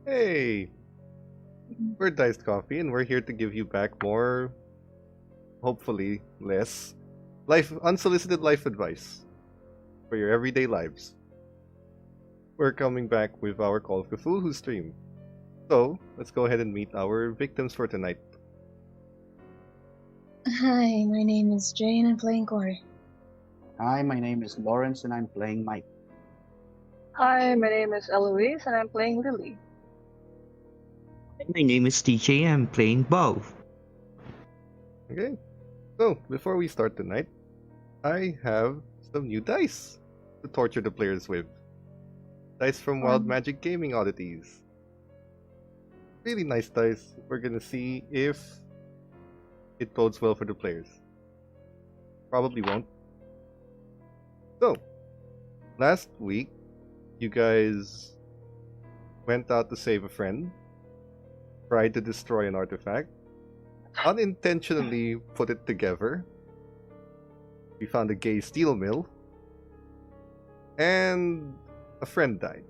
Hey, we're Diced Coffee, and we're here to give you back more, hopefully less, unsolicited life advice for your everyday lives. We're coming back with our Call of Cthulhu stream. So, let's go ahead and meet our victims for tonight. Hi, my name is Jane. I'm playing Corey. Hi, my name is Lorenz and I'm playing Mike. Hi, my name is Heloise and I'm playing Lily. My name is TJ. I'm playing both. Okay, so before we start tonight, I have some new dice to torture the players with. Dice from Wild Magic Gaming Oddities. Really nice dice. We're gonna see if it bodes well for the players. Probably won't. So, last week, you guys went out to save a friend, tried to destroy an artifact, unintentionally put it together. We found a gay steel mill, and a friend died.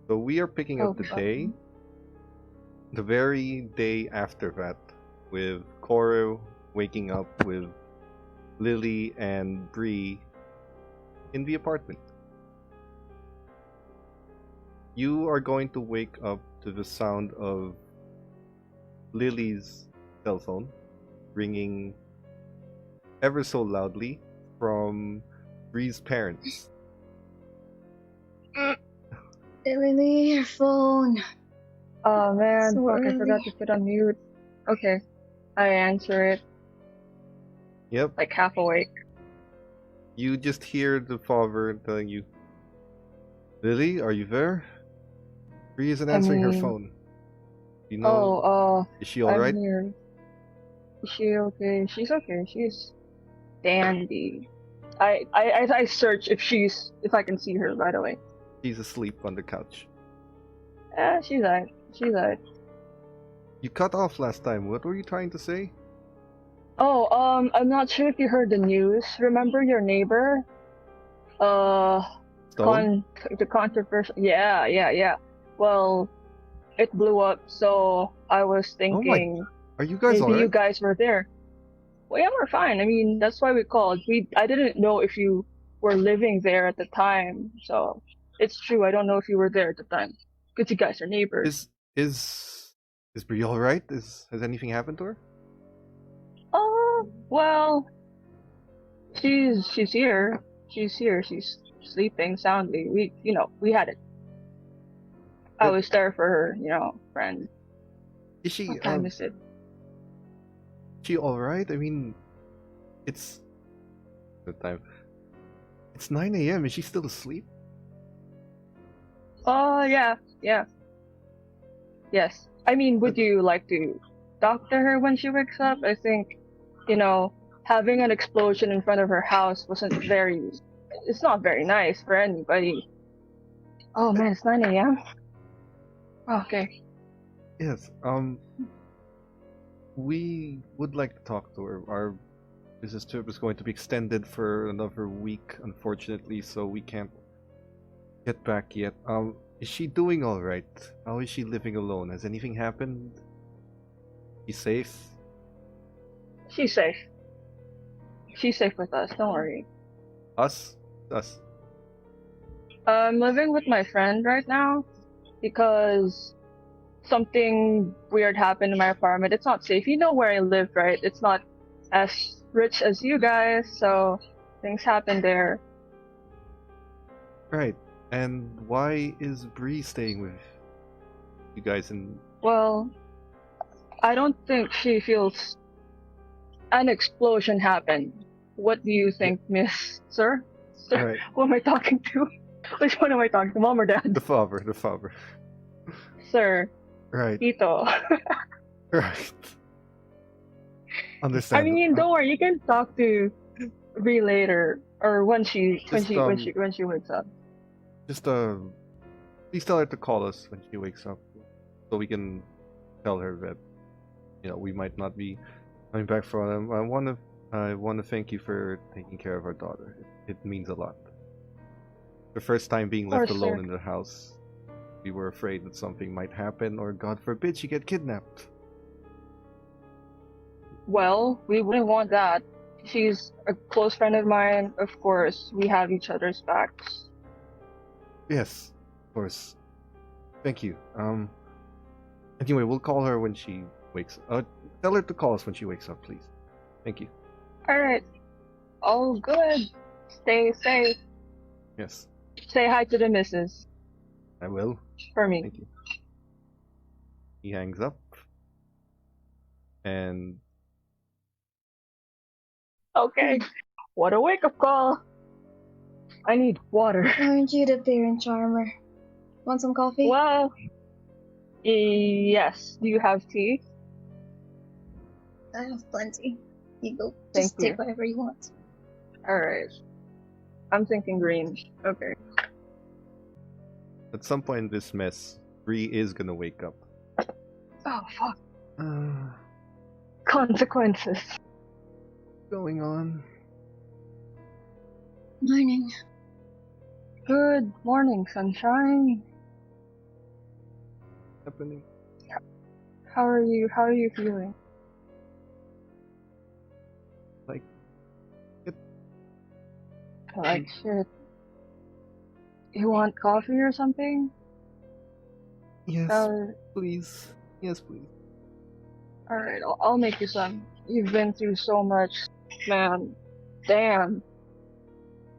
So we are picking up the very day after that, with Cora waking up with Lily and Bree in the apartment. You are going to wake up to the sound of Lily's cell phone ringing ever so loudly from Bree's parents. Lily, your phone. Oh man, So fuck, I early. forgot to put on mute. Okay, I answer it, Yep, like half awake. you just hear the father telling you, Lily, are you there? Bree isn't answering her phone. You know, is she I'm alright? here. Is she okay? She's okay. She's dandy. I search if I can see her right away. She's asleep on the couch. She's alright. She's alright. You cut off last time. What were you trying to say? Oh, I'm not sure if you heard the news. Remember your neighbor? Stone? The controversial. Yeah. Well, it blew up, so I was thinking Are you guys maybe you alright? guys were there. Well, yeah, we're fine. I mean, that's why we called. I didn't know if you were living there at the time, so it's true. I don't know if you were there at the time, because you guys are neighbors. Is Bree alright? Has anything happened to her? Well, she's here. She's here. She's sleeping soundly. We had it. I was there for her, friend. Is she What time is it? she alright? I mean, it's the time. It's 9 a.m. Is she still asleep? Oh, yeah. Yes. I mean, would you like to talk to her when she wakes up? I think, having an explosion in front of her house it's not very nice for anybody. Oh man, it's 9 a.m.? Okay. Yes. We would like to talk to her. Our business trip is going to be extended for another week, unfortunately, so we can't get back yet. Is she doing alright? How is she living alone? Has anything happened? She's safe? She's safe. She's safe with us, don't worry. Us? I'm living with my friend right now because something weird happened in my apartment. It's not safe. You know where I live, right? It's not as rich as you guys, so things happen there. Right. And why is Bree staying with you guys in... Well, I don't think she feels an explosion happened. What do you think, Miss Sir? Sir, Right. who am I talking to? Which one am I talking to, Mom or Dad? The father. Sir, Right. Tito. Right. I Understand. mean, don't worry. You can talk to Bree later, or when she wakes up. Just please tell her to call us when she wakes up, so we can tell her that we might not be coming back for them. I want to thank you for taking care of our daughter. It means a lot. The first time being left Course, alone sir. in the house. We were afraid that something might happen, or God forbid, she get kidnapped. Well, we wouldn't want that. She's a close friend of mine. Of course, we have each other's backs. Yes, of course. Thank you. Anyway, we'll call her when she wakes up. Tell her to call us when she wakes up, please. Thank you. Alright. All good. Stay safe. Yes, Say hi to the missus. I will. For me. Thank you. He hangs up. And Okay. What a wake-up call. I need water. Aren't you the parent charmer? Want some coffee? Well, yes. Do you have tea? I have plenty. You go. Thank Just you. take whatever you want. Alright. I'm thinking green. Okay. at some point in this mess, Bree is gonna wake up. Oh, fuck. Uh, Consequences. going on? Morning. Good morning, sunshine. Happening? How are you? How are you feeling? Like it. Like shit. You want coffee or something? Yes, Uh, please. Yes, please. Alright, I'll make you some. You've been through so much, man. Damn.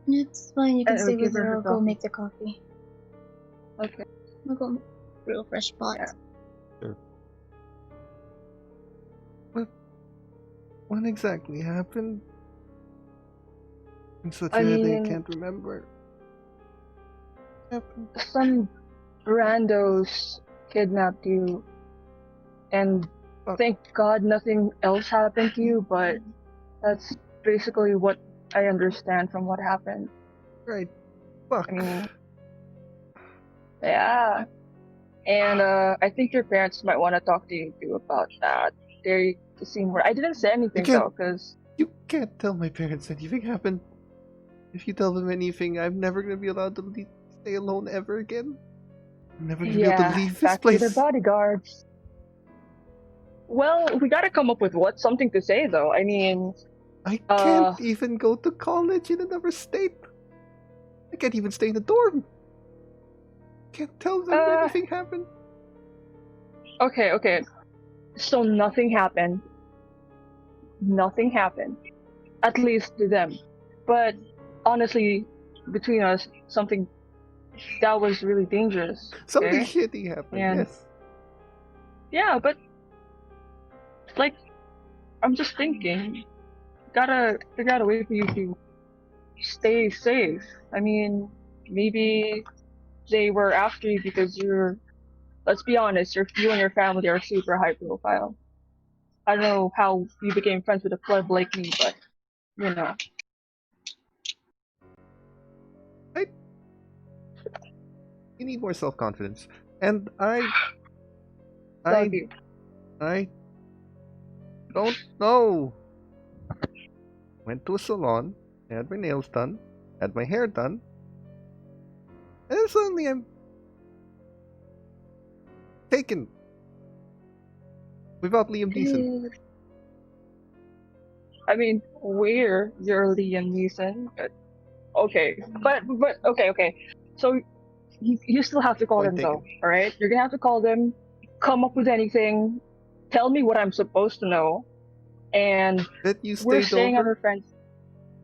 It's fine. You can And stay we'll with give her her. her I'll go coffee. make the coffee. Okay. I'll go brew a fresh pot. Yeah. What exactly happened? I'm such I a headache, mean- can't remember. Happened. Some randos kidnapped you, and thank God nothing else happened to you, but that's basically what I understand from what happened. Right. Fuck. I mean, yeah. And I think your parents might want to talk to you too about that. They seem more. I didn't say anything can't- though, because You can't tell my parents anything happened. If you tell them anything, I'm never gonna be allowed to stay alone ever again. I'm never gonna be able to leave this back to the place. bodyguards. Well, we gotta come up with something to say though. I mean, I can't even go to college in another state. I can't even stay in a dorm. Can't tell them anything happened. okay. So nothing happened. Nothing happened. At least to them. But honestly, between us, something that was really dangerous. Something okay? shitty happened, And- yes. Yeah, but like, I'm just thinking, gotta figure out a way for you to stay safe. I mean, maybe they were after you because let's be honest, you and your family are super high profile. I don't know how you became friends with a pleb like me, but you know. You need more self-confidence. And I Love you. I don't know. Went to a salon, had my nails done, had my hair done, and then suddenly I'm taken without Liam Neeson. I mean, you're Liam Neeson, but okay. But okay. So you still have to call Point them though, taken. all right? You're gonna have to call them, come up with anything, tell me what I'm supposed to know, and That you we're stayed staying at over her friend's.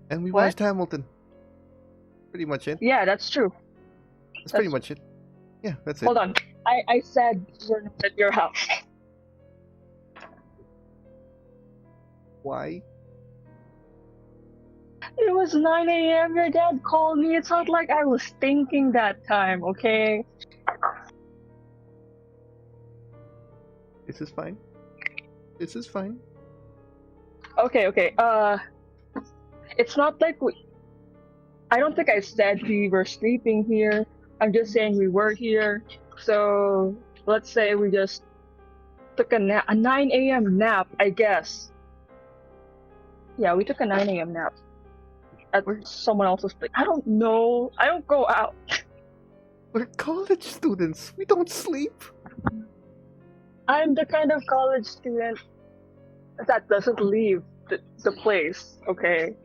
and we What? watched Hamilton. Pretty much it. Yeah, that's true. That's pretty that's- much it. Yeah, that's it. Hold on. I said we're not at your house. Why? It was 9 a.m. Your dad called me. It's not like I was thinking that time, okay? This is fine. This is fine. Okay. It's not like I don't think I said we were sleeping here. I'm just saying we were here. So let's say we just took a 9 a.m. nap, I guess. Yeah, we took a 9 a.m. nap at someone else's place. I don't know. I don't go out. We're college students. We don't sleep. I'm the kind of college student that doesn't leave the place, okay?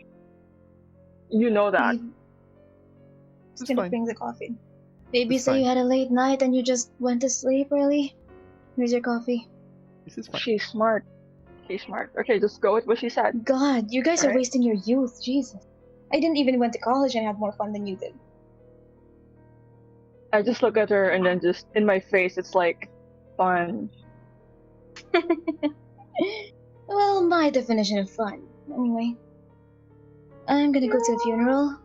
You know that. Babe, It's just gonna fine. bring the coffee. Baby It's said fine. you had a late night and you just went to sleep early. Here's your coffee. This is fine. She's smart. She's smart. Okay, just go with what she said. God, you guys are Alright. wasting your youth. Jesus. I didn't even went to college and had more fun than you did. I just look at her and then just in my face, it's like, fun. Well, my definition of fun. Anyway. I'm gonna go to the funeral.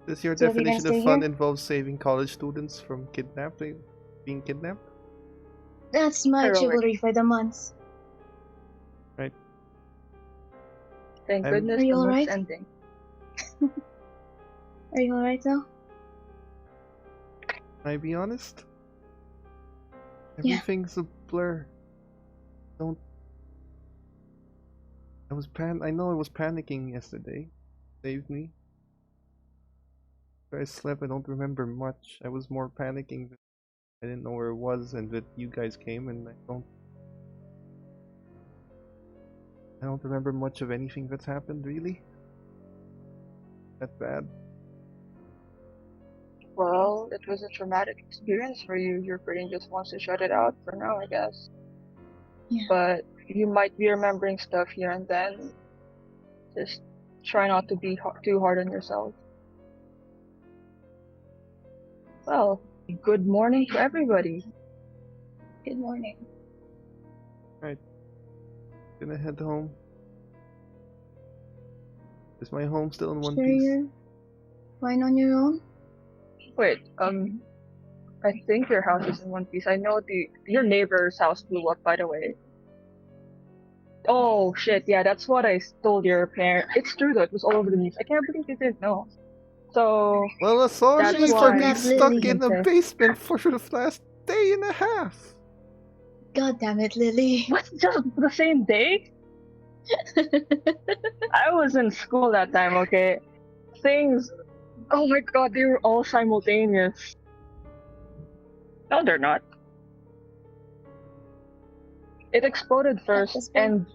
Does your So if you're gonna definition of stay fun here? involve saving college students from being kidnapped? That's my Heroic. chivalry for the month. Thank I'm- goodness Are you the alright? move's ending. Are you alright though? Can I be honest? Yeah. Everything's a blur. Don't. I know I was panicking yesterday. Saved me. After I slept, I don't remember much. I was more panicking. I didn't know where it was, and that you guys came, and I don't remember much of anything that's happened, really. That bad. Well, it was a traumatic experience for you. Your brain just wants to shut it out for now, I guess. Yeah. But you might be remembering stuff here and then. Just try not to be too hard on yourself. Well, good morning to everybody. Good morning. Gonna head home. Is my home still in one Sure piece? you're fine on your own? Wait, I think your house is in one piece. I know your neighbor's house blew up, by the way. Oh shit, yeah, that's what I told your parent. It's true though, it was all over the news. I can't believe you didn't know. So, Well, sorry That's for why- being stuck Lily. in the Okay. basement for the last day and a half. God damn it, Lily. what, just the same day? I was in school that time, okay? Things, oh my god, they were all simultaneous. No, they're not. It exploded first, this point, and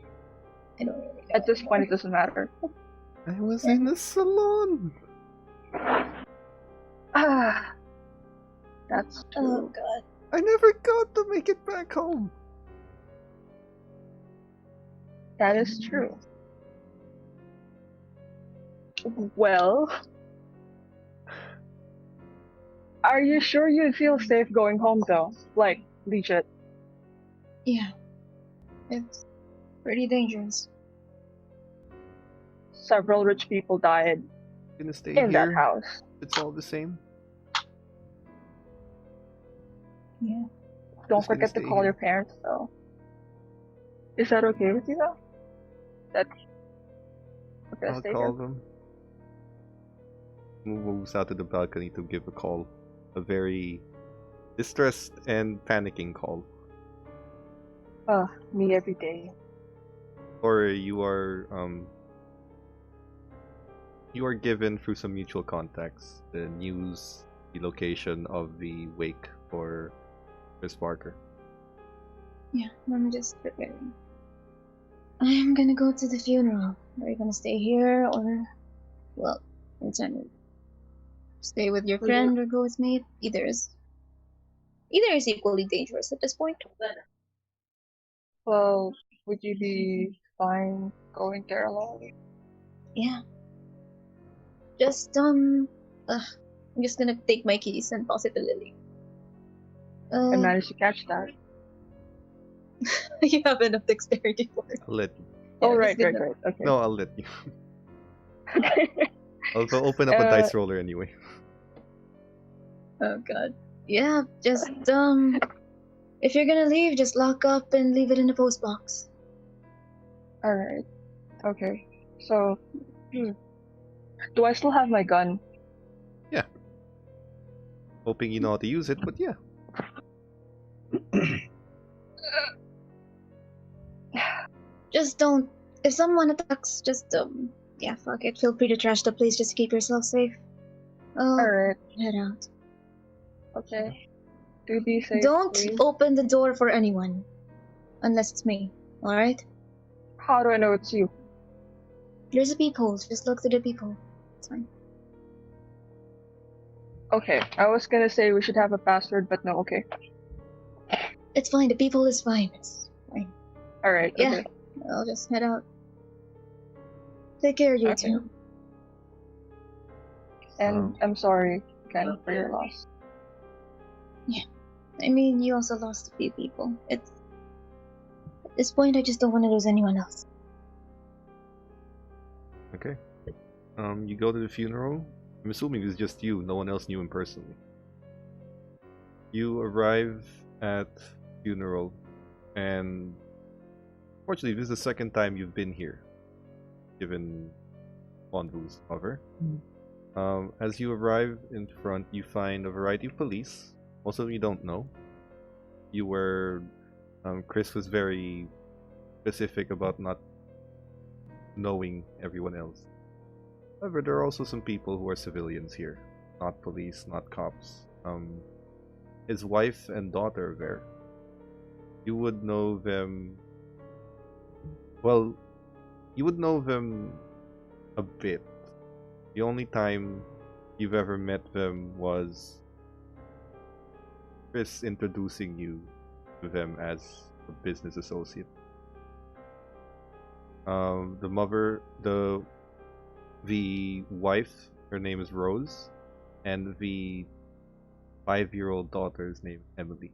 I don't really know at this point, anymore. it doesn't matter. I was in the salon. Ah, that's Oh true. god. I never got to make it back home. That is true. Well, are you sure you feel safe going home though? Like, legit. Yeah. It's pretty dangerous. Several rich people died Gonna stay in that here. house. It's all the same. Yeah. Don't Just gonna forget to stay call here. your parents though. Is that okay with you though? That okay, I'll stay call here. them. Moves out to the balcony to give a call. A very distressed and panicking call. Me every day. Or you are given through some mutual contacts the news, the location of the wake for Miss Parker. Yeah, I'm just preparing. I'm gonna go to the funeral. Are you gonna stay here or, well, return it? Stay with your friend or go with me? Either is equally dangerous at this point. Well, would you be fine going there alone? Yeah. Just I'm just gonna take my keys and toss it to Lily. I managed to catch that. You have enough dexterity for it. I'll let you. Oh Yeah, right, it's good right, enough. right. Okay. No, I'll let you. I'll go open up a dice roller anyway. Oh god. Yeah, just if you're gonna leave, just lock up and leave it in the post box. Alright. Okay. So, do I still have my gun? Hoping you know how to use it, but yeah. Just don't. If someone attacks, just yeah, fuck it. Feel free to trash the place just to keep yourself safe. Oh, Alright. head out. Okay. Do be safe. Don't please. open the door for anyone. Unless it's me, alright? How do I know it's you? There's a peephole. Just look through the peephole. It's fine. Okay, I was gonna say we should have a password, but no, okay. It's fine. The peephole is fine. It's fine. Alright, Yeah. okay. I'll just head out. Take care, you Okay. two. And I'm sorry again for your loss. I mean, you also lost a few people. It's at this point, I just don't want to lose anyone else. Okay. You go to the funeral. I'm assuming it's just you. No one else knew him personally. You arrive at funeral, and fortunately, this is the second time you've been here, given Bonvu's cover. As you arrive in front, you find a variety of police. Most of them you don't know. You were, Chris was very specific about not knowing everyone else. However, there are also some people who are civilians here, not police, not cops. His wife and daughter are there. You would know them. Well, you would know them a bit. The only time you've ever met them was Chris introducing you to them as a business associate. The mother, the wife, her name is Rose, and the 5-year-old daughter's name is Emily.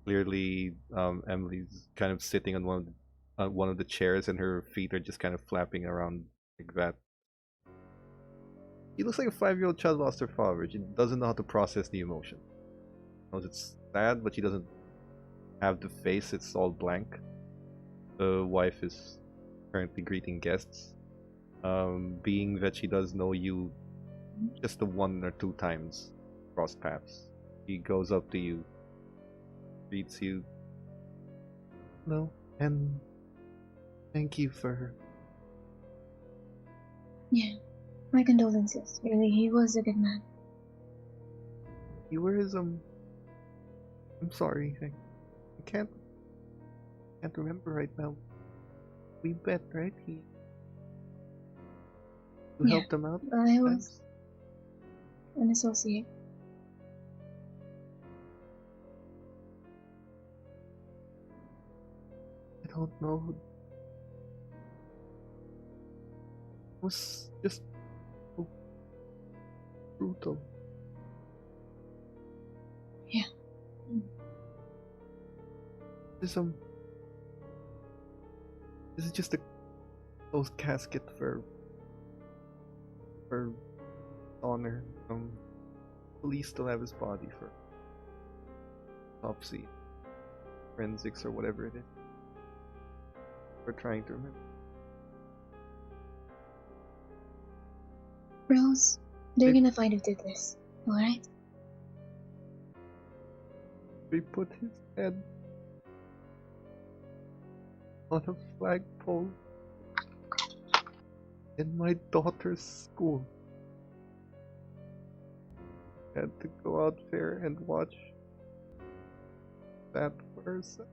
Clearly, Emily's kind of sitting on one of the chairs, and her feet are just kind of flapping around like that. She looks like a 5-year-old child lost her father. She doesn't know how to process the emotion. She knows it's sad, but she doesn't have the face. It's all blank. The wife is currently greeting guests. Being that she does know you just the 1 or 2 times crossed paths. He goes up to you, greets you. Hello, and thank you for... Yeah. My condolences. Really, he was a good man. You were his, I'm sorry. I can't remember right now. We bet, right? You Yeah, helped him out? I was an associate. I don't know. It was just so brutal. Yeah. This is just a closed casket for honor. Police still have his body for autopsy, forensics, or whatever it is. We're trying to remember. Rose, they're They- gonna find who did this. Alright? We put his head on a flagpole in my daughter's school. Had to go out there and watch that for herself.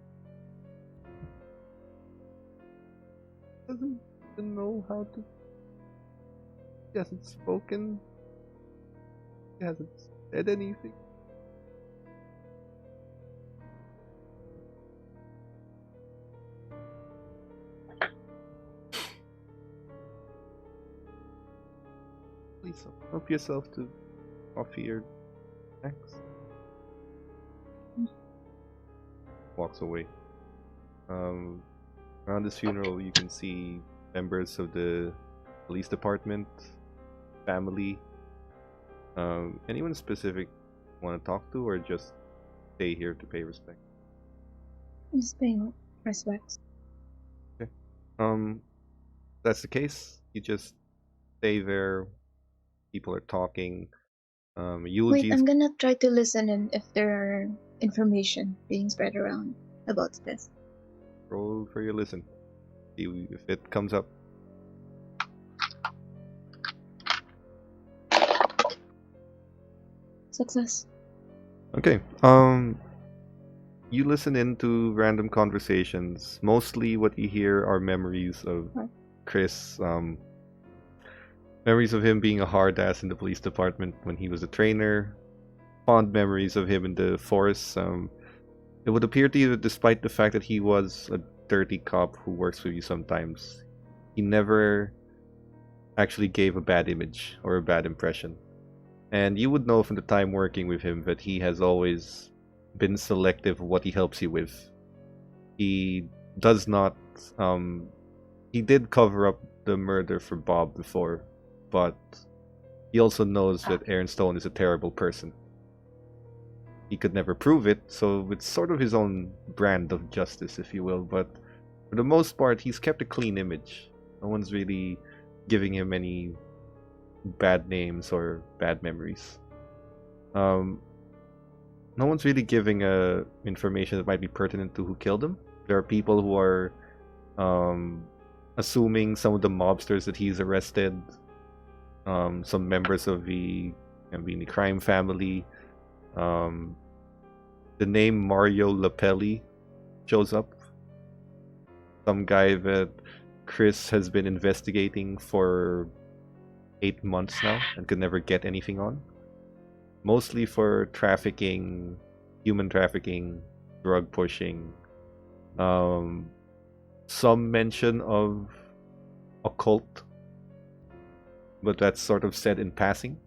Doesn't even know how to. He hasn't spoken. He hasn't said anything. Please help yourself to coffee or snacks. Walks away. Around this funeral, you can see members of the police department, family. Anyone specific you want to talk to, or just stay here to pay respect? Just paying respects. That's the case. You just stay there. People are talking. Wait, Eulogies. I'm gonna try to listen in if there are information being spread around about this. Roll for your listen. See if it comes up. success. Okay. You listen into random conversations. Mostly what you hear are memories of Chris. Memories of him being a hard ass in the police department when he was a trainer. Fond memories of him in the forest. It would appear to you that despite the fact that he was a dirty cop who works with you sometimes, he never actually gave a bad image or a bad impression. And you would know from the time working with him that he has always been selective of what he helps you with. He does not he did cover up the murder for Bob before, but he also knows that Aaron Stone is a terrible person. He could never prove it, so it's sort of his own brand of justice, if you will, but for the most part, he's kept a clean image. No one's really giving him any bad names or bad memories. No one's really giving information that might be pertinent to who killed him. There are people who are assuming some of the mobsters that he's arrested, some members of the crime family. The name Mario Lapelli shows up. Some guy that Chris has been investigating for 8 months now and could never get anything on. Mostly for trafficking, human trafficking, drug pushing. Some mention of a cult, but that's sort of said in passing.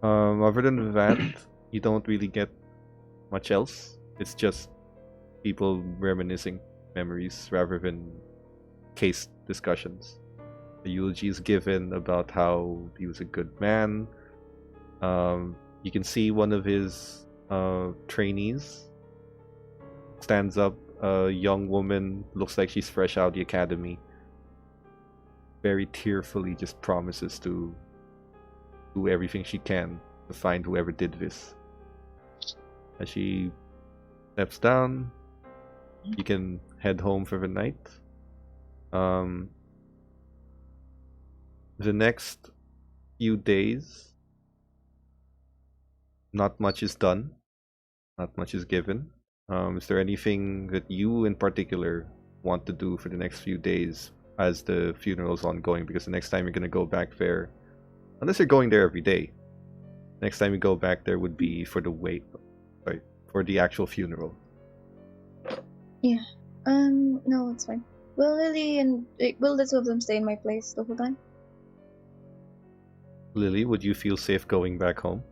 Other than that, you don't really get much else. It's just people reminiscing memories rather than case discussions. The eulogy is given about how he was a good man. You can see one of his trainees stands up, a young woman, looks like she's fresh out of the academy. Very tearfully just promises to do everything she can to find whoever did this. As she steps down, you can head home for the night. The next few days, not much is done, not much is given. Is there anything that you in particular want to do for the next few days as the funeral's ongoing? Because the next time you're going to go back there, unless you're going there every day, next time you go back there would be for for the actual funeral. Yeah. No, it's fine. Will the two of them stay in my place the whole time? Lily, would you feel safe going back home?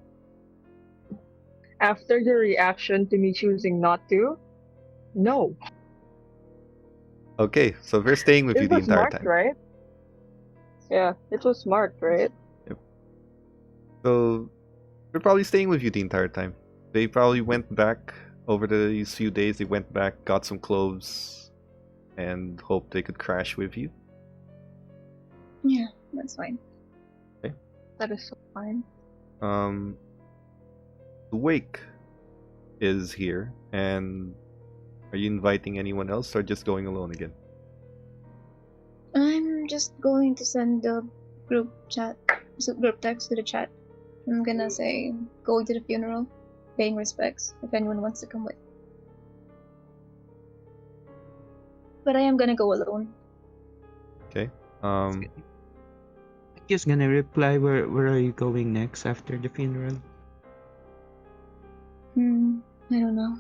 After your reaction to me choosing not to, no. Okay, so they're staying with you It the was entire smart, time. right? Yeah, it was smart, right? So they're probably staying with you the entire time. They probably went back over these few days. They went back, got some clothes, and hoped they could crash with you. Yeah, that's fine. That is so fine. The wake is here, and are you inviting anyone else or just going alone again? I'm just going to send the group text to the chat. I'm gonna say going to the funeral, paying respects if anyone wants to come with. But I am gonna go alone. Okay. Just gonna reply, where are you going next after the funeral? I don't know.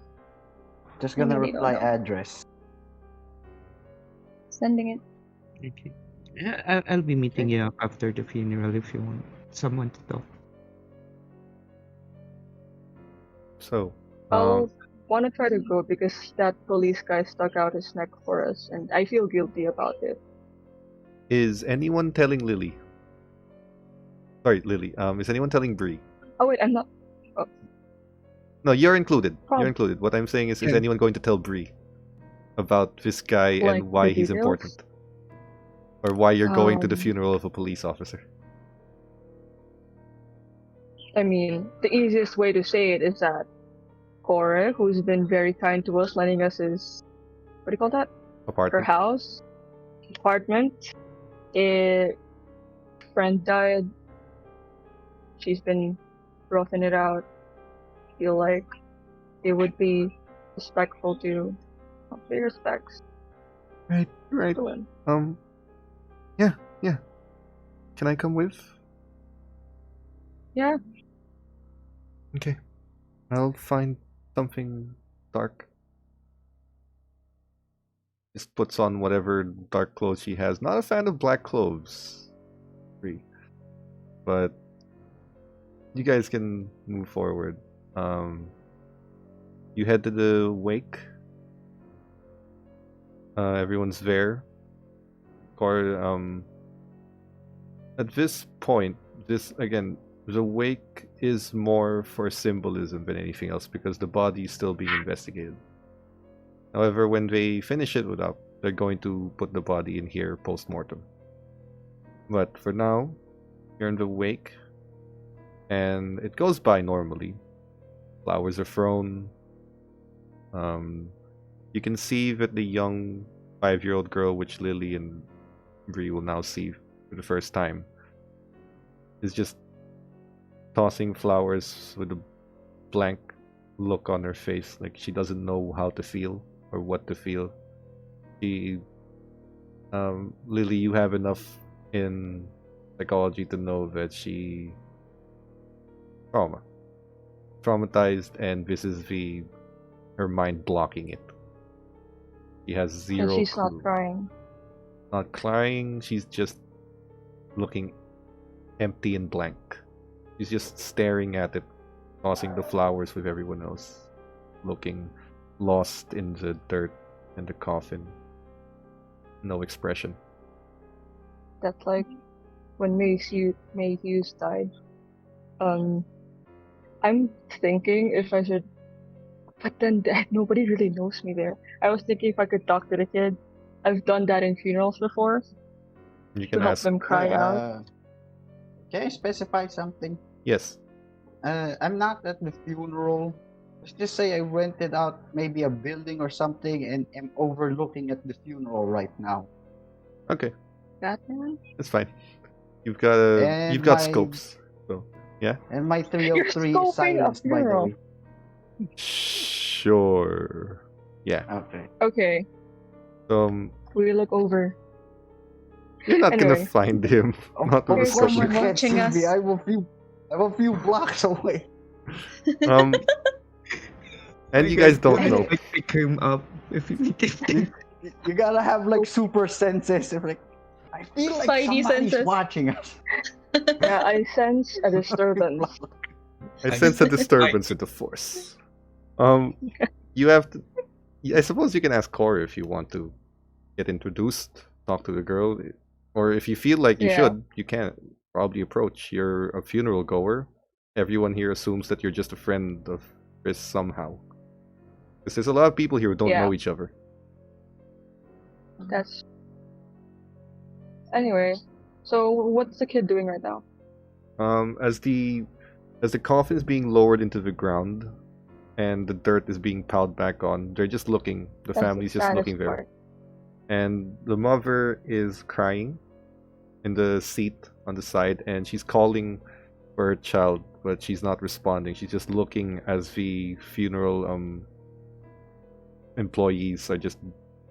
Just gonna really don't reply know. address. Sending it. Okay. Yeah, I'll be meeting you up after the funeral if you want someone to talk. So, I'll want to try to go because that police guy stuck out his neck for us, and I feel guilty about it. is anyone telling Lily? Sorry, Lily. Is anyone telling Bree? Oh wait, I'm not. No, you're included. Prob- You're included. What I'm saying is Sure. anyone going to tell Bree about this guy Like, and why the he's details? important? Or why you're going to the Um, funeral of a police officer? I mean, the easiest way to say it is that Cora, who's been very kind to us, lending us his, what do you call that? Her Apartment. house, apartment. A friend died. she's been roughing it out. I feel like it would be respectful to pay respects Right. to him. Yeah. Can I come with? Yeah, Okay. I'll find something dark. Just puts on whatever dark clothes she has. Not a fan of black clothes. Free. But you guys can move forward. You head to the wake. Everyone's there. Or at this point, the wake is more for symbolism than anything else because the body is still being investigated. However, when they finish it up, they're going to put the body in here post-mortem. But for now, you're in the wake, and it goes by normally. Flowers are thrown. You can see that the young 5-year-old girl, which Lily and Bree will now see for the first time, is just tossing flowers with a blank look on her face, like she doesn't know how to feel or what to feel. Lily, you have enough in psychology to know that she traumatized, and this is her mind blocking it. She has zero and she's clue. not crying. Not crying, she's just looking empty and blank. She's just staring at it, tossing the flowers with everyone else, looking lost in the dirt and the coffin. No expression. That's like when May Hughes died. I'm thinking if I should, but then nobody really knows me there. I was thinking if I could talk to the kid. I've done that in funerals before You to can help ask. them cry out. Can I specify something? Yes. I'm not at the funeral. Let's just say I rented out maybe a building or something and am overlooking at the funeral right now. Okay, Batman? that's fine. You've got And my- scopes. So yeah. And my 303 You're is scoping a silenced, by the funeral. way. Sure. Yeah. Okay. Okay, we look over. You're not gonna Anyway. find him. Not with a There's scope. someone you can't watching see us. me. I'm a few blocks away. And you guys don't know. Like pick him up if you You gotta have like super senses. If, like, I feel like Spidey somebody's senses. watching us. Yeah, I sense a disturbance. I sense a disturbance in the force. You have to. I suppose you can ask Corey if you want to get introduced, talk to the girl, or if you feel like you Yeah. should, you can probably approach. You're a funeral goer. Everyone here assumes that you're just a friend of Chris somehow. Because there's a lot of people here who don't Yeah. know each other. That's. Anyway, so what's the kid doing right now? As the coffin is being lowered into the ground, and the dirt is being piled back on, they're just looking. The That's family's just saddest looking there. part. And the mother is crying in the seat on the side, and she's calling for her child, but she's not responding. She's just looking as the funeral employees are just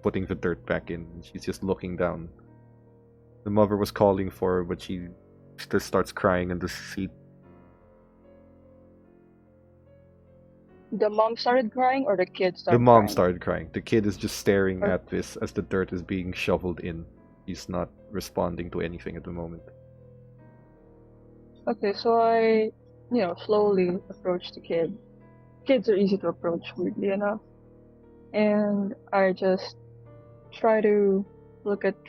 putting the dirt back in. She's just looking down. The mother was calling for her, but she just starts crying in the seat. The mom started crying, or the kid started The mom crying? started crying. The kid is just staring Okay. at this as the dirt is being shoveled in. He's not responding to anything at the moment. Okay, so I, slowly approach the kid. Kids are easy to approach, weirdly enough. And I just try to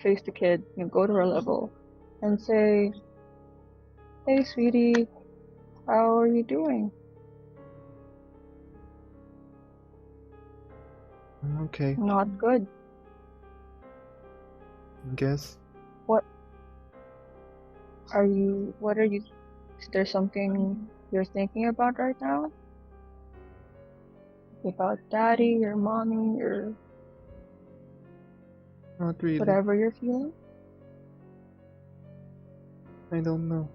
face the kid, go to her level, and say, "Hey, sweetie, how are you doing?" Okay, Not good. I guess. What are you? Is there something you're thinking about right now? About daddy or mommy or Not really. whatever you're feeling? I don't know.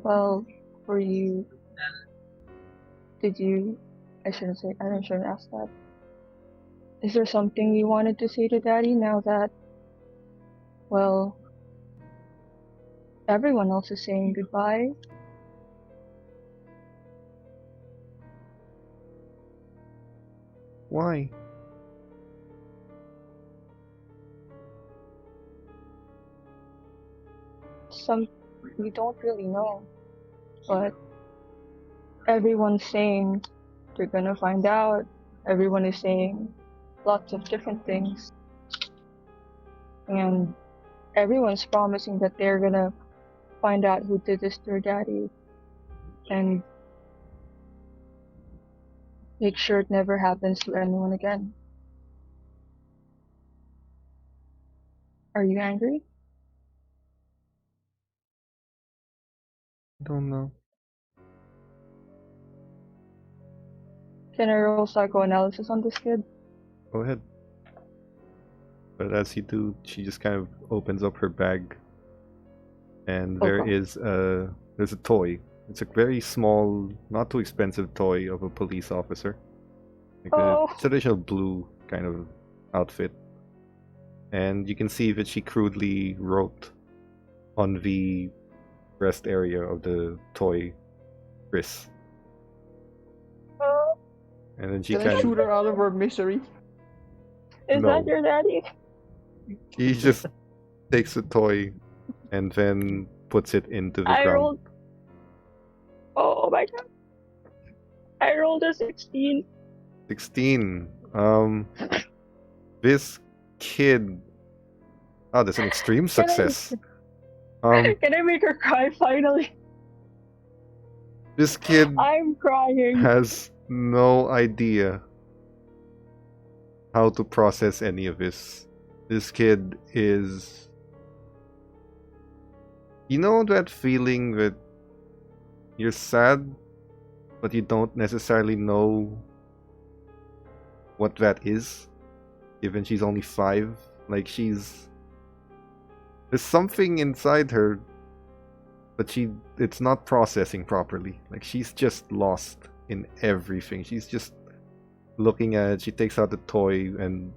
Well, for you, did you? I shouldn't ask that. Is there something you wanted to say to Daddy now that, well, everyone else is saying goodbye? Why? We don't really know, but everyone's saying they're gonna find out. Everyone is saying lots of different things, and everyone's promising that they're gonna find out who did this to their daddy and make sure it never happens to anyone again. Are you angry? I don't know. Can I roll psychoanalysis on this kid? Go ahead. But as you do, she just kind of opens up her bag, and there Okay. is there's a toy. It's a very small, not too expensive toy of a police officer, like Oh. a traditional blue kind of outfit. And you can see that she crudely wrote on the breast area of the toy, Chris. Oh, And then she Can I kind shoot of her out of her misery? is No. that your daddy? he just takes the toy and then puts it into the I ground. rolled. Oh my god. I rolled a 16. 16. This kid. Oh, that's an extreme success. Can I make her cry finally? This kid I'm crying. has no idea how to process any of this. This kid is. You know that feeling that you're sad, but you don't necessarily know what that is? Given she's only 5. Like, there's something inside her, but it's not processing properly. Like, she's just lost in everything. She's just looking at it. She takes out the toy and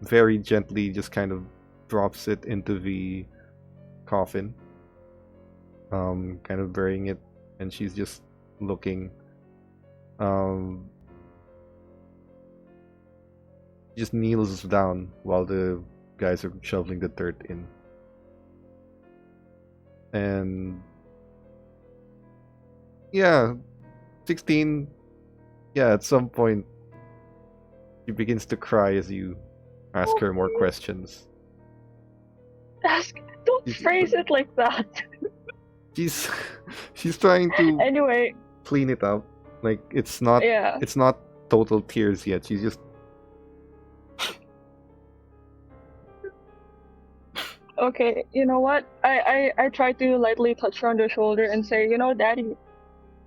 very gently just kind of drops it into the coffin, kind of burying it, and she's just looking. Just kneels down while the guys are shoveling the dirt in. And yeah, 16. Yeah, at some point she begins to cry as you ask her more questions. Don't She's- phrase it like that. She's trying to Anyway, clean it out. Like, it's not yeah. total tears yet. She's just Okay, you know what? I tried to lightly touch her on the shoulder and say, Daddy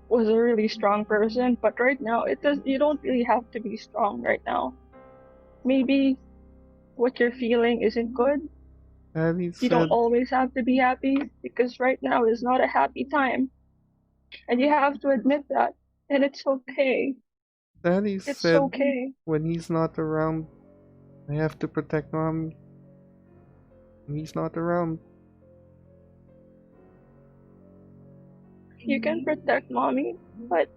was a really strong person, but right now you don't really have to be strong right now. Maybe what you're feeling isn't good. Daddy You said don't always have to be happy because right now is not a happy time. And you have to admit that. And it's okay. Daddy It's said okay. when he's not around, I have to protect Mommy. When he's not around. You can protect Mommy, but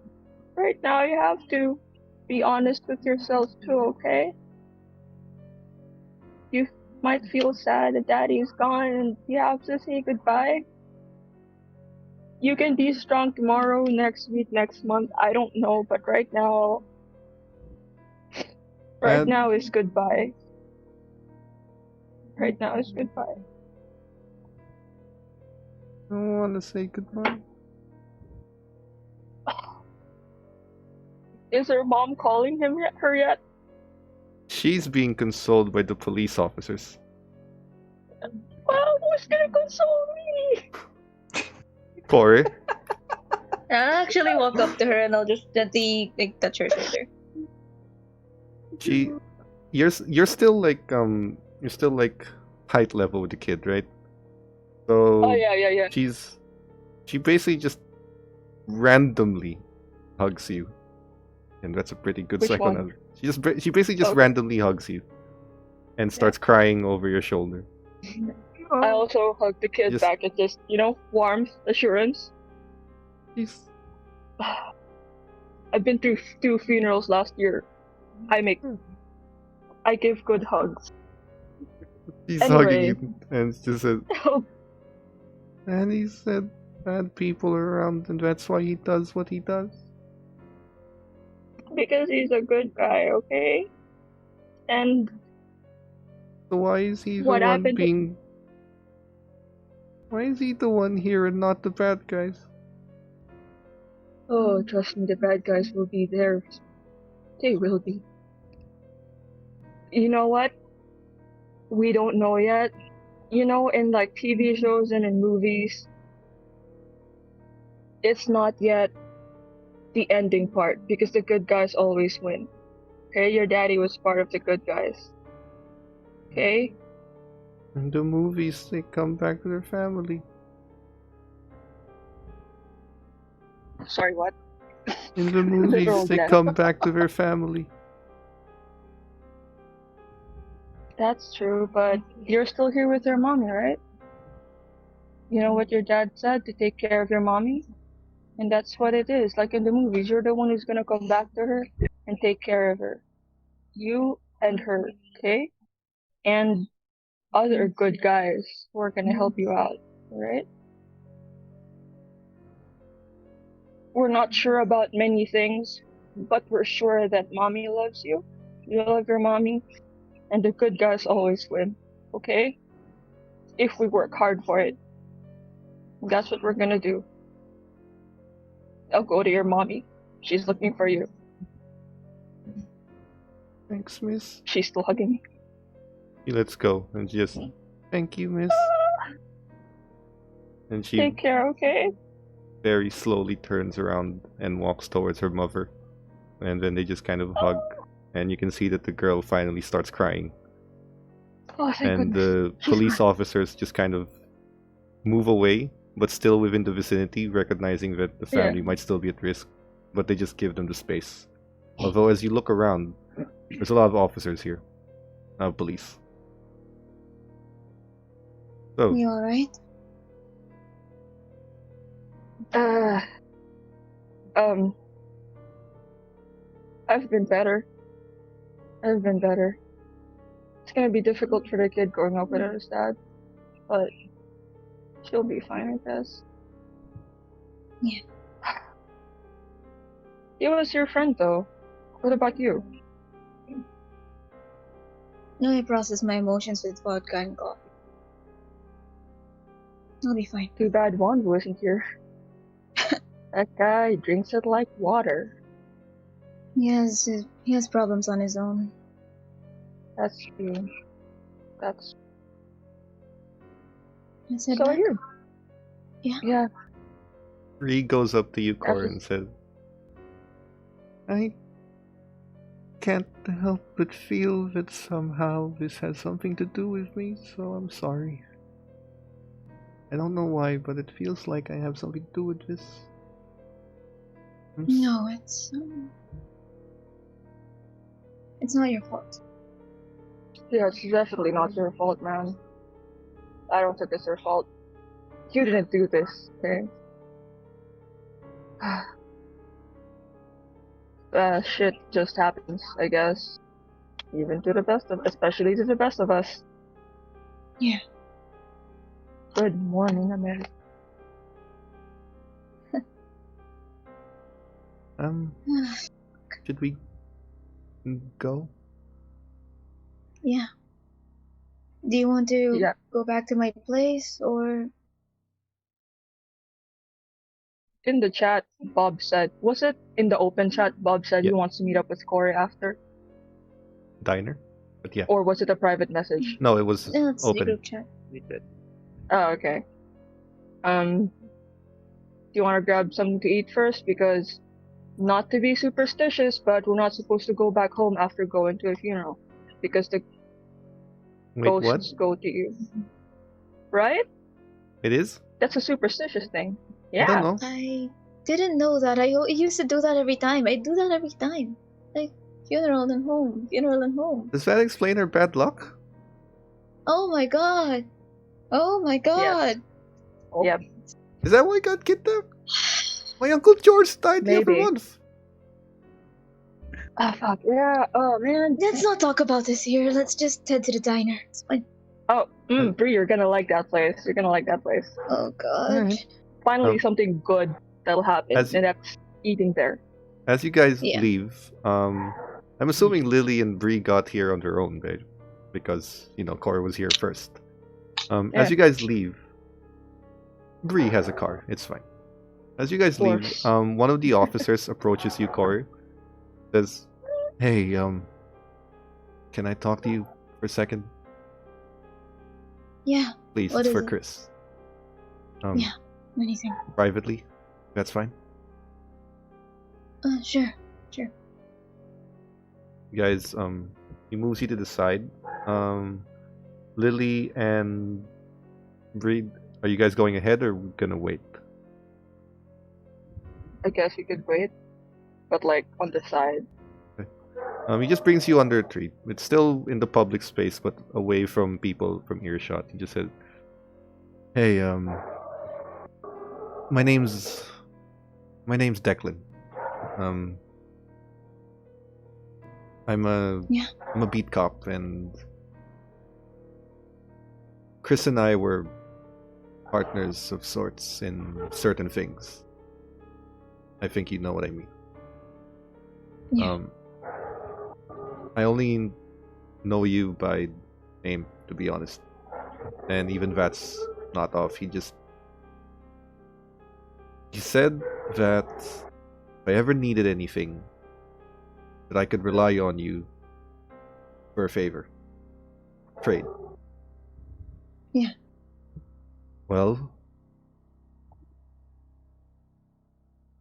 right now you have to be honest with yourself too, okay? You might feel sad that Daddy's gone and you have to say goodbye. You can be strong tomorrow, next week, next month, I don't know, but right now is goodbye. Right now is goodbye. I don't want to say goodbye. Is her mom calling her yet? She's being consoled by the police officers. Well, who's gonna console me? Corey, I'll actually walk up to her and I'll just gently touch her shoulder. you're still like height level with the kid, right? So Oh yeah. she basically just randomly hugs you, and that's a pretty good Which second. one? She basically just Okay. randomly hugs you, and starts crying over your shoulder. I also hug the kid Just- back. It's just, warmth, assurance. She's I've been through 2 funerals last year. I give good hugs. hugging Anyway. you, and just said, and he said bad people are around, and that's why he does what he does. Because he's a good guy, okay? And So why is he the What one happened to- being? Why is he the one here and not the bad guys? oh, trust me, the bad guys will be there. They will be. You know what? We don't know yet. In like TV shows and in movies, it's not yet the ending part because the good guys always win. Okay, your daddy was part of the good guys. Okay? In the movies, they come back to their family. Sorry, what? In the movies, Literal they death. come back to their family. That's true, but you're still here with your mommy, right? You know what your dad said, to take care of your mommy? And that's what it is. Like in the movies, you're the one who's gonna come back to her and take care of her. You and her, okay? And other good guys who are gonna help you out, alright? We're not sure about many things, but we're sure that mommy loves you. You love your mommy, and the good guys always win, okay? If we work hard for it. That's what we're gonna do. I'll go to your mommy. She's looking for you. Thanks, miss. She's still hugging me. She lets go and just, thank you, miss. And she Take care, okay? very slowly turns around and walks towards her mother. And then they just kind of hug. And you can see that the girl finally starts crying. Oh, thank And goodness. the She's police officers just kind of move away, but still within the vicinity, recognizing that the family might still be at risk. But they just give them the space. Although as you look around, there's a lot of officers here. Police. So, You alright? I've been better. It's gonna be difficult for the kid growing up without his dad, but she'll be fine, I guess. Yeah. He was your friend, though. What about you? No, I process my emotions with vodka and coffee. I'll be fine. Too bad Wand wasn't here. That guy drinks it like water. He has problems on his own. That's true. That's Let's head so back. you. Yeah. Yeah. Ree goes up to you, Cora, That's- and says, I can't help but feel that somehow this has something to do with me, so I'm sorry. I don't know why, but it feels like I have something to do with this. No, it's not your fault. Yeah, it's definitely not your fault, man. I don't think it's your fault. You didn't do this, okay? Shit just happens, I guess. Even to the best of, especially to the best of us. Yeah. Good morning, America. Should we go? Yeah. Do you want to Yeah. go back to my place or? In the chat, Bob said, was it in the open chat? Bob said he Yeah. wants to meet up with Corey after, Diner? But yeah. or was it a private message? No, it was No, it's the open. group chat. Oh, okay. Do you want to grab something to eat first? Because, not to be superstitious, but we're not supposed to go back home after going to a funeral. Because the Wait, what? ghosts go to you. Right? It is? That's a superstitious thing. I Yeah. don't know. I didn't know that. I used to do that every time. I do that every time. Like, funeral and home, funeral and home. Does that explain her bad luck? Oh my god. Oh my god. Yep. Is that why I got kidnapped? My Uncle George died the other Maybe. month. Ah, fuck. Yeah. Oh, man. Let's not talk about this here. Let's just head to the diner. It's fine. Oh, Bree, you're gonna like that place. You're gonna like that place. Oh god. Alright. Finally, Um, something good that'll happen, as- and that's eating there. As you guys Yeah. leave, I'm assuming Lily and Bree got here on their own, babe, because Cora was here first. Yeah. As you guys leave, Bree has a car. It's fine. As you guys leave, course. one of the officers approaches you, Cora. Says, "Hey, can I talk to you for a second, Yeah, please? What It's is for it? Chris. Yeah. anything. Privately. That's fine. Sure. You guys, he moves you to the side. Lily and Bree, are you guys going ahead or we gonna wait? I guess you could wait, but like on the side. He just brings you under a tree. It's still in the public space, but away from people from earshot. He just said, "Hey, my name's Declan. I'm a beat cop, and Chris and I were partners of sorts in certain things. I think you know what I mean. Yeah. I only know you by name, to be honest. And even that's not off. He said that if I ever needed anything, that I could rely on you for a favor. Trade. Yeah. Well,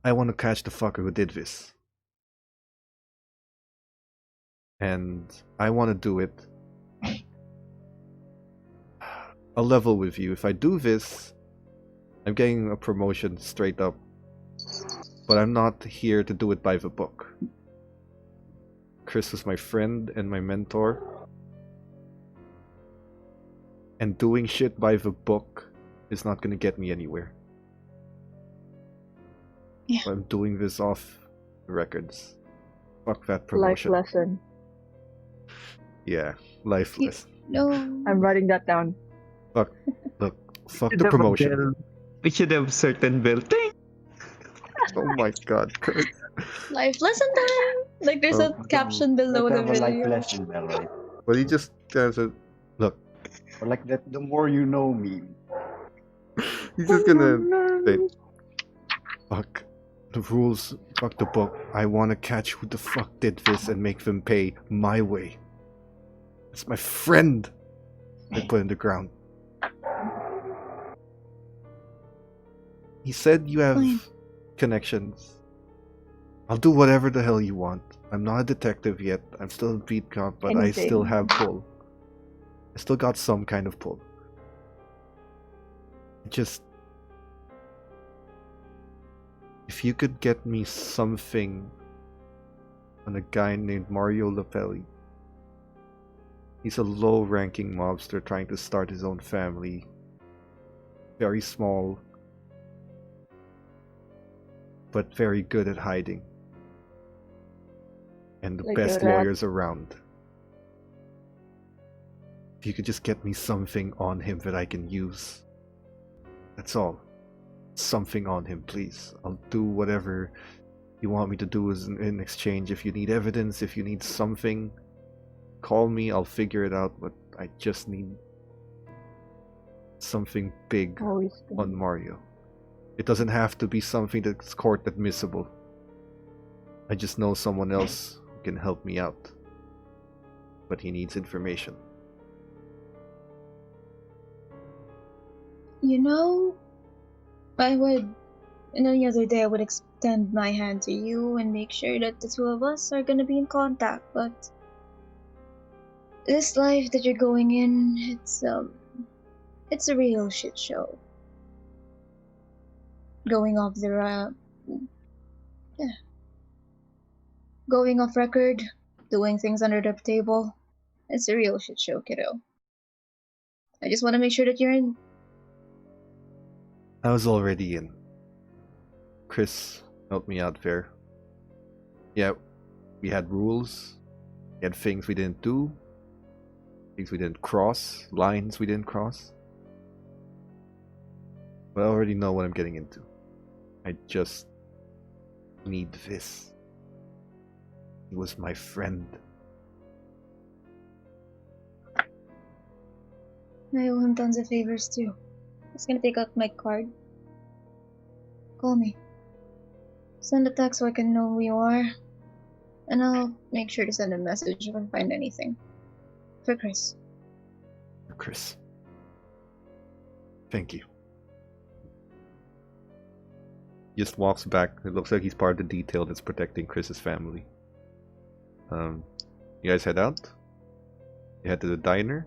I want to catch the fucker who did this. And I want to do it. I'll level with you. If I do this, I'm getting a promotion straight up. But I'm not here to do it by the book. Chris was my friend and my mentor. And doing shit by the book is not gonna get me anywhere. Yeah. I'm doing this off the records. Fuck that Life promotion. lesson. Yeah, life You- lesson. No. I'm writing that down. Fuck Should the have a promotion. bell. We should have certain bell. Ting! Oh my god, Chris. Life lesson time. Like there's Oh, a caption below Like the have a life video. lesson bell, right? Well, he just kind of said, look, Or like that, the more you know me. he's just gonna say, fuck the rules, fuck the book. I want to catch who the fuck did this and make them pay my way. It's my friend they put in the ground. He said you have Fine. connections. I'll do whatever the hell you want. I'm not a detective yet. I'm still a beat cop, but I still Anything. have pull. I still got some kind of pull. Just if you could get me something on a guy named Mario Lapelli. He's a low-ranking mobster trying to start his own family. Very small, but very good at hiding. And the Like best a rat. lawyers around. If you could just get me something on him that I can use. That's all. Something on him, please. I'll do whatever you want me to do in exchange. If you need evidence, if you need something, call me, I'll figure it out, but I just need something big Always on Mario. It doesn't have to be something that's court admissible. I just know someone else who can help me out. But he needs information. You know, any other day I would extend my hand to you and make sure that the two of us are gonna be in contact, but this life that you're going in, it's a real shit show. Going off the Yeah. Going off record, doing things under the table. It's a real shit show, kiddo. I just want to make sure that you're in. I was already in. Chris helped me out there. Yeah, we had rules. We had things we didn't do. Things we didn't cross. Lines we didn't cross. But I already know what I'm getting into. I just need this. He was my friend. I owe him tons of favors too. I was gonna take out my card. Call me. Send a text so I can know who you are. And I'll make sure to send a message if I find anything. For Chris. Chris. Thank you. Just walks back. It looks like he's part of the detail that's protecting Chris's family. You guys head out. You head to the diner.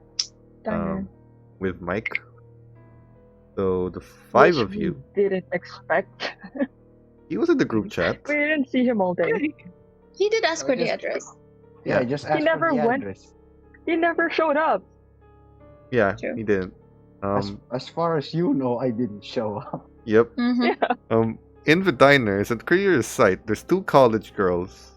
With Mike. So the five Which of you. we didn't expect. He was in the group chat. We didn't see him all day. He did ask for the just- address. Yeah, Yeah. just ask never for the went- address. He never showed up. Yeah, True. he didn't. As far as you know, I didn't show up. Yep. Mm-hmm. In the diner, it's a curious sight. There's two college girls.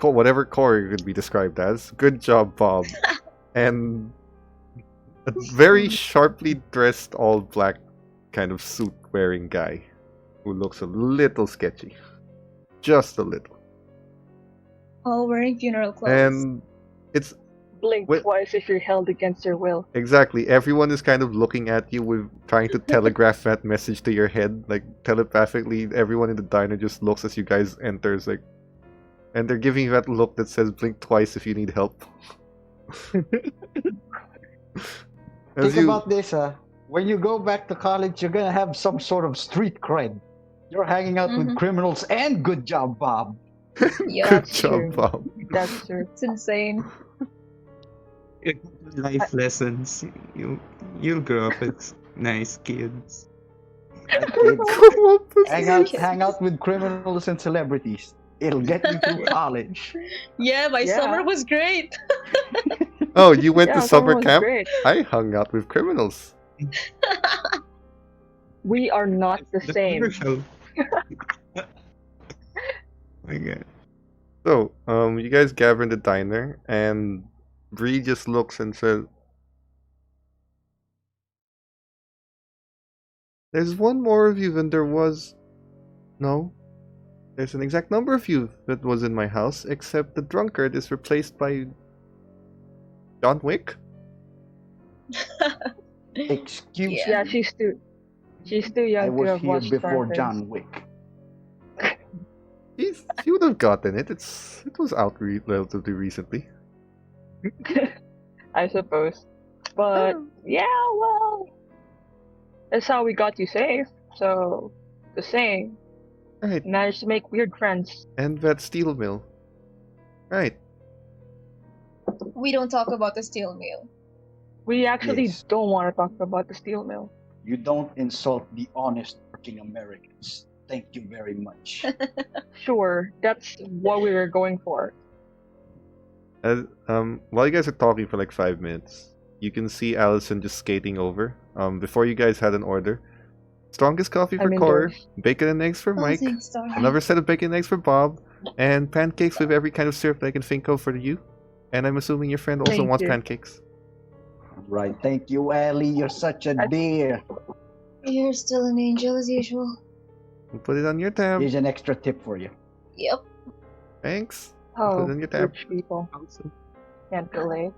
Whatever Corey could be described as. Good job, Bob. And a very sharply dressed, all black kind of suit wearing guy who looks a little sketchy. Just a little. All wearing funeral clothes. And it's Blink Wait. twice if you're held against your will. exactly, everyone is kind of looking at you with trying to telegraph that message to your head, like telepathically. Everyone in the diner just looks as you guys enters, like, and they're giving you that look that says blink twice if you need help. As Think you, about this, when you go back to college, you're gonna have some sort of street cred. You're hanging out with Mhm. criminals, and good job, Bob. Yeah, good that's job, true. Bob. That's true. it's insane. Life lessons. You'll grow up as nice kids. Right, kids? Come on, hang out with criminals and celebrities. It'll get you through college. Yeah, my Yeah. summer was great. Oh, you went Yeah, to summer was camp? Great. I hung out with criminals. We are not the same. Commercial. My God. So, you guys gather in the diner, and Bree just looks and says, "There's one more of you than there was. No, there's an exact number of you that was in my house, except the drunkard is replaced by John Wick." Excuse Yeah. Yeah, me. she's too young I to was have here watched before Star John Wick. He would have gotten it. It was out relatively recently. I suppose. But yeah, well, that's how we got you safe. So, the same. Right, Managed to make weird friends. and that steel mill. Right. We don't talk about the steel mill. We actually Yes. don't want to talk about the steel mill. You don't insult the honest working Americans. Thank you very much. Sure, that's what we were going for. As, while you guys are talking for like 5 minutes, you can see Allison just skating over. Before you guys had an order. Strongest coffee for I'm Cor, indoors. bacon and eggs for Oh, Mike, thanks, darling. another set of bacon and eggs for Bob, and pancakes with every kind of syrup that I can think of for you. And I'm assuming your friend also Thank wants you. pancakes. Right. Thank you, Ellie. You're such a dear. You're still an angel as usual. We'll put it on your tab. Here's an extra tip for you. Yep. Thanks. Oh, Put it on your tab. rich people. Also, Can't relate.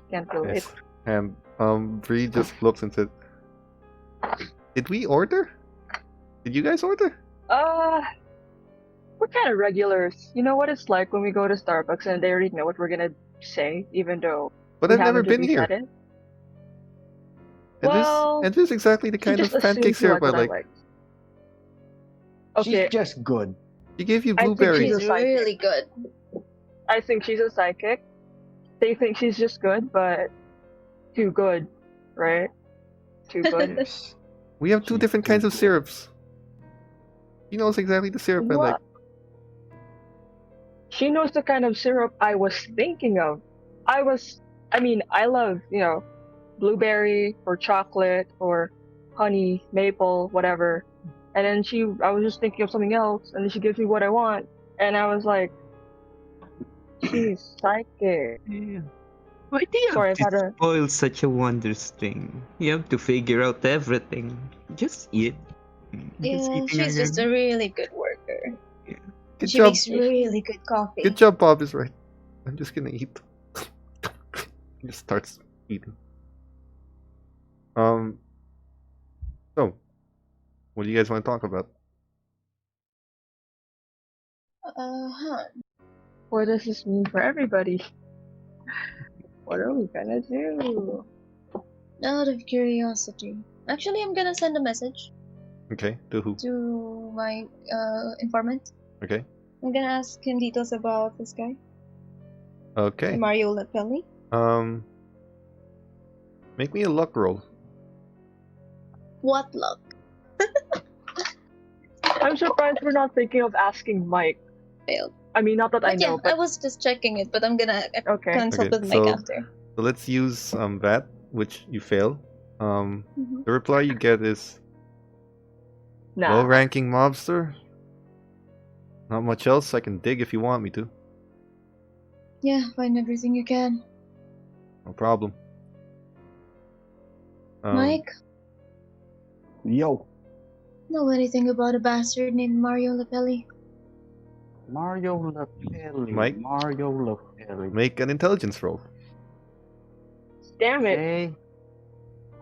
Can't relate. Yes. And Bree just looks and says, "Did we order? Did you guys order?" We're kind of regulars. You know what it's like when we go to Starbucks and they already know what we're gonna say, even though But we I've never haven't been really here. said it. And Well, this is exactly the She kind just of pancake assumes you syrup I what like. Okay, She's just good. She gave you I think blueberries. she's She's a psychic. really good. I think she's a psychic. They think she's just good, but too good, right? Too good. Yes. We have two She's different too kinds of good. syrups. She knows exactly the syrup I like. What? She knows the kind of syrup I was thinking of. I love, blueberry or chocolate or honey, maple, whatever. And then I was just thinking of something else, and then she gives me what I want. And I was like, she's psychic. Yeah. Why do you Sorry, have I've had to a. spoil such a wondrous thing? You have to figure out everything. Just eat. Just Yeah, eating she's just a really good worker. Good She job. makes really good coffee. Good job, Bob is right. I'm just gonna eat. He just starts eating. So, what do you guys want to talk about? Huh. What does this mean for everybody? What are we gonna do? Out of curiosity. Actually, I'm gonna send a message Okay, to who? to my informant. Okay. I'm gonna ask him details about this guy, Okay. Mario Lapelli. Make me a luck roll. What luck? I'm surprised we're not thinking of asking Mike. Failed. I mean, not that I But yeah, know, I but was just checking it, but I'm gonna okay. consult Okay, with Mike so- after. So let's use that, which you fail. Mhm. The reply you get is Nah. low-ranking mobster. Not much else I can dig if you want me to. Yeah, find everything you can. No problem. Mike, Yo, know anything about a bastard named Mario Lapelli? Mario Lapelli. Mike? Mario Lapelli. Make an intelligence roll. Damn it. Okay.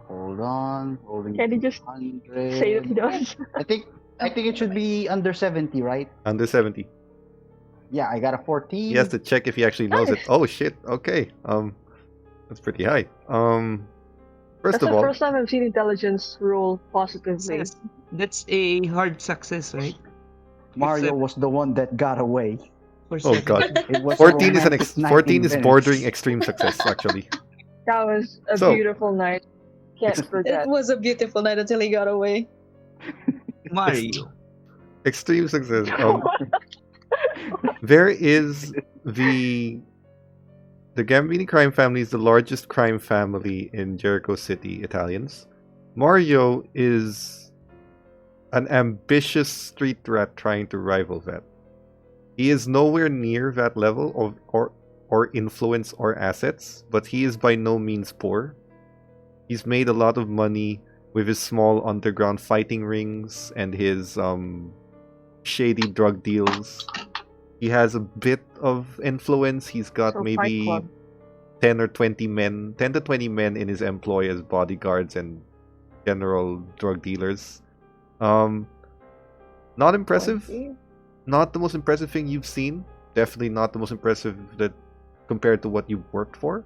Hold on. Rolling Can he just 100. say that he does? I think it should be under 70, right? Under 70. Yeah, I got a 14. He has to check if he actually knows it. Nice. Oh shit. Okay. That's pretty high. First That's of the all, first time I've seen intelligence roll positively. That's a hard success, right? Mario was the one that got away. For oh 70. god, It was a 14 is romantic night 14 in is Venice. bordering extreme success actually. That was a So- beautiful night. Can't It forget. was a beautiful night until he got away. Mario. Extreme success. There is the Gambini crime family is the largest crime family in Jericho City, Italians. Mario is an ambitious street rat trying to rival that. He is nowhere near that level of or influence or assets, but he is by no means poor. He's made a lot of money with his small underground fighting rings and his shady drug deals. He has a bit of influence. He's got So Fight maybe Club. 10 to 20 men in his employ as bodyguards and general drug dealers. Not impressive. Not the most impressive thing you've seen. Definitely not the most impressive that compared to what you've worked for.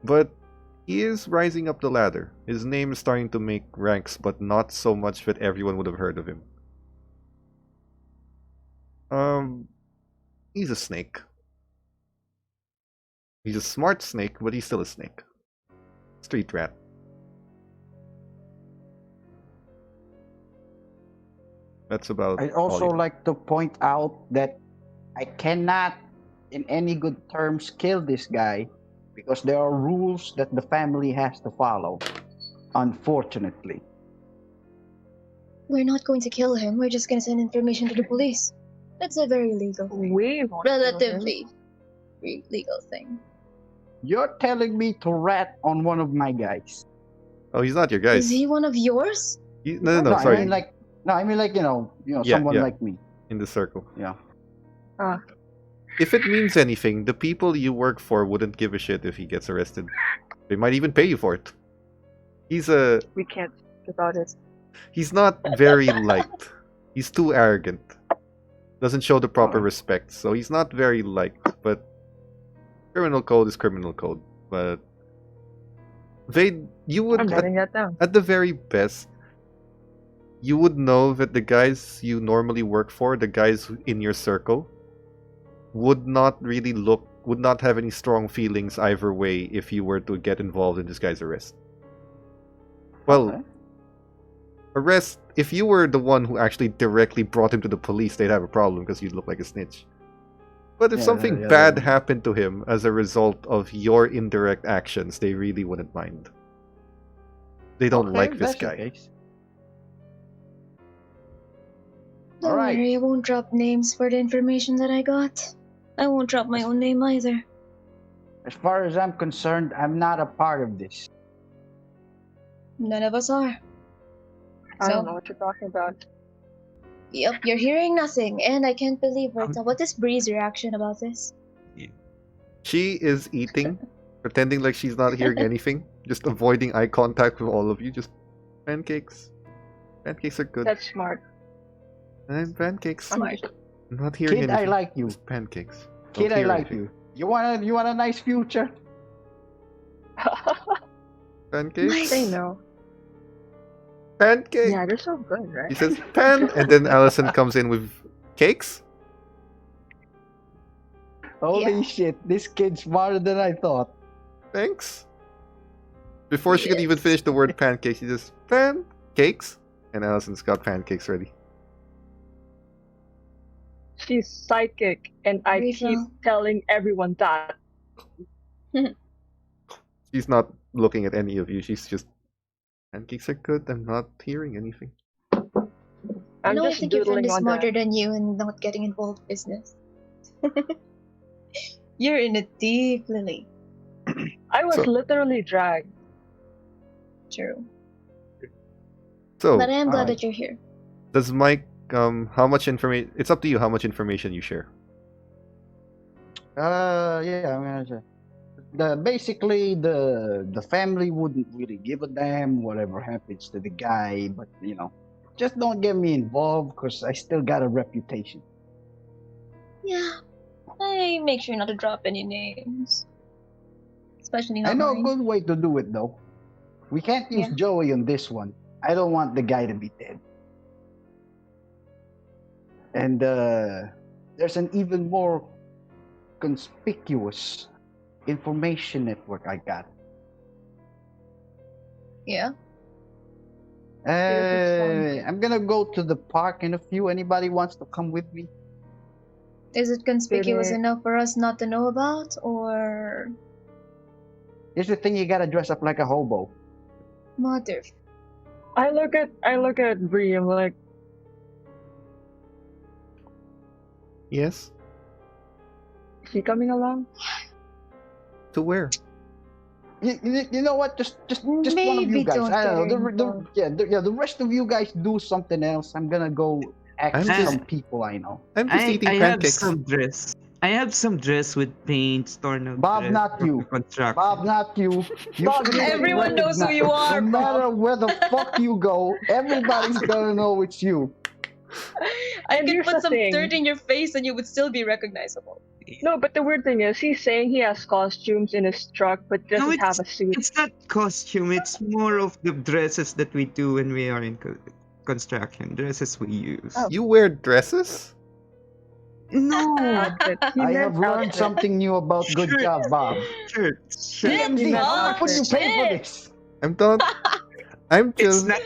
But he is rising up the ladder. His name is starting to make ranks, but not so much that everyone would have heard of him. He's a snake. He's a smart snake, but he's still a snake. Street rat. That's about I'd all also you know. like to point out that I cannot, in any good terms, kill this guy because there are rules that the family has to follow. Unfortunately. We're not going to kill him. We're just gonna send information to the police. That's a very legal thing. We want to kill him. Relatively legal thing. You're telling me to rat on one of my guys. Oh, he's not your guy. Is he one of yours? No, sorry. I mean like you know, Yeah, someone yeah. like me. In the circle. Yeah. If it means anything, the people you work for wouldn't give a shit if he gets arrested. They might even pay you for it. We can't think about it. He's not very liked. He's too arrogant. Doesn't show the proper respect, so he's not very liked. But criminal code is criminal code. But you would I'm writing that down. at the very best, you would know that the guys you normally work for, the guys in your circle, would not have any strong feelings either way if you were to get involved in this guy's arrest. Well, Okay. arrest. If you were the one who actually directly brought him to the police, they'd have a problem because you'd look like a snitch. But if Yeah, something yeah, bad yeah. happened to him as a result of your indirect actions, they really wouldn't mind. They don't Okay, like if this that's the guy. case. Don't Alright. worry, I won't drop names for the information that I got. I won't drop my own name either. As far as I'm concerned, I'm not a part of this. None of us are. I don't know So, what you're talking about. yep, you're hearing nothing, and I can't believe it. What is Bree's reaction about this? She is eating, pretending like she's not hearing anything, just avoiding eye contact with all of you. Just pancakes. Pancakes are good. That's smart. And pancakes. Smart. I'm not hearing Kid, anything. I like you. Just pancakes. Kid, Don't I hear like anything. you. You want a nice future? Pancakes. Say no. Pancake. Yeah, they're so good, right? He says pan, and then Allison comes in with cakes. Holy Yeah. shit, this kid's smarter than I thought. Thanks. Before she could even finish the word pancakes, she just pancakes, and Allison's got pancakes ready. She's psychic, and I Refill. keep telling everyone that. She's not looking at any of you. She's just pancakes are good. I'm not hearing anything. I I'm know I just think your friend doodling is on smarter that. than you and not getting involved in business. You're in it deep, Lily. I was So- literally dragged. True. So, But I am glad alright. that you're here. does Mike? How much information? It's up to you. How much information you share? Yeah, I'm gonna say. Basically, the family wouldn't really give a damn whatever happens to the guy, but just don't get me involved because I still got a reputation. Yeah. I make sure not to drop any names. Especially not I know a mine. good way to do it though. We can't use Yeah. Joey on this one. I don't want the guy to be dead. And there's an even more conspicuous information network I got. Yeah. I'm gonna go to the park in a few. Anybody wants to come with me? Is it conspicuous Bennett. enough for us not to know about, or Here's the thing: you gotta dress up like a hobo. mother? I look at Bree. I'm like, Yes. is she coming along? To where? You know what? Just one of Maybe you guys. don't I don't get know. involved. The rest of you guys do something else. I'm gonna go act I'm some just- people I know. I'm just eating I have pancakes. some dress. I have some dress with paints, torn out Bob, dress not from you. the construction. Bob, not you. You Bob, should get Everyone knows who you recognized. are, No matter where the fuck you go, everybody's gonna know it's you. I And could here's put the some thing. dirt in your face and you would still be recognizable. No, but the weird thing is, he's saying he has costumes in his truck, but doesn't have a suit. It's not costume. It's more of the dresses that we do when we are in construction. Dresses we use. Oh. You wear dresses? No, Outfit. He I meant have learned outfit. something new about good Sure. job, Bob. shirts. Shit, TMZ, how much would you pay for Shit. this? I'm not. I'm It's just. not.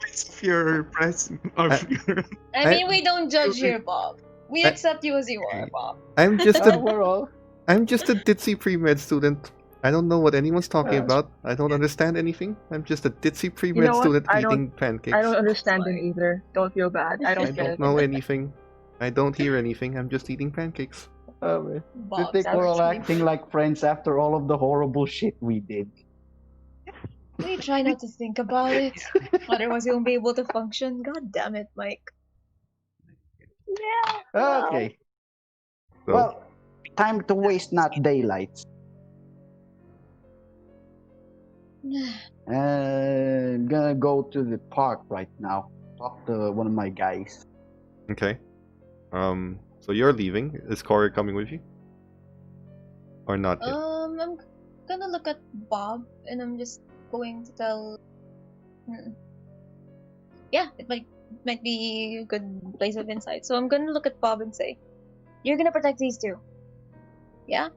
It's pure price or pure. I mean, we don't judge here, Bob. We I- accept you as you are, Bob. I'm just Oh, a. we're all. I'm just a ditzy pre-med student. I don't know what anyone's talking Uh, about. I don't understand anything. I'm just a ditzy pre-med You know what? student I eating pancakes. I don't understand Fine. him either. Don't feel bad. I I don't get don't it. know anything. I don't hear anything. I'm just eating pancakes. Oh, man. You Bob, think we're all that's acting like friends after all of the horrible shit we did? We try not to think about it. Otherwise, we won't be able to function. God damn it, Mike. Yeah. Okay. So, Well, time to waste not daylights. I'm gonna go to the park right now. Talk to one of my guys. okay. So you're leaving. Is Corey coming with you? Or not yet? I'm gonna look at Bob and I'm just going to tell. Yeah, it might be a good place of insight. So I'm gonna look at Bob and say, "You're gonna protect these two." Yeah.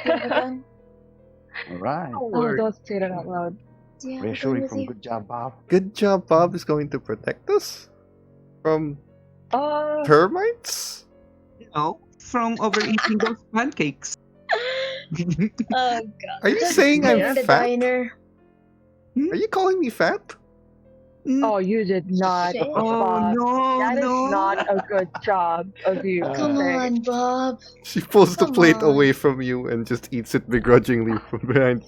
You have a gun? All right. Oh, don't say that out loud. Do you have a gun Reassuring with from you? good job, Bob. Good job, Bob is going to protect us from termites. From overeating those pancakes. Oh god. Are you Just saying I'm bring the fat? diner. Are you calling me fat? Oh, you did not. Shit. Oh Bob. no, That is no. not a good job of you. Come okay? on, Bob. She pulls the Come plate on. away from you and just eats it begrudgingly from behind.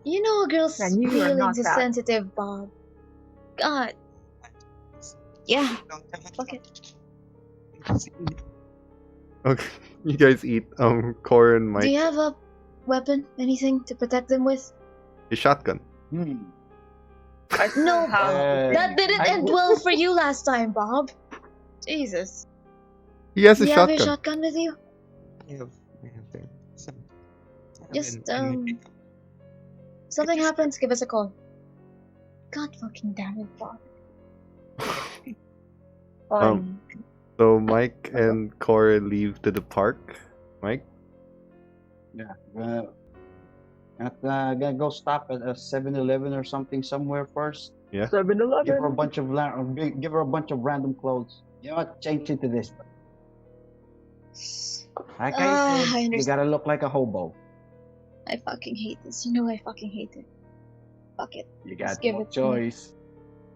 You know a girl's Man, you are not feelings is fat. sensitive, Bob. God. Yeah. Fuck it. Okay, you guys eat. Cora and Do Mike. you have a weapon? Anything to protect them with? A shotgun. I still No, have that didn't I end would- well for you last time, Bob. Jesus. He has Do a you have shotgun. your shotgun with you? I have them. Just, something happens, give us a call. God fucking damn it, Bob. Um, So Mike and Cora leave to the park. Mike? Yeah. Gonna go stop at a 7-Eleven or something somewhere first. Give her a 7-Eleven. bunch of give her a bunch of random clothes. You know what? Change into this. Like I I said, you understand. gotta look like a hobo. I fucking hate this. You know I fucking hate it. Fuck it. You Just got give no it to me. choice.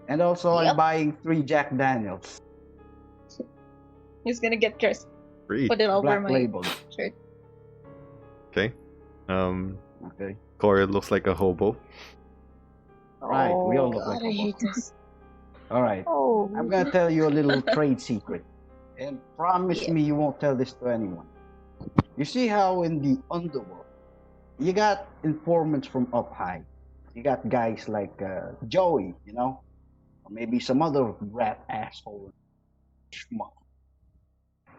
And also, I'm Yep. buying 3 Jack Daniels, He's gonna get cursed. Great. Put it over black my label. shirt. Okay. Okay. Cora looks like a hobo. Right, we all look God, like I hate hobos. this. All right. Oh. I'm gonna tell you a little trade secret, and promise Yeah. me you won't tell this to anyone. You see how in the underworld, you got informants from up high. You got guys like Joey, you know, or maybe some other rat asshole schmuck.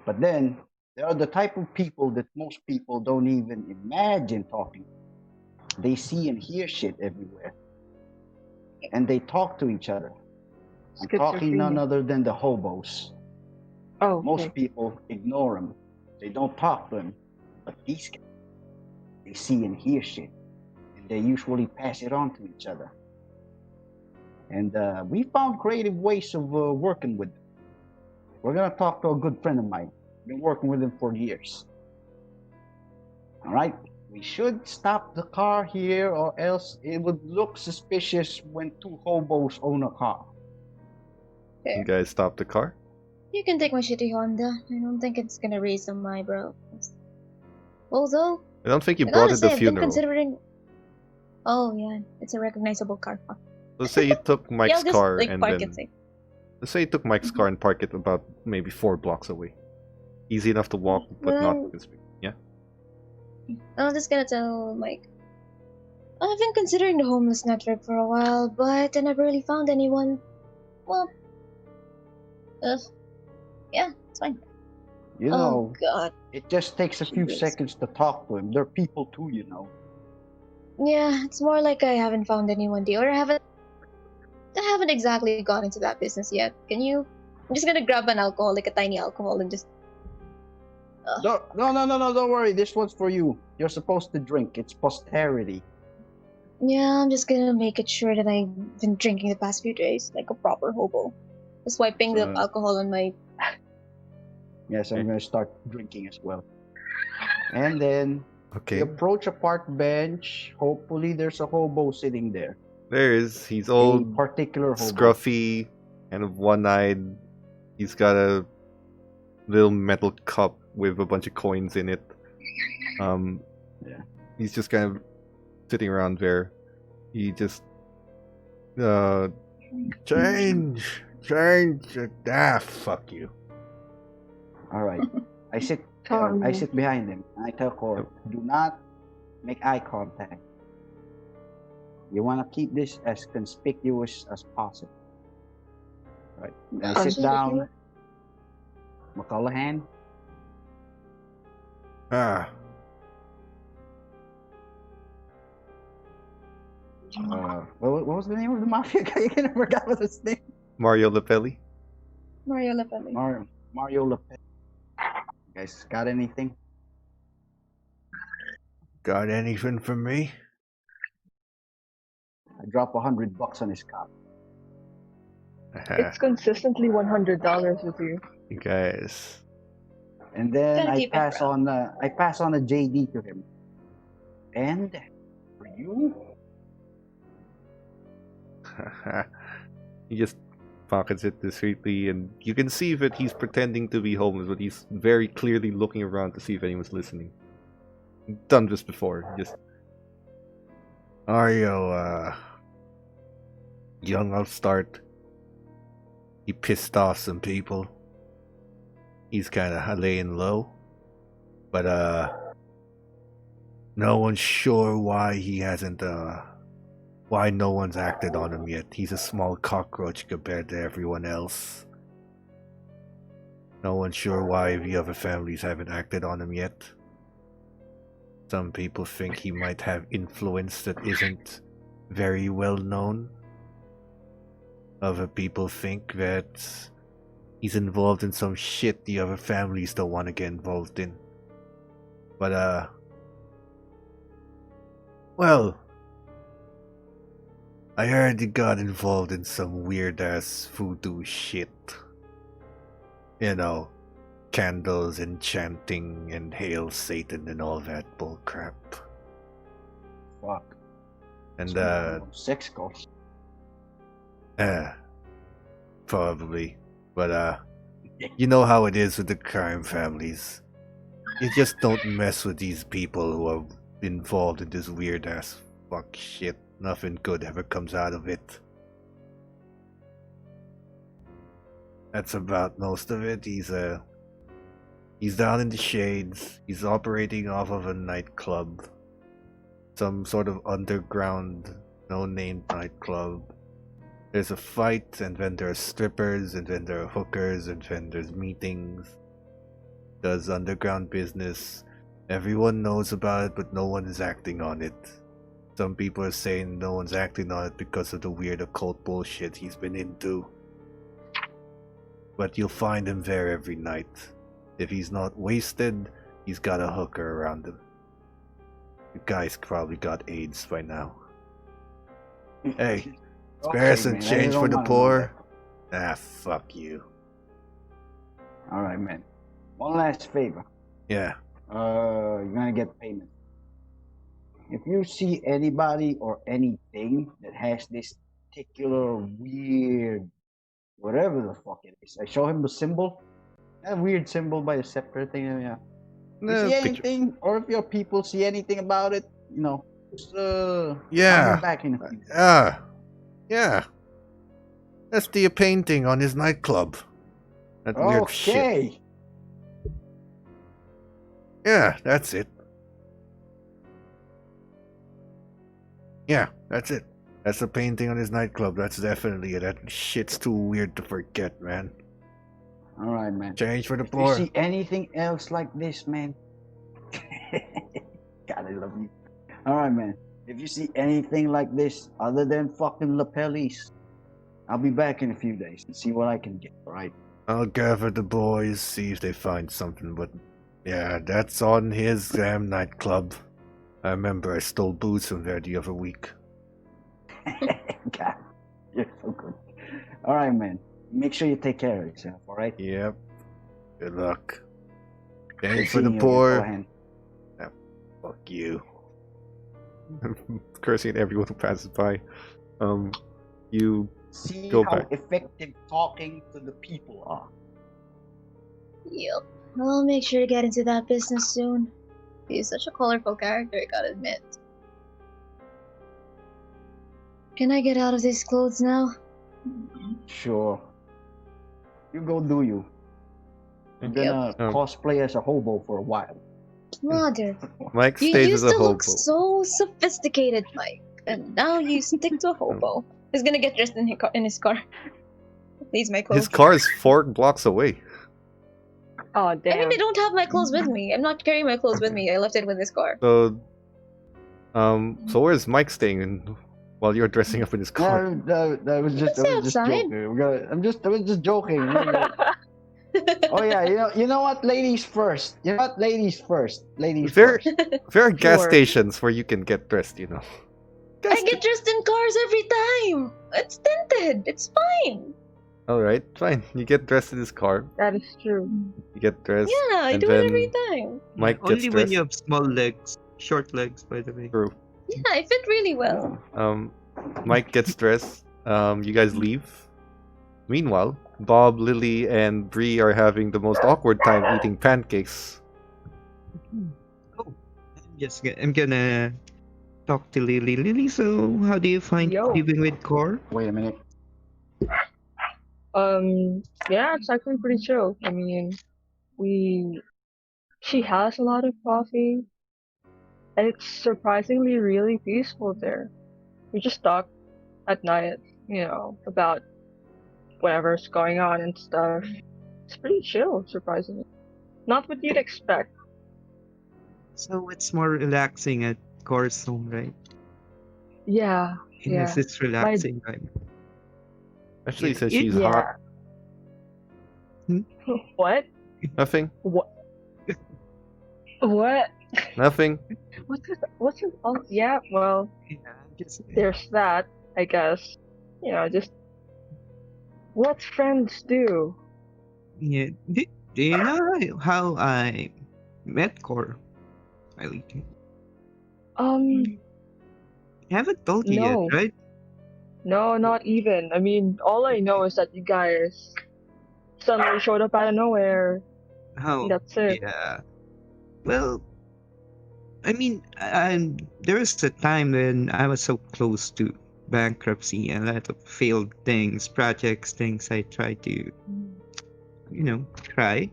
But then there are the type of people that most people don't even imagine talking. They see and hear shit everywhere, and they talk to each other. I'm talking none Schizophrenia. other than the hobos. Oh, Most okay. people ignore them. They don't talk to them. But these guys, they see and hear shit. And they usually pass it on to each other. And we found creative ways of working with them. We're going to talk to a good friend of mine. Been working with him for years. All right? We should stop the car here, or else it would look suspicious when 2 hobos own a car. You guys stop the car. You can take my shitty Honda. I don't think it's gonna raise some eyebrows. Although, I don't think you I brought gotta it say, to the I've been funeral. considering. Oh yeah, it's a recognizable car. Fuck. Let's say you took Yeah, Mike's I'll just car like and park then. it safe. Let's say you took Mike's car and park it about maybe 4 blocks away. Easy enough to walk, but not Well, conspicuous. Yeah. I'm just gonna tell Mike. I've been considering the homeless network for a while, but I never really found anyone. Well, yeah, it's fine. You Oh know, God. it just takes a few Jesus. seconds to talk to him. They're people too, you know. Yeah, it's more like I haven't found anyone, dear. I haven't exactly got into that business yet. Can you? I'm just gonna grab an alcohol, like a tiny alcohol, and just. No, don't worry. This one's for you. You're supposed to drink. It's posterity. Yeah, I'm just gonna make it sure that I've been drinking the past few days, like a proper hobo. Just wiping the alcohol on my. Yes, I'm going to start drinking as well. And then Okay. you approach a park bench. Hopefully, there's a hobo sitting there. There is. He's A old, particular hobo. scruffy, kind of one-eyed. He's got a little metal cup with a bunch of coins in it. Yeah. He's just kind of sitting around there. He just change, fuck you. All right. I sit behind him. And I tell Cora, do not make eye contact. You want to keep this as conspicuous as possible. Right. I sit down. McCullahan. Ah, What was the name of the mafia guy again? I forgot what his name. Mario Lapelli. Mario Lapelli. Mario Lopez. You guys got anything? Got anything for me? I drop $100 on his cop. It's consistently $100 with you. You guys. And then Gotta I keep it pass brown. on a JD to him. And for you, He just pockets it discreetly, and you can see that he's pretending to be homeless, but he's very clearly looking around to see if anyone's listening. Done this before. Just, are you young upstart? He pissed off some people. He's kind of laying low, but no one's sure why he hasn't why no one's acted on him yet. He's a small cockroach compared to everyone else. No one's sure why the other families haven't acted on him yet. Some people think he might have influence that isn't very well known. Other people think that he's involved in some shit the other families don't want to get involved in. But well, I heard he got involved in some weird ass voodoo shit. You know, candles, enchanting, and hail Satan and all that bullcrap. fuck. And sex calls. Probably. But you know how it is with the crime families. You just don't mess with these people who are involved in this weird ass fuck shit. Nothing good ever comes out of it. That's about most of it. He's down in the shades. He's operating off of a nightclub. Some sort of underground, no-name nightclub. There's a fight, and then there are strippers, and then there are hookers, and then there's meetings. Does underground business. Everyone knows about it, but no one is acting on it. Some people are saying no one's acting on it because of the weird occult bullshit he's been into. But you'll find him there every night. If he's not wasted, he's got a hooker around him. The guy's probably got AIDS by now. Hey, spare some man, I change don't for the wanna know poor? Ah, fuck you. that. Alright, man. One last favor. Yeah. You're gonna get payment. If you see anybody or anything that has this particular weird, whatever the fuck it is, I show him the symbol. That weird symbol by the scepter thing. Yeah. You see anything, or if your people see anything about it, you know, just Yeah. I'll be back in a few. Yeah. That's the painting on his nightclub. That weird shit. Okay. Yeah, that's it. Yeah, that's it. That's the painting on his nightclub. That's definitely it. That shit's too weird to forget, man. All right, man. Change for the If you poor. see anything else like this, man. God, I love you. All right, man. If you see anything like this other than fucking lapellis, I'll be back in a few days and see what I can get. All right. I'll gather the boys, see if they find something, but yeah, that's on his damn nightclub. I remember I stole booze from there the other week. God, you're so good. All right, man. Make sure you take care of yourself. All right. Yep. Good luck. Change Good for the seeing you, poor. Callahan. Fuck you. Cursing at everyone who passes by. You See Go how back. effective talking to the people are. Yep. I'll make sure to get into that business soon. He's such a colorful character, I gotta admit. Can I get out of these clothes now? Sure. You go do you. I'm gonna Yep. cosplay as a hobo for a while. Mother, Mike you stays used as a to hobo. look so sophisticated, Mike, and now you stick to a hobo. He's gonna get dressed in his car. Needs my clothes. His car is 4 blocks away. Oh I damn. mean, I don't have my clothes with me. I'm not carrying my clothes with me. I left it with his car. So where's Mike staying while you're dressing up in his car? No, that was just Let's say outside. joking. I was just joking. Oh yeah, you know what? Ladies first. You know what? Ladies first. Ladies There, first. there are gas Sure. stations where you can get dressed, you know. I get dressed in cars every time. It's tinted. It's fine. Alright, fine. You get dressed in his car. That is true. You get dressed. Yeah, I and do then it every time. Mike gets Only when dressed. you have small legs, short legs, by the way. True. Yeah, I fit really well. Mike gets dressed. You guys leave. Meanwhile, Bob, Lily, and Bree are having the most awkward time eating pancakes. I'm gonna talk to Lily. Lily, so how do you find Yo. living with Core? Wait a minute. Yeah, it's actually pretty chill. I mean, she has a lot of coffee, and it's surprisingly really peaceful there. We just talk at night, about whatever's going on and stuff. It's pretty chill, surprisingly. Not what you'd expect. So it's more relaxing at Core's home, right? Yeah, Yes, it's relaxing, right? Actually, Yeah, since it- she's yeah. hot. What? Nothing. What? What? Nothing. What's it? Oh, yeah. Well, Yeah, just there's that. I guess. Just what friends do. yeah. Do you know how I met Core? I haven't told you No. yet, right? No, not even. I mean, all I know is that you guys suddenly showed up out of nowhere. How? That's it. Yeah. Well, I mean, there was a time when I was so close to bankruptcy, a lot of failed things, projects, things I tried to, try.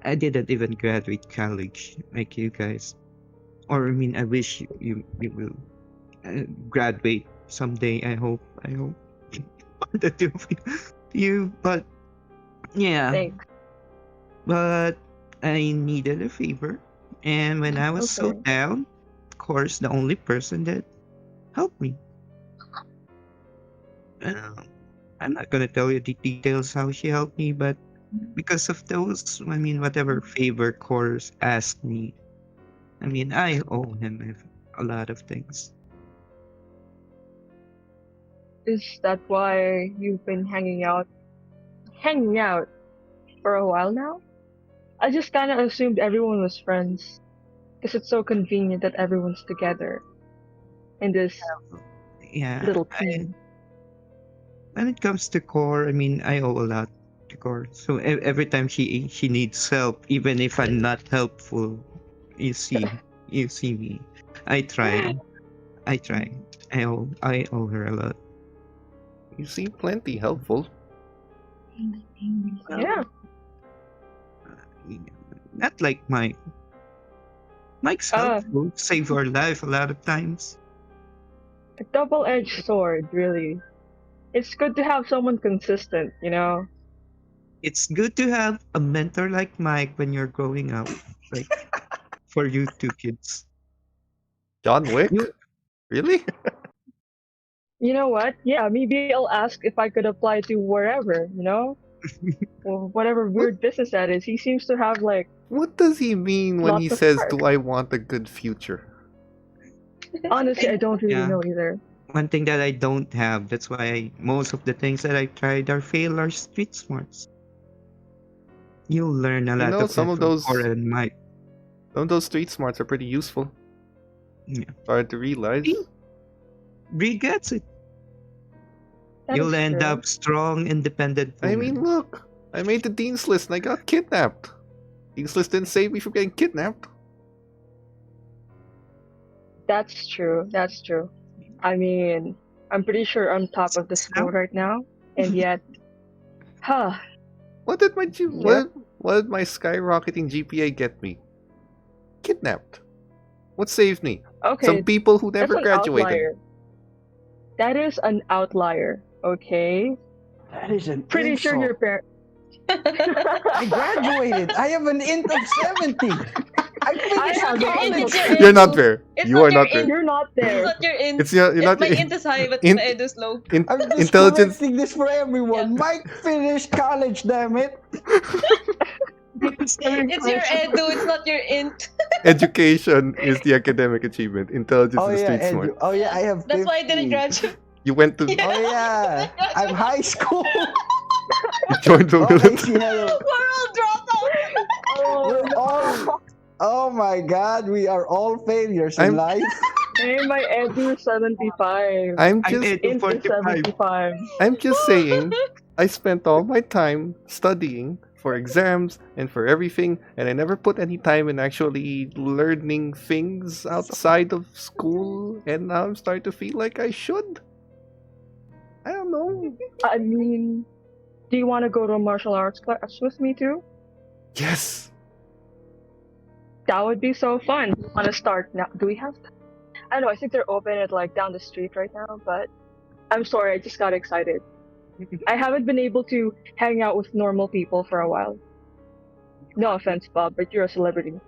I didn't even graduate college like you guys. Or I mean, I wish you will graduate someday. I hope. The two of you, but yeah. Thanks. But I needed a favor, and when I was so Okay. down, of course, the only person that helped me. I'm not gonna tell you the details how she helped me, but because of those, I mean, whatever favor Course asked me, I mean, I owe him a lot of things. Is that why you've been hanging out for a while now? I just kind of assumed everyone was friends, because it's so convenient that everyone's together in this Yeah. little team. When it comes to Core, I mean, I owe a lot to Core. So every time she needs help, even if I'm not helpful, you see me. I try. I owe her a lot. You seem plenty helpful. Yeah. Not like Mike. Mike's helpful, save our life a lot of times. A double-edged sword, really. It's good to have someone consistent, It's good to have a mentor like Mike when you're growing up, like for you two kids. John Wick? You- Really? You know what? Yeah, maybe I'll ask if I could apply to wherever, or whatever weird business that is. He seems to have What does he mean when Lots he of says, perks. "Do I want a good future"? honestly, I don't really Yeah. know either. One thing that I don't have, that's why most of the things that I tried are street smarts. You'll learn a lot know, of some that of from those- Cora and Mike. Some of those street smarts are pretty useful. Yeah. Hard to realize. See? Bree gets it. That You'll is end true. up strong, independent I woman. mean, look, I made the dean's list and I got kidnapped. Dean's list didn't save me from getting kidnapped. That's true. That's true. I mean, I'm pretty sure I'm top of the school right now, and yet, What did my Yep. what did my skyrocketing GPA get me? Kidnapped. What saved me? okay. Some people who That's never an graduated. outlier. That is an outlier. Okay. That is an Pretty sure insult. your parents. I graduated. I have an int of 70. I finished have your college. int, it's your You're not int. there. It's You not are your not there. int. You're not It's there. not your int. It's you're not. My int is high, but int- my int is low. I'm just Intelligence. correcting this for everyone. Yeah. Mike finished college, damn it. It's your edu, it's not your int. Education is the academic achievement. Intelligence Oh is the yeah, street smart. oh yeah, I have. That's why I 50. didn't graduate. You went to Yeah. Oh yeah, I'm high school. you joined the Oh, military. AC Hello. We're all dropouts. We're all. Oh my God, we are all failures I'm- in life. Hey, my edu is 75. I'm I'm just at Int is 45. 75. I'm just saying I spent all my time studying for exams and for everything, and I never put any time in actually learning things outside of school, and now I'm starting to feel like I should. I don't know. I mean, do you want to go to a martial arts class with me too? Yes. That would be so fun. Want to start now? Do we have? I don't know. I think they're open at like down the street right now, but I'm sorry. I just got excited. I haven't been able to hang out with normal people for a while. No offense, Bob, but you're a celebrity.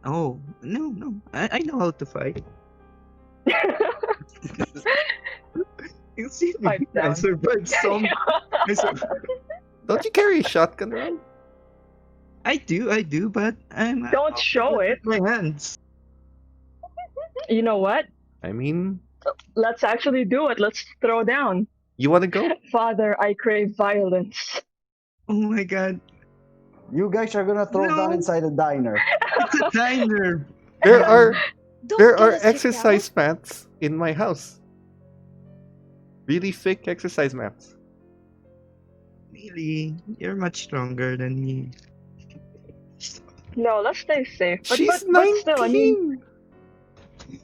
Oh, no. I know how to fight. You see me. Pipe I down. survived some. Don't you carry a shotgun around? I do, but I'm. Don't show it. My hands. You know what? I mean, Let's actually do it. Let's throw down. you want to go? Father, I crave violence. Oh my god. You guys are gonna throw No. down inside a diner. It's a diner. There are Don't there get are us kicked exercise mats in my house. Really thick exercise mats. Really? You're much stronger than me. No, let's stay safe. But, She's but still, I mean, 19.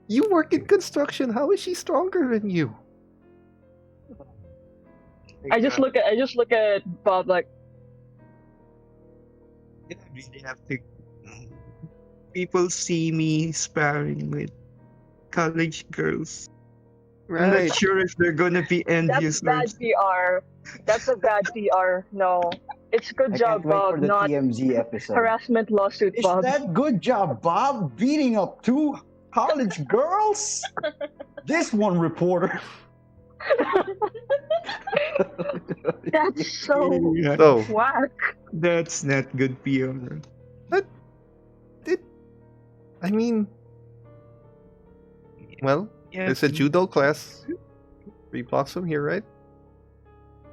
You work in construction. How is she stronger than you? I just look at Bob like, I really have to. People see me sparring with college girls. I'm not sure if they're gonna be that's envious. bad PR. That's a bad PR. No, it's good I job, can't wait for Bob. the Not TMZ episode. harassment lawsuit, Is Bob. that good job, Bob? Beating up two college girls? This one reporter. That's so So, whack. That's not good PR. I mean, well, Yeah. there's a judo class 3 blocks from here, right?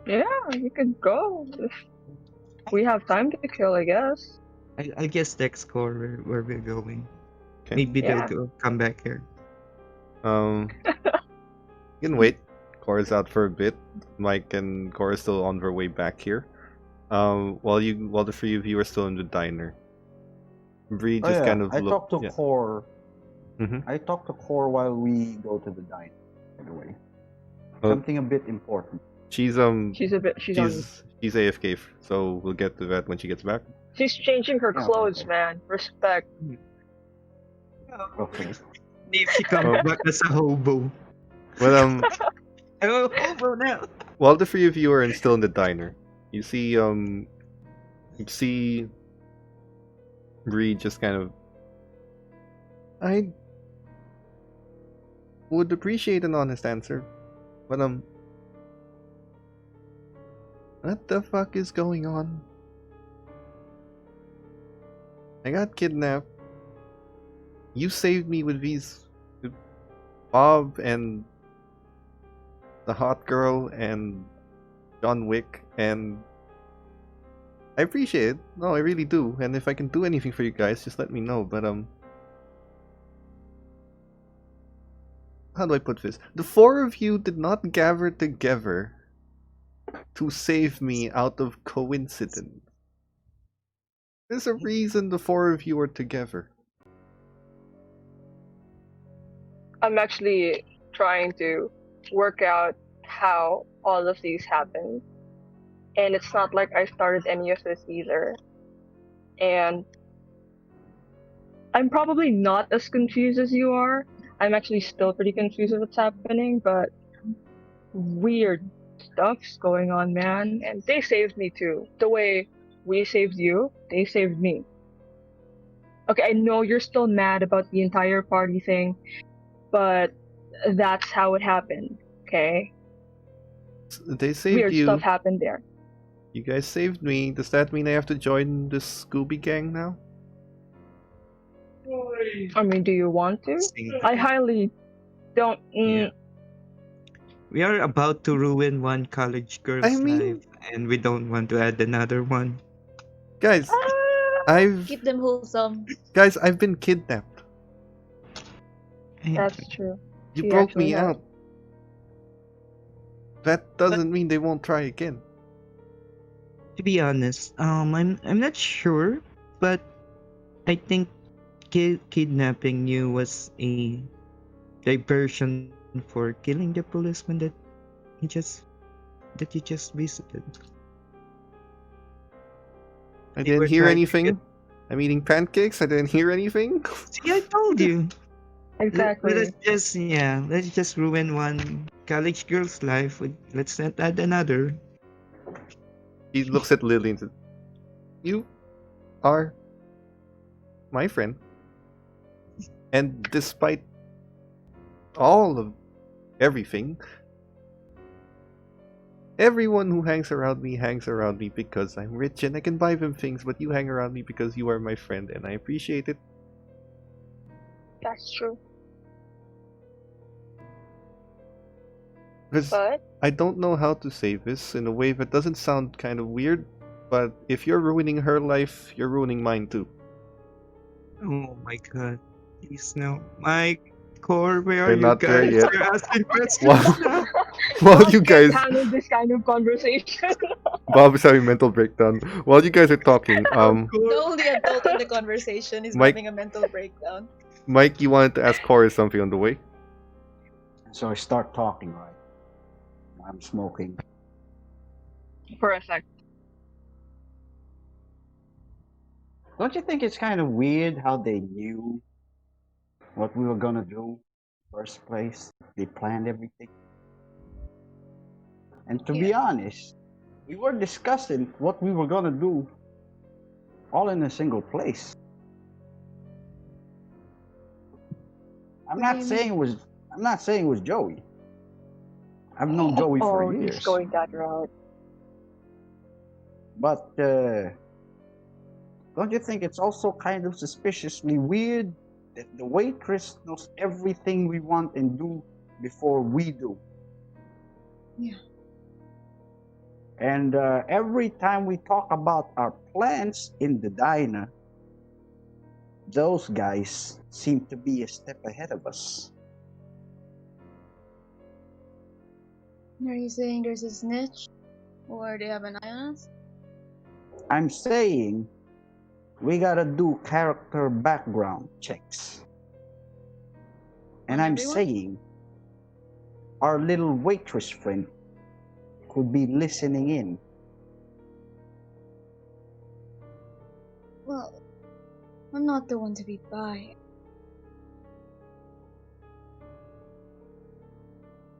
Yeah, you could go if we have time to kill, I guess. I guess next core where we're going. Okay. Maybe Yeah. they'll come back here. You can wait. Cora's out for a bit. Mike and Cora still on their way back here. While the three of you are still in the diner. Bree just kind of I look. talked to yeah. Core. Mhm. I talked to Core while we go to the diner. By the way, Oh. something a bit important. She's She's she's AFK, so we'll get to that when she gets back. she's changing her Yeah, clothes, okay. man. Respect. Okay. If she comes Oh. back as a hobo. But Oh, hobo now. while the three of you are still in the diner, you see Bree just kind of. I would appreciate an honest answer, but what the fuck is going on? I got kidnapped. You saved me with with Bob and the hot girl and John Wick, and I appreciate it. No, I really do. And if I can do anything for you guys, just let me know. But how do I put this? The four of you did not gather together to save me out of coincidence. There's a reason the four of you are together. I'm actually trying to work out how all of these happened. And it's not like I started any of this either. And I'm probably not as confused as you are. I'm actually still pretty confused with what's happening, but weird stuff's going on, man. And they saved me too. The way we saved you, they saved me. Okay, I know you're still mad about the entire party thing, but that's how it happened, okay? They saved Weird you. stuff happened there. You guys saved me. Does that mean I have to join the Scooby Gang now? I mean, do you want to? See, I highly don't. yeah. We are about to ruin one college girl's life, and we don't want to add another one. Guys, I've Keep them wholesome. been kidnapped. That's true. You She broke actually me has. out. That doesn't mean they won't try again. To be honest, I'm not sure, but I think kidnapping you was a diversion for killing the policeman that you just visited. I They were didn't hear trying to anything. I'm eating pancakes. I didn't hear anything. See, I told you. Exactly. Let's just ruin one college girl's life. Let's not add another. He looks at Lily and says, "You are my friend. And despite all of everything, everyone who hangs around me because I'm rich and I can buy them things, but you hang around me because you are my friend and I appreciate it." That's true. Because But I don't know how to say this in a way that doesn't sound kind of weird, but if you're ruining her life, you're ruining mine too. Oh my god. Please no. Mike, Core, where are They're you not there guys? yet. You're asking questions Wow. now. While I you can't guys, handle this kind of conversation. Bob is having mental breakdown. While you guys are talking, The only adult in the conversation is Mike- having a mental breakdown. Mike, you wanted to ask Corey something on the way. So I start talking, right? I'm smoking. For a sec. Don't you think it's kind of weird how they knew what we were gonna do in the first place? They planned everything. And to be honest, we were discussing what we were gonna do all in a single place. I'm not saying it was Joey. I've known Joey for years. He's going that route. But don't you think it's also kind of suspiciously weird that the waitress knows everything we want and do before we do? Yeah. And every time we talk about our plans in the diner, those guys seem to be a step ahead of us. Are you saying there's a snitch? Or they have an eye on us? I'm saying we gotta do character background checks. And On I'm everyone? saying our little waitress friend could be listening in. Well, I'm not the one to be biased.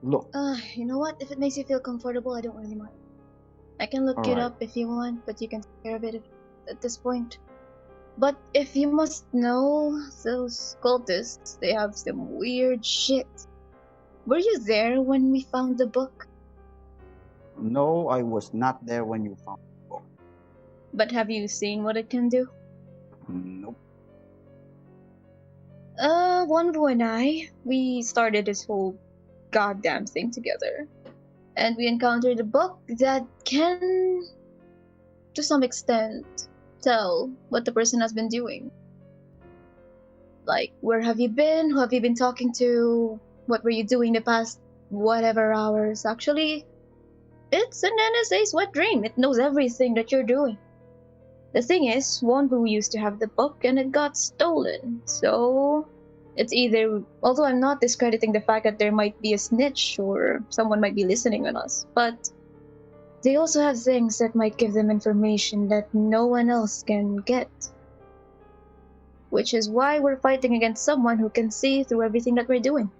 Look, You know what? If it makes you feel comfortable, I don't really mind. I can look it Alright. up if you want, but you can take care of it at this point. But if you must know, those cultists, they have some weird shit. Were you there when we found the book? no, I was not there when you found the book. But have you seen what it can do? Nope. Wanbu and I, we started this whole goddamn thing together. And we encountered a book that can, to some extent, tell what the person has been doing. Like, where have you been? Who have you been talking to? What were you doing the past whatever hours? Actually, it's an NSA's wet dream. It knows everything that you're doing. The thing is, Wanbu used to have the book and it got stolen. So, it's either, although I'm not discrediting the fact that there might be a snitch or someone might be listening on us, but they also have things that might give them information that no one else can get. Which is why we're fighting against someone who can see through everything that we're doing.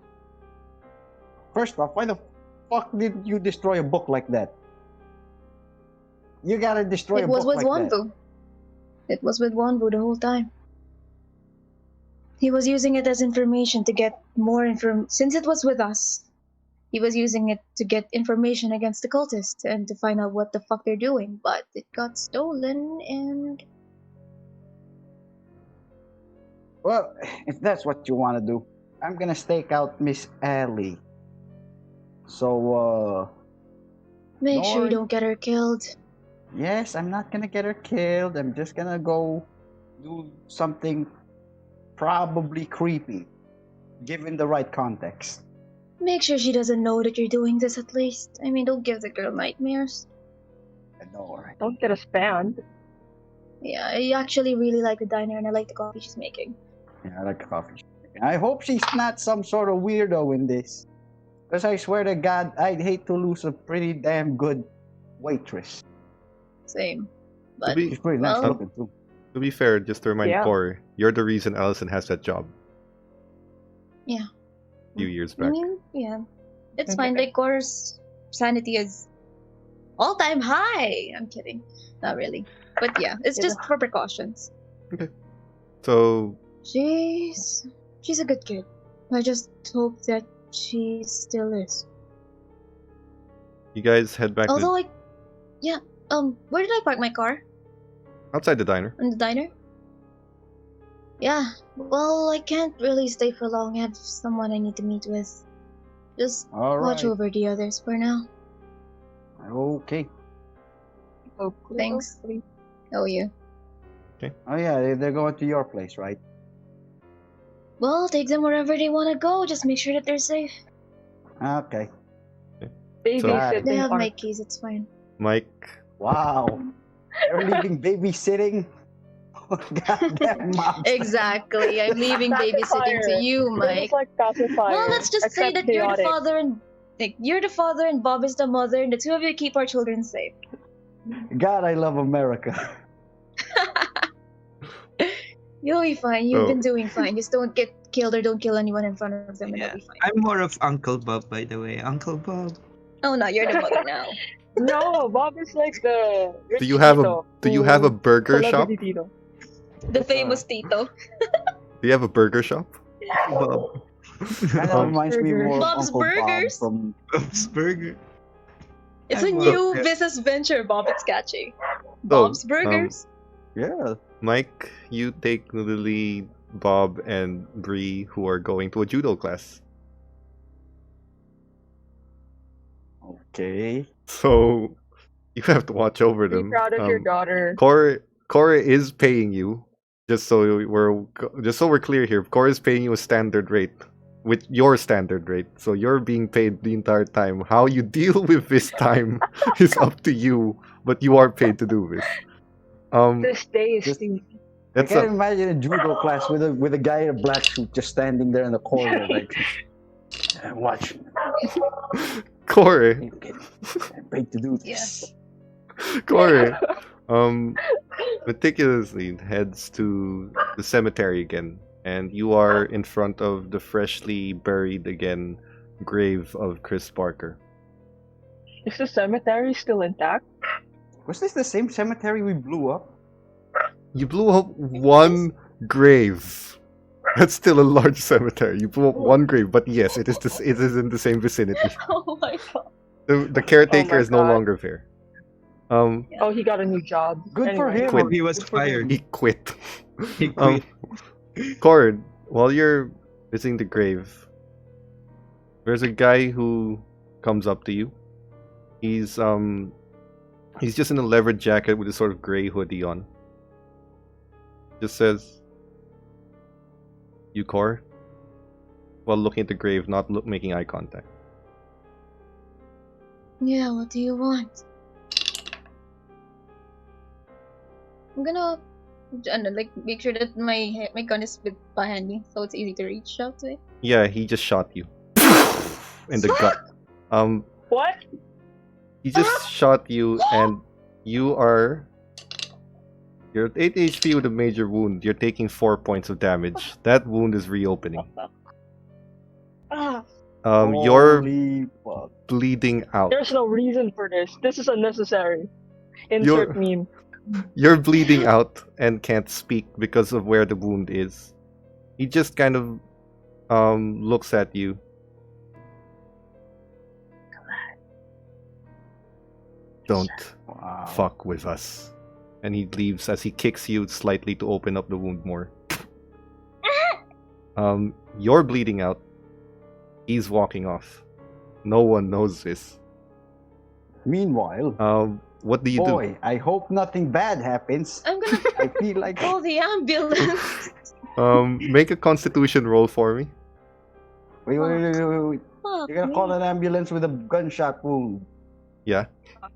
First off, why the fuck did you destroy a book like that? You gotta destroy It a was book with like that. Wanbu. It was with Wanbu the whole time. He was using it as information to get more information. Since it was with us, He was using it to get information against the cultists and to find out what the fuck they're doing, but it got stolen and Well, if that's what you want to do, I'm gonna stake out Miss Ellie. So, make sure you Lord. don't get her killed. yes, I'm not gonna get her killed. I'm just gonna go do something probably creepy, given the right context. Make sure she doesn't know that you're doing this at least. I mean, don't give the girl nightmares. Adore. Don't get us banned. Yeah, I actually really like the diner and I like the coffee she's making. Yeah, I like coffee. I hope she's not some sort of weirdo in this. Because I swear to God, I'd hate to lose a pretty damn good waitress. Same. To But be, She's pretty nice well- looking too. to be fair, just to remind Yeah. Core, you're the reason Allison has that job. Yeah. A few years I back. mean, yeah. It's Okay. fine. Like, Core's sanity is all-time high. I'm kidding. Not really. But yeah, it's just for precautions. So, She's a good kid. I just hope that she still is. you guys head back Although, like, yeah, where did I park my car? outside the diner. In the diner? Yeah, well, I can't really stay for long. I have someone I need to meet with. Just All watch right. over the others for now. Okay. Hopefully, Thanks. hopefully. Oh, you. Oh yeah, they're going to your place, right? Well, take them wherever they want to go. Just make sure that they're safe. Okay. Babysitting They have my art. keys. It's fine. Mike, Wow. You're leaving babysitting? Goddamn mom. Exactly. I'm leaving babysitting to Pacifier. you, This Mike. is like pacifier. Well, let's just say except that you're the chaotic. father and you're the father and Bob is the mother, and the two of you keep our children safe. God, I love America. You'll be fine. You've Oh. been doing fine. Just don't get killed or don't kill anyone in front of them, and Yeah. you'll be fine. I'm more of Uncle Bob, by the way. Uncle Bob. Oh no, you're the mother now. No, Bob is like the. do you have a Tito, burger shop? celebrity Tito. The famous Tito. Do you have a burger shop? Bob. Kind of reminds me more of Bob's Uncle Burgers. Bob from. Bob's Burger. It's a I love new it. business venture, Bob. It's catchy. Oh, Bob's Burgers. Yeah. Mike, you take Lily, Bob, and Bree, who are going to a judo class. Okay. So you have to watch over Be them. proud of your daughter. Cora is paying you. Just so we're clear here, Cora is paying you a standard rate with your standard rate. So you're being paid the entire time. How you deal with this time is up to you, but you are paid to do this. This day is Just- the I That's can't a, imagine a judo class with a guy in a black suit just standing there in the corner like, watch. Cora. I'm paid to do this. Cora. Meticulously heads to the cemetery again, and you are in front of the freshly buried again grave of Chris Barker. Is the cemetery still intact? Was this the same cemetery we blew up? You blew up one grave. That's still a large cemetery. You blew up one grave, but yes, it is in the same vicinity. Oh my god. The caretaker Oh my is no God. longer there. Oh, he got a new job. Good for Anyway. him. Quit. He was Good for him. fired. He quit. He quit. Cord, while you're visiting the grave, there's a guy who comes up to you. He's just in a leather jacket with a sort of gray hoodie on. Just says, "You Cor?" While looking at the grave, not making eye contact. Yeah, what do you want? I'm gonna like make sure that my gun is behind me, so it's easy to reach out to it. Yeah, he just shot you in the gut. What? He just shot you, and you're at 8 HP with a major wound. You're taking 4 points of damage. That wound is reopening. Ah, You're Holy fuck. bleeding out. there's no reason for this. This is unnecessary. You're- Insert meme. You're bleeding out and can't speak because of where the wound is. He just kind of looks at you. Don't Wow. fuck with us. And he leaves as he kicks you slightly to open up the wound more. You're bleeding out. He's walking off. No one knows this. Meanwhile, What do you boy, I hope nothing bad happens. I'm gonna I feel like call the ambulance. do? Make a constitution roll for me. wait. Fuck You're gonna me. call an ambulance with a gunshot wound. Yeah.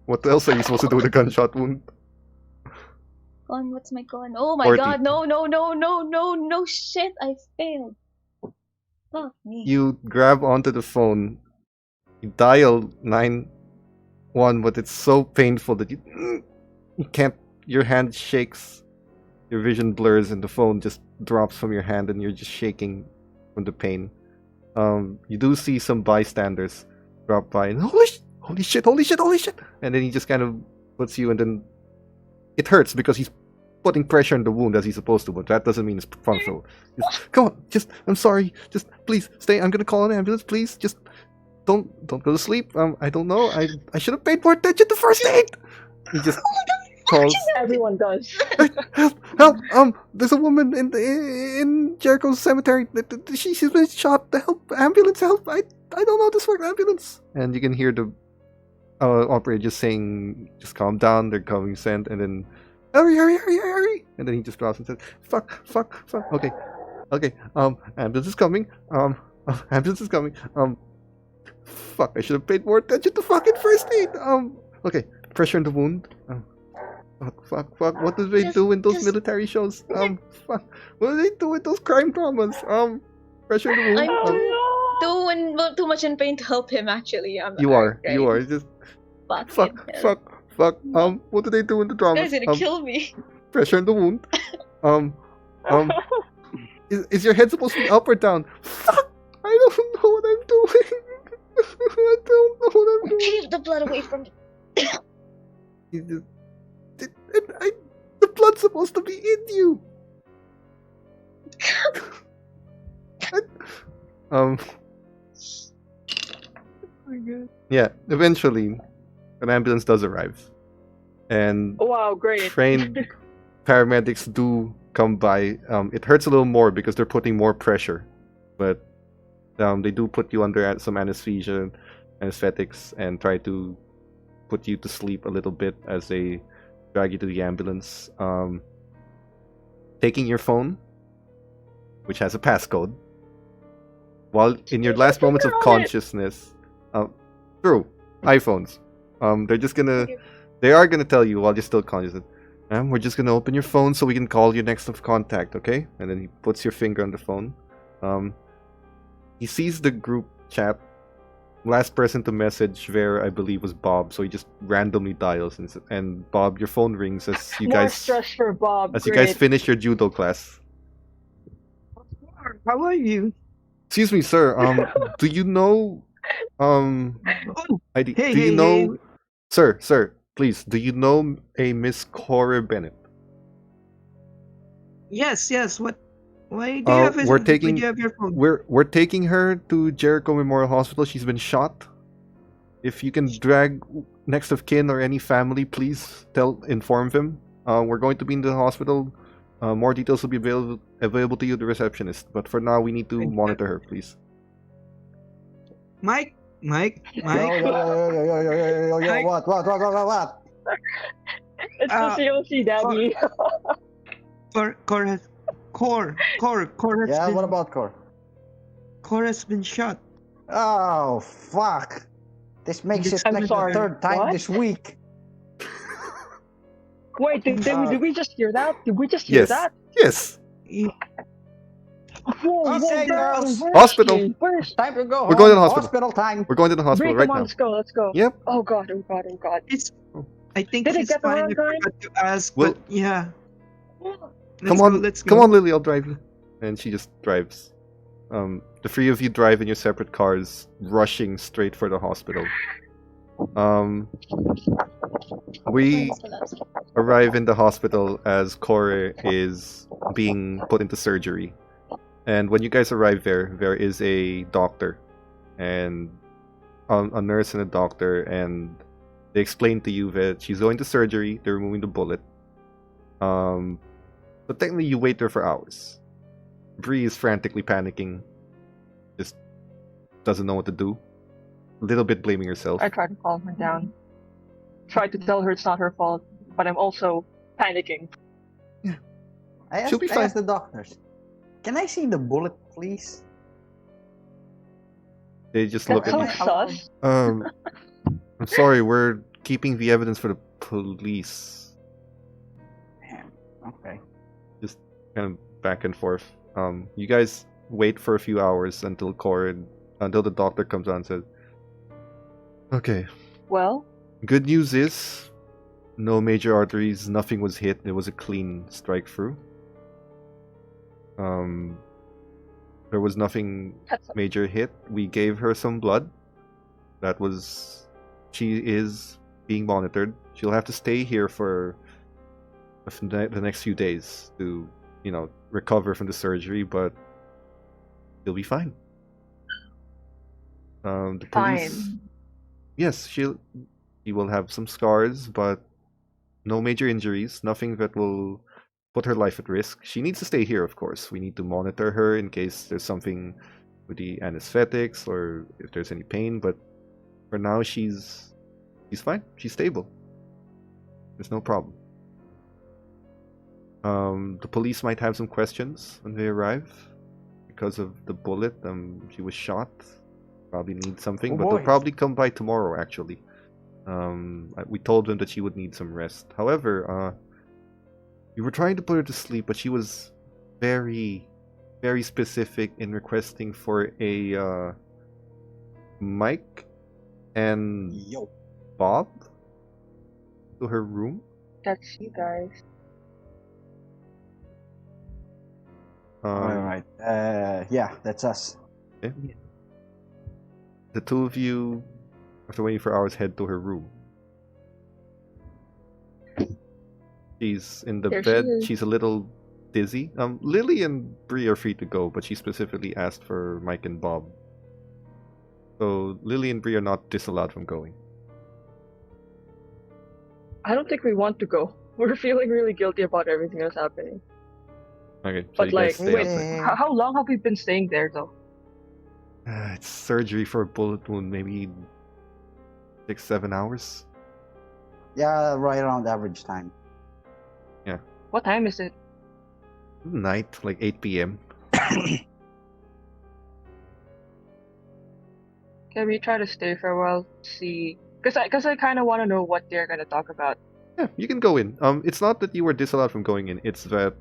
What else are you supposed to do with a gunshot wound? Con, what's my con? Oh my 40. god, no, shit, I failed. Fuck me. You grab onto the phone. You dial 911, but it's so painful that you can't. Your hand shakes. Your vision blurs, and the phone just drops from your hand, and you're just shaking from the pain. You do see some bystanders drop by, and holy shit! And then he just kind of puts you, and then it hurts because he's putting pressure on the wound as he's supposed to, but that doesn't mean it's functional. Just, come on, I'm sorry. Just please stay. I'm gonna call an ambulance. Please, just don't go to sleep. I don't know. I should have paid more attention to first aid. He just calls. Everyone does. Help! There's a woman in Jericho Cemetery. She's been shot. Help! Ambulance! Help! I don't know this word. Ambulance! And you can hear the operator just saying, "Just calm down. They're coming. Send." And then, hurry! And then he just drops and says, "Fuck! Okay. Ambulance is coming. Ambulance is coming. Fuck! I should have paid more attention to fucking first aid. Okay. Pressure in the wound. Fuck. What do they do in those military shows? Fuck. What do they do in those crime dramas? Pressure in the wound. I'm doing too much in pain to help him, actually. You are. Just Fuck. fuck. What do they do in the dramas? Guys gonna kill me. Pressure in the wound. Is your head supposed to be up or down? Fuck. I don't know what I'm doing. I don't know what I'm doing. Keep the blood away from me. The blood's supposed to be in you. Yeah. Eventually, an ambulance does arrive, and Wow, great. trained paramedics do come by. It hurts a little more because they're putting more pressure, but they do put you under some anesthetics, and try to put you to sleep a little bit as they drag you to the ambulance. Taking your phone, which has a passcode, while in your last moments of consciousness. True, iPhones. They are gonna tell you while you're still conscious. We're just gonna open your phone so we can call your next of contact, okay? And then he puts your finger on the phone. He sees the group chat. Last person to message there, I believe, was Bob. So he just randomly dials, and Bob, your phone rings as you More guys stress for Bob. as you guys Great. finish your judo class. How are you? Excuse me, sir. Do you know? Oh, Do hey, you hey, know, hey. sir? Please, do you know a Miss Cora Bennett? Yes. What? Why do you have we're taking- why do you have your phone? We're taking her to Jericho Memorial Hospital. She's been shot. If you can drag next of kin or any family, please inform them. We're going to be in the hospital. More details will be available to you, the receptionist. But for now, we need to monitor her, please. Mike. Yo, what? It's the COC, Daddy. Core has Yeah, been, what about Core? Core has been shot. Oh, fuck. This makes it I'm like sorry, the third time what? this week. Wait, did we just hear that? Did we just hear Yes. that? Yes. Whoa, Okay, girls. where's Hospital. she? Where's Time to go We're home. going to the hospital. Hospital time. We're going to the hospital Bring right them on, now. let's go. Yep. Oh god. It's. I think Did it he's get fine. I around time? forgot to ask, Well- but yeah. Let's go. Come on, Lily. I'll drive you. And she just drives. The three of you drive in your separate cars, rushing straight for the hospital. We arrive in the hospital as Kore is being put into surgery. And when you guys arrive there is a doctor and a nurse and a doctor, and They explain to you that she's going to surgery. They're removing the bullet. But technically, you wait there for hours. Bree is frantically panicking. Just doesn't know what to do. A little bit blaming herself. I try to calm her down. Try to tell her it's not her fault, but I'm also panicking. She'll be I fine. asked the doctors, can I see the bullet, please? They just That's look at so me. sus. I'm sorry, we're keeping the evidence for the police. Damn. Okay. Kind of back and forth. You guys wait for a few hours until the doctor comes on and says, "Okay, Well, good news is no major arteries, nothing was hit. It was a clean strike through. There was nothing that's major hit. We gave her some blood. She is being monitored. She'll have to stay here for the next few days to, recover from the surgery, but she'll be fine. The police, fine. yes, she will have some scars, but no major injuries, nothing that will put her life at risk. She needs to stay here, of course. We need to monitor her in case there's something with the anesthetics or if there's any pain, but for now she's fine. She's stable. There's no problem. The police might have some questions when they arrive because of the bullet. She was shot. Probably need something, Oh, but they'll boy. probably come by tomorrow, actually. We told them that she would need some rest. However, we were trying to put her to sleep, but she was very, very specific in requesting for a Mike and Yo. Bob to her room. That's you guys. Alright. Yeah, that's us. The two of you, after waiting for hours, head to her room. She's in the There she bed. is. She's a little dizzy. Lily and Bree are free to go, but she specifically asked for Mike and Bob. So Lily and Bree are not disallowed from going. I don't think we want to go. We're feeling really guilty about everything that's happening. Okay, so But you guys like, stay wait, outside. how long have we been staying there though? It's surgery for a bullet wound, maybe 6-7 hours. Yeah, right around average time. What time is it? Night, like 8 p.m. Can we try to stay for a while? See, cause I kind of want to know what they're gonna talk about. Yeah, you can go in. It's not that you were disallowed from going in. It's that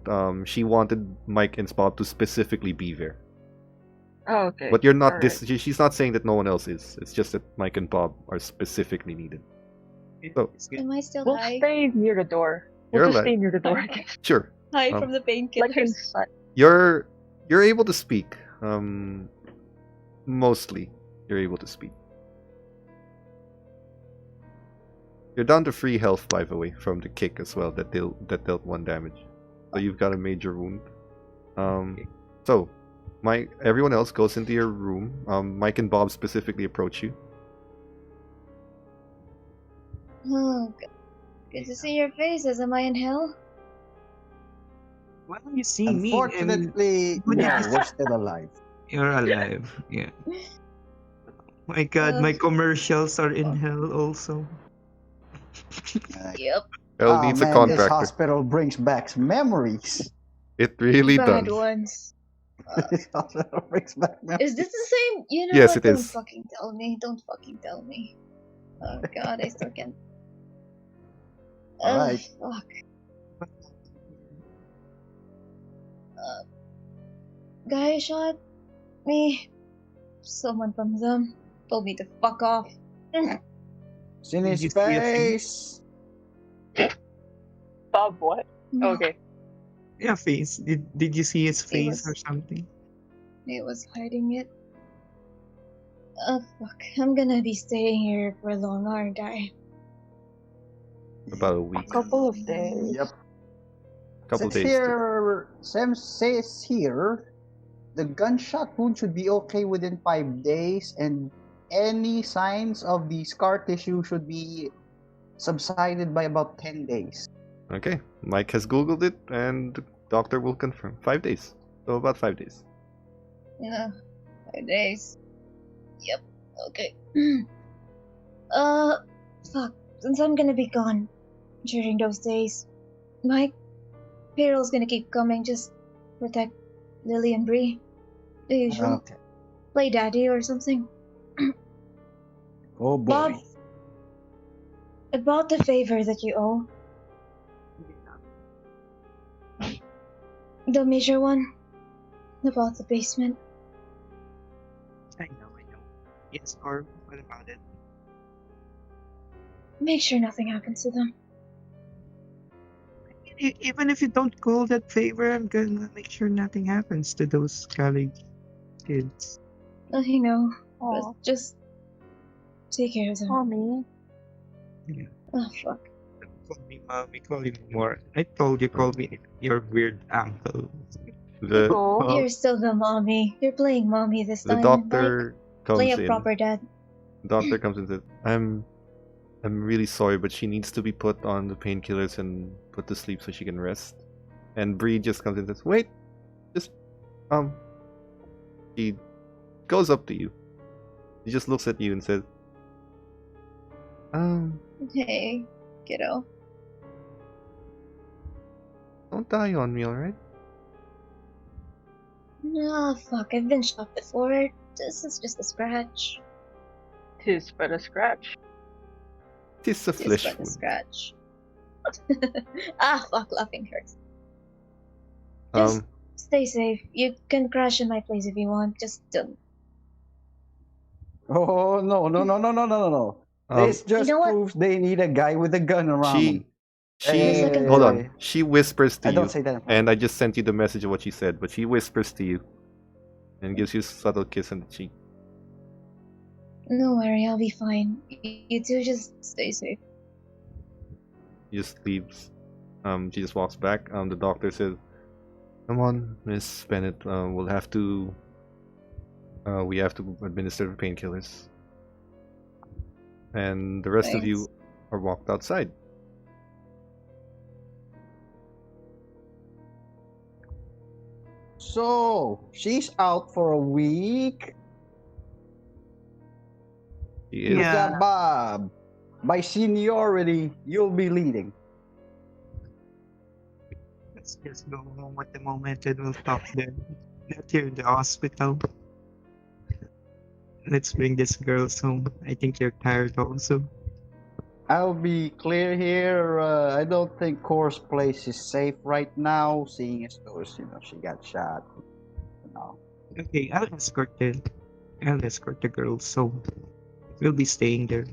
she wanted Mike and Bob to specifically be there. Oh, okay. But you're not Alright. She's not saying that no one else is. It's just that Mike and Bob are specifically needed. So Am I still We'll high? stay near the door. You're We'll just alive. stay near the door, I guess. sure, High Um, from the Like painkillers. inside. you're able to speak. Mostly you're able to speak. You're down to 3 health, by the way, from the kick as well that dealt 1 damage. So you've got a major wound. So everyone else goes into your room. Mike and Bob specifically approach you. Oh, good to see your faces. Am I in hell? Why don't you see me? Unfortunately, Good no, news. we're still alive. You're alive. Yeah. My God, my commercials are in hell also. Yep. Hell Oh, needs a man, this contractor. hospital brings back memories. It really Bad does. ones. This hospital brings back memories. Is this the same? You know Yes, what? it Don't is. fucking tell me. Don't fucking tell me. Oh god, I still can't. Alright. Fuck. Guy shot me. Someone from them told me to fuck off. Seen Did his you see a thing? face. Bob, what? Okay. Yeah, face. Did you see his He face or was- something? He was hiding it. Oh fuck. I'm gonna be staying here for long, aren't I? About a A week. couple of days. Yep. Couple Says days. here, Sam says here, the gunshot wound should be okay within 5 days, and any signs of the scar tissue should be subsided by about 10 days. Okay, Mike has Googled it, and the doctor will confirm. 5 days. So about 5 days. Yeah, 5 days. Yep. Okay. Fuck. Since I'm gonna be gone during those days, my payroll's gonna keep coming. Just protect Lily and Bree. The usual. Okay. Play daddy or something. Oh boy. Bob, about the favor that you owe. The major one. About the basement. I know. Yes, or what about it? Make sure nothing happens to them. Even if you don't call that favor, I'm gonna make sure nothing happens to those college kids. I know. But Aw. just take care of them. Mommy. Yeah. Oh, fuck. Call me mommy, call me more. I told you, call me your weird uncle. The Oh. well, You're still the mommy. You're playing mommy this the time. doctor Like, play comes a in. proper dad. The doctor comes in and says, I'm really sorry, but she needs to be put on the painkillers and put to sleep so she can rest. And Bree just comes in and says, wait, just he goes up to you. He just looks at you and says, Hey, kiddo. don't die on me, alright? Ah, fuck. I've been shot before. This is just a scratch. Tis but a scratch. Tis a Just flesh but a wound. scratch. Ah, fuck. Laughing hurts. Just Um, stay safe. You can crash in my place if you want. Just don't. Oh no. This just know what? proves they need a guy with a gun around them. Lisaca, hold no. on. She whispers to I you, don't say that. and I just sent you the message of what she said, but she whispers to you and gives you a subtle kiss on the cheek. No worry, I'll be fine. You two just stay safe. She just leaves. She just walks back. The doctor says, "Come on, Miss Bennett. We'll have to. We have to administer the painkillers." And the rest of you Thanks. are walked outside. So she's out for a week. She is. Yeah. Look at Bob. By seniority, you'll be leading. Let's just go home at the moment and we'll talk then. Not here in the hospital. Let's bring these girls home. I think they're tired also. I'll be clear here. I don't think Core's place is safe right now, seeing as though she got shot. No. Okay, I'll escort them. I'll escort the girls home. We'll be staying there.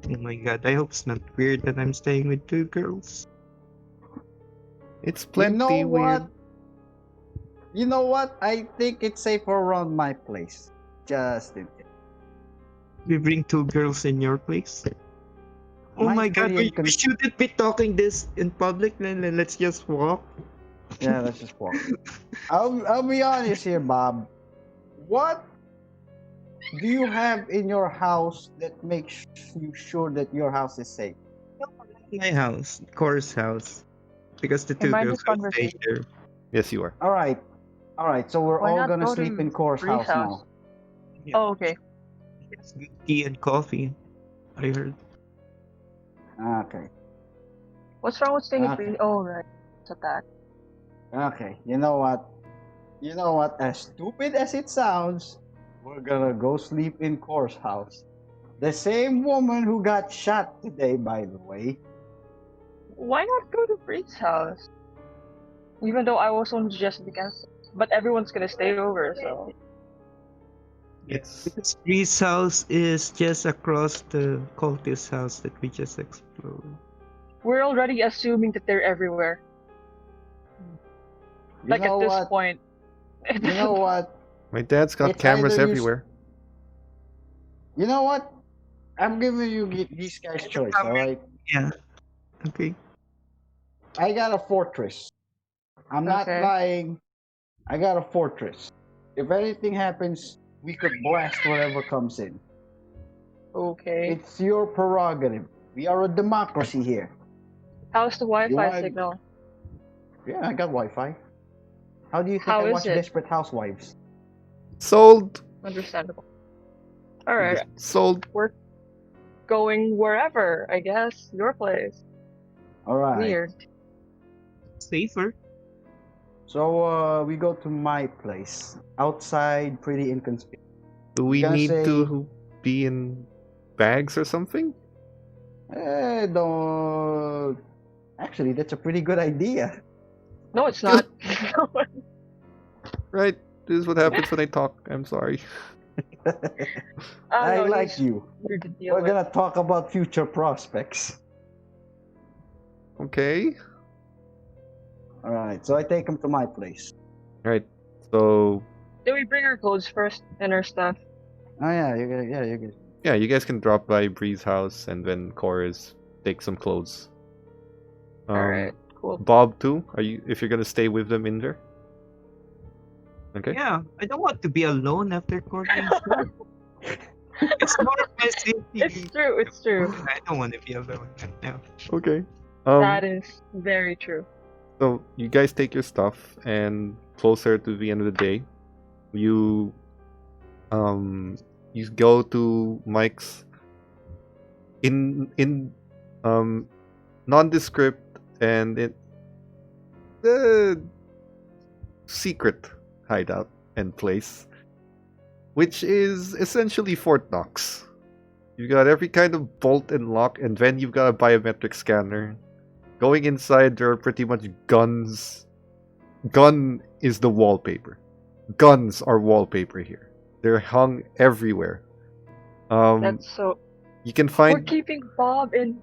Oh my god, I hope it's not weird that I'm staying with two girls. It's You plenty know weird. what? You know what? I think it's safer around my place. Just in case. We bring two girls in your place? Oh Mine's my god, pretty we shouldn't be talking this in public, then let's just walk. Yeah, let's just walk. I'll be honest here, Bob. What do you have in your house that makes you sure that your house is safe? My house, Core's house. Because the Hey, two mind girls this will stay conversation. there. Yes, you are. All right. So we're Why all not gonna go sleep to in Core's Bree's house house? now. Oh, okay. Yes, good tea and coffee. I heard. Okay. What's wrong with staying at Okay. Bree? Oh, right. It's a that. Okay. You know what? As stupid as it sounds, we're gonna go sleep in Core's house. The same woman who got shot today, by the way. Why not go to Bree's house? Even though I was only just against it. But everyone's gonna stay over, so. It's Because Bree's house is just across the cultist house that we just explored. We're already assuming that they're everywhere. You Like know at this what? point. You know what? my dad's got It's cameras either you everywhere. You know what? I'm giving you these guys choice, all right? Yeah. Okay. I got a fortress. I'm not Okay. lying. I got a fortress. If anything happens, we could blast whatever comes in. Okay. It's your prerogative. We are a democracy here. How's the Wi-Fi want- signal? Yeah, I got Wi-Fi. How do you think How I is watch it? Desperate Housewives? Sold. Understandable. All right, Sold. we're going wherever. I guess your place. All right. Weird. Safer. So we go to my place. Outside, pretty inconspicuous. Do we Gonna need say- to be in bags or something? Don't. Actually, that's a pretty good idea. No, it's not. Right. This is what happens when I talk. I'm sorry. I know, like he's you. weird to deal We're with. gonna talk about future prospects. Okay. All right. So I take him to my place. Right. So Did we bring our clothes first and our stuff? Oh yeah, you're good. Yeah, you're good. yeah, you guys can drop by Bree's house and then chorus take some clothes. All right, cool. Bob too. Are you? If you're gonna stay with them in there. Okay. Yeah, I don't want to be alone after coordinating. It's more of my safety. It's true. It's true. I don't want to be alone right now. Okay. That is very true. So you guys take your stuff, and closer to the end of the day, you you go to Mike's in nondescript and secret hideout and place, which is essentially Fort Knox. You've got every kind of bolt and lock, and then you've got a biometric scanner. Going inside, there are pretty much guns. Gun is the wallpaper. Guns are wallpaper here. They're hung everywhere. That's so. You can We're find keeping Bob in.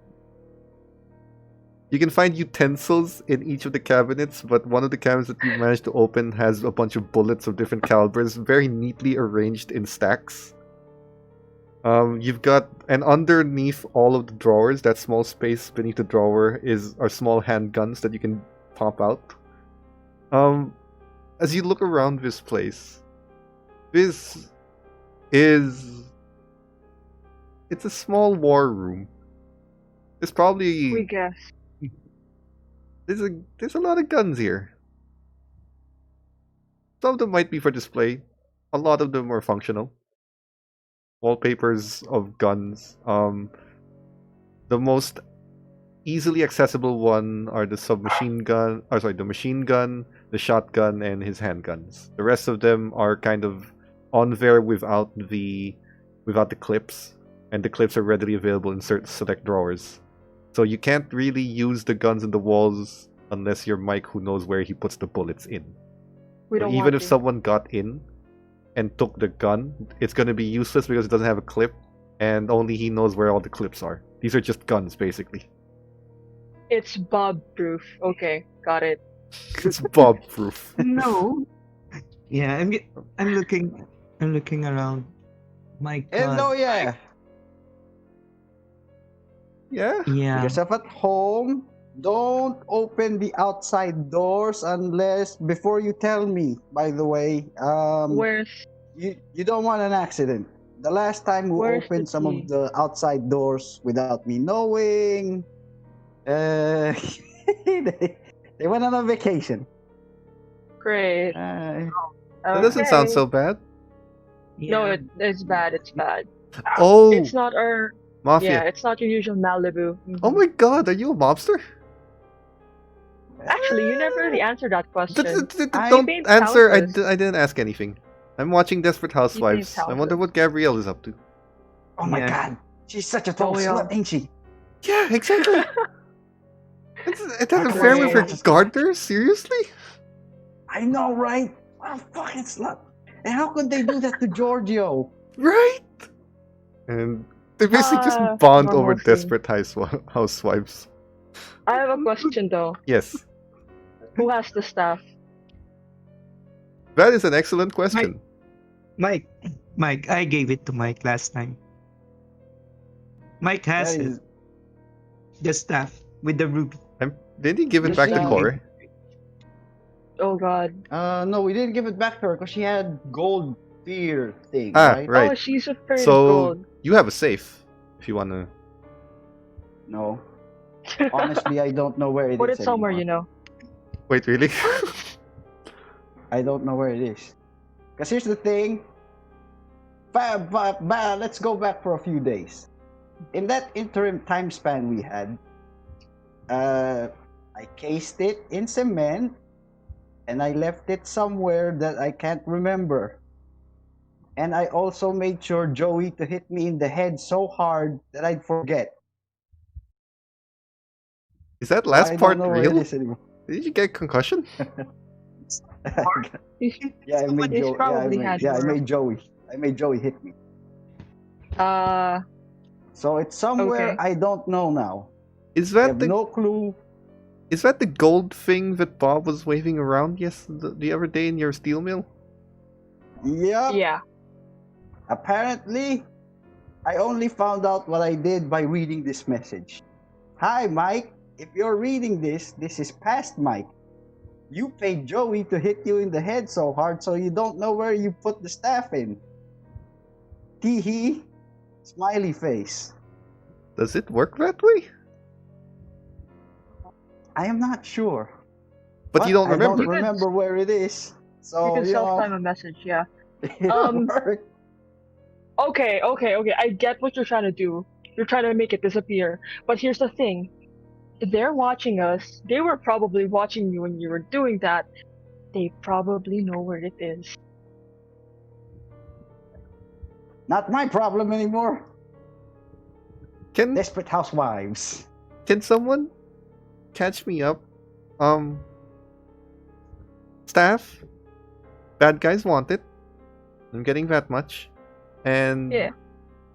you can find utensils in each of the cabinets, but one of the cabinets that you managed to open has a bunch of bullets of different calibers, very neatly arranged in stacks. You've got, and underneath all of the drawers, that small space beneath the drawer are small handguns that you can pop out. As you look around this place, it's a small war room. There's probably We guess. there's a lot of guns here. Some of them might be for display. A lot of them are functional. Wallpapers of guns. The most easily accessible one are the submachine gun, the machine gun, the shotgun, and his handguns. The rest of them are kind of on there without the clips, and the clips are readily available in certain select drawers. So you can't really use the guns in the walls unless you're Mike, who knows where he puts the bullets in. We But don't even want if to. someone got in and took the gun, it's going to be useless because it doesn't have a clip, and only he knows where all the clips are. These are just guns, basically. It's Bob proof. Okay, got it. It's Bob proof. No. Yeah, I'm looking around. My God. And oh yeah, Yeah. Yeah. yourself at home. Don't open the outside doors unless before you tell me. By the way, Where's you don't want an accident. The last time we Where's the opened some key? of the outside doors without me knowing, they went on a vacation. great? That doesn't sound Okay. so bad. No, Yeah. it's bad. It's bad. Oh, It's not our. Mafia. Yeah, it's not your usual Malibu. Oh my god, are you a mobster? Actually, you never really answered that question. Don't paint answer. houses. I didn't ask anything. I'm watching Desperate Housewives. I wonder houses. what Gabrielle is up to. Oh my Yeah. God, she's such a tall Oh, yeah. slut, ain't she? Yeah, exactly. It has an That's affair why with I her just- gardener? Seriously? I know, right? What a fucking slut! And how could they do that to Giorgio? Right? And they basically just Ah, bond over normal scene. Desperate Housewives. I have a question though. Yes. Who has the staff? That is an excellent question. Mike, I gave it to Mike last time. Mike has That it. is- The staff with the ruby. Didn't he give it Yes, back to yeah. Corey? Oh God. No, we didn't give it back to her because she had gold fear thing, Ah, right? right. Oh, she's afraid So of gold. you have a safe if you wanna. No. Honestly, I don't know where it Put is it somewhere, anymore. you know. Wait, really? I don't know where it is. Because here's the thing. Let's go back for a few days. In that interim time span we had, I cased it in cement and I left it somewhere that I can't remember. And I also made sure Joey to hit me in the head so hard that I'd forget. Is that So last I part don't know where it real? is anymore. Did you get concussion? Yeah, I made He's Joey. probably had I more. made Joey. I made Joey hit me. So it's somewhere Okay. I don't know now. Is I that have the no clue. is that the gold thing that Bob was waving around the other day in your steel mill? Yep. yeah. Apparently, I only found out what I did by reading this message. Hi, Mike. If you're reading this, this is past Mike. You paid Joey to hit you in the head so hard so you don't know where you put the staff in. Tee-hee. Smiley face. Does it work that way? I am not sure. But you don't I remember. don't remember where it is. So, You can you know, self-time a message, yeah. it Um, worked. Okay. I get what you're trying to do. You're trying to make it disappear. But here's the thing. They're watching us. They were probably watching you when you were doing that. They probably know where it is. Not my problem anymore. Can Desperate housewives. can someone catch me up? Staff, bad guys want it. I'm getting that much. And Yeah.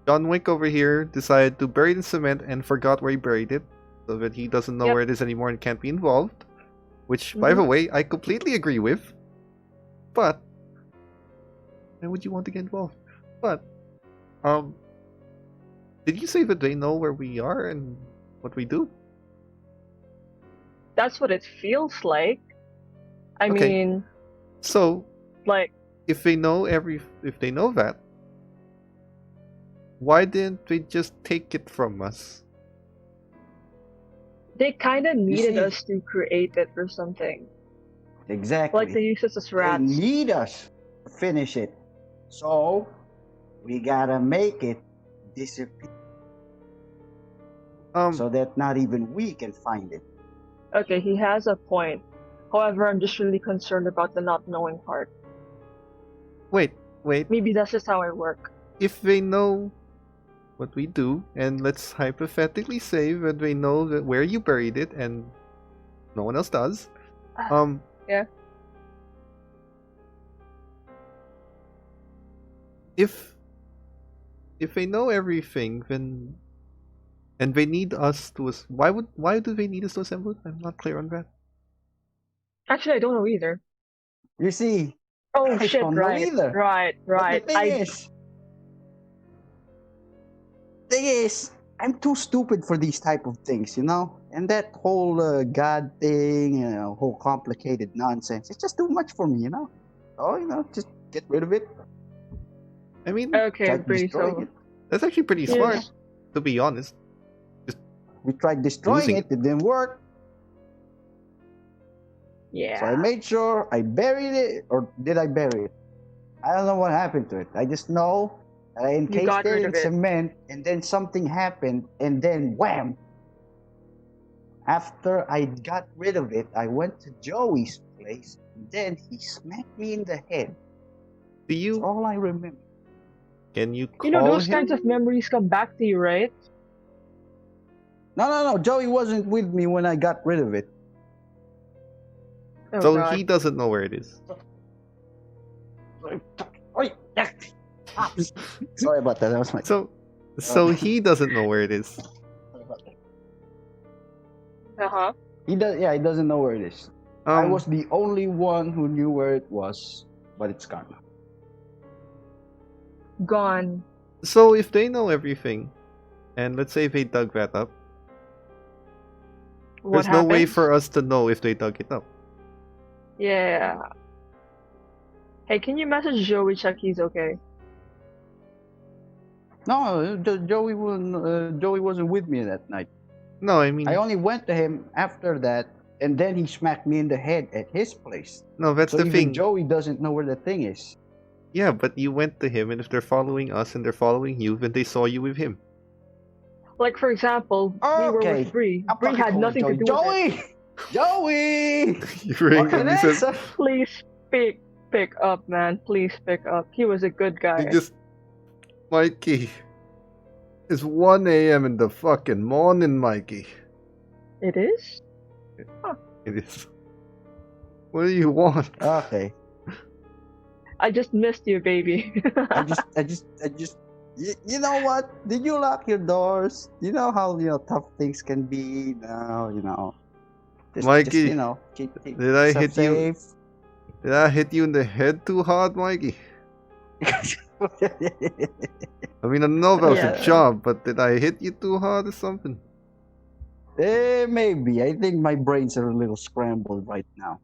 John Wick over here decided to bury the cement and forgot where he buried it, so that he doesn't know Yep. where it is anymore and can't be involved. Which, by the way, I completely agree with. But why would you want to get involved? But did you say that they know where we are and what we do? That's what it feels like. I Okay. mean, So like, if they know that, why didn't they just take it from us? they kind of needed see- us to create it or something. Exactly. Like they use us as They rats. need us to finish it. So, we gotta make it disappear so that not even we can find it. Okay, he has a point. However, I'm just really concerned about the not knowing part. wait. Maybe that's just how I work. If they know what we do, and let's hypothetically say that they know that where you buried it, and no one else does. Yeah. If they know everything, then and they need us to why do they need us to assemble it? I'm not clear on that. Actually, I don't know either. You see, Oh I shit! don't know Right, either. right. but the thing is, I'm too stupid for these type of things, you know? And that whole God thing, whole complicated nonsense, it's just too much for me, you know? Oh, just get rid of it. I mean, Okay, Try pretty destroying so. it. that's actually pretty Yeah. smart, to be honest. We tried destroying Losing. it, it didn't work. Yeah. So I made sure I buried it, or did I bury it? I don't know what happened to it. I just know that I encased got it rid in of it. cement, and then something happened, and then wham! After I got rid of it, I went to Joey's place, and then he smacked me in the head. Do That's you all I remember. can you call You know, those him? kinds of memories come back to you, right? No. Joey wasn't with me when I got rid of it. Oh, So God. he doesn't know where it is. Sorry about that. That was my. So he doesn't know where it is. Sorry about that. Uh-huh. He does. Yeah, he doesn't know where it is. I Um, was the only one who knew where it was, but it's gone. Gone. So if they know everything, and let's say they dug that up, What there's no way happened? for us to know if they dug it up. Yeah. Hey, can you message Joey check he's okay? No, Joey wasn't with me that night. No, I mean, I only went to him after that, and then he smacked me in the head at his place. no, that's So the even thing. Joey doesn't know where the thing is. Yeah, but you went to him, and if they're following us and they're following you, then they saw you with him. Like for example, we were Okay. with Bree. I'm Bree fucking had calling nothing to do with it. Joey! You rang Okay, him. He said, next. Please pick up, man. Please pick up. He was a good guy. "He just, Mikey, it's 1 a.m. in the fucking morning, Mikey. It is? It is. What do you want? Okay. I just missed you, baby. I just. You know what? Did you lock your doors? You know how tough things can be now. Mikey, keep did I yourself hit you? safe. Did I hit you in the head too hard, Mikey? I mean, I don't know if that was Yeah. a job, but did I hit you too hard or something? Maybe. I think my brains are a little scrambled right now.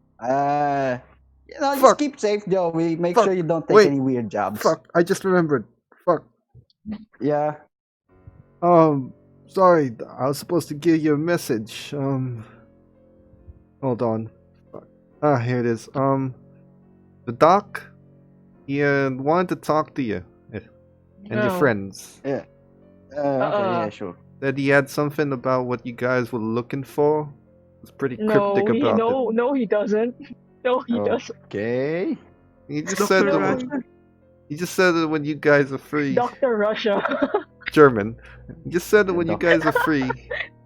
Just Fuck. keep safe, Joey. Make Fuck. sure you don't take Wait. any weird jobs. Fuck, I just remembered. Fuck. Yeah. Sorry, I was supposed to give you a message. Hold on. Fuck. Here it is. The doc, he wanted to talk to you and your No. friends. Okay, yeah, sure. Said he had something about what you guys were looking for. Was pretty No, cryptic he about no, he doesn't. No, he Oh. doesn't. Okay. it. He just said Dr. that. Russia. He just said that when you guys are free, Dr. Russia. German. He just said that when you Doc- guys are free,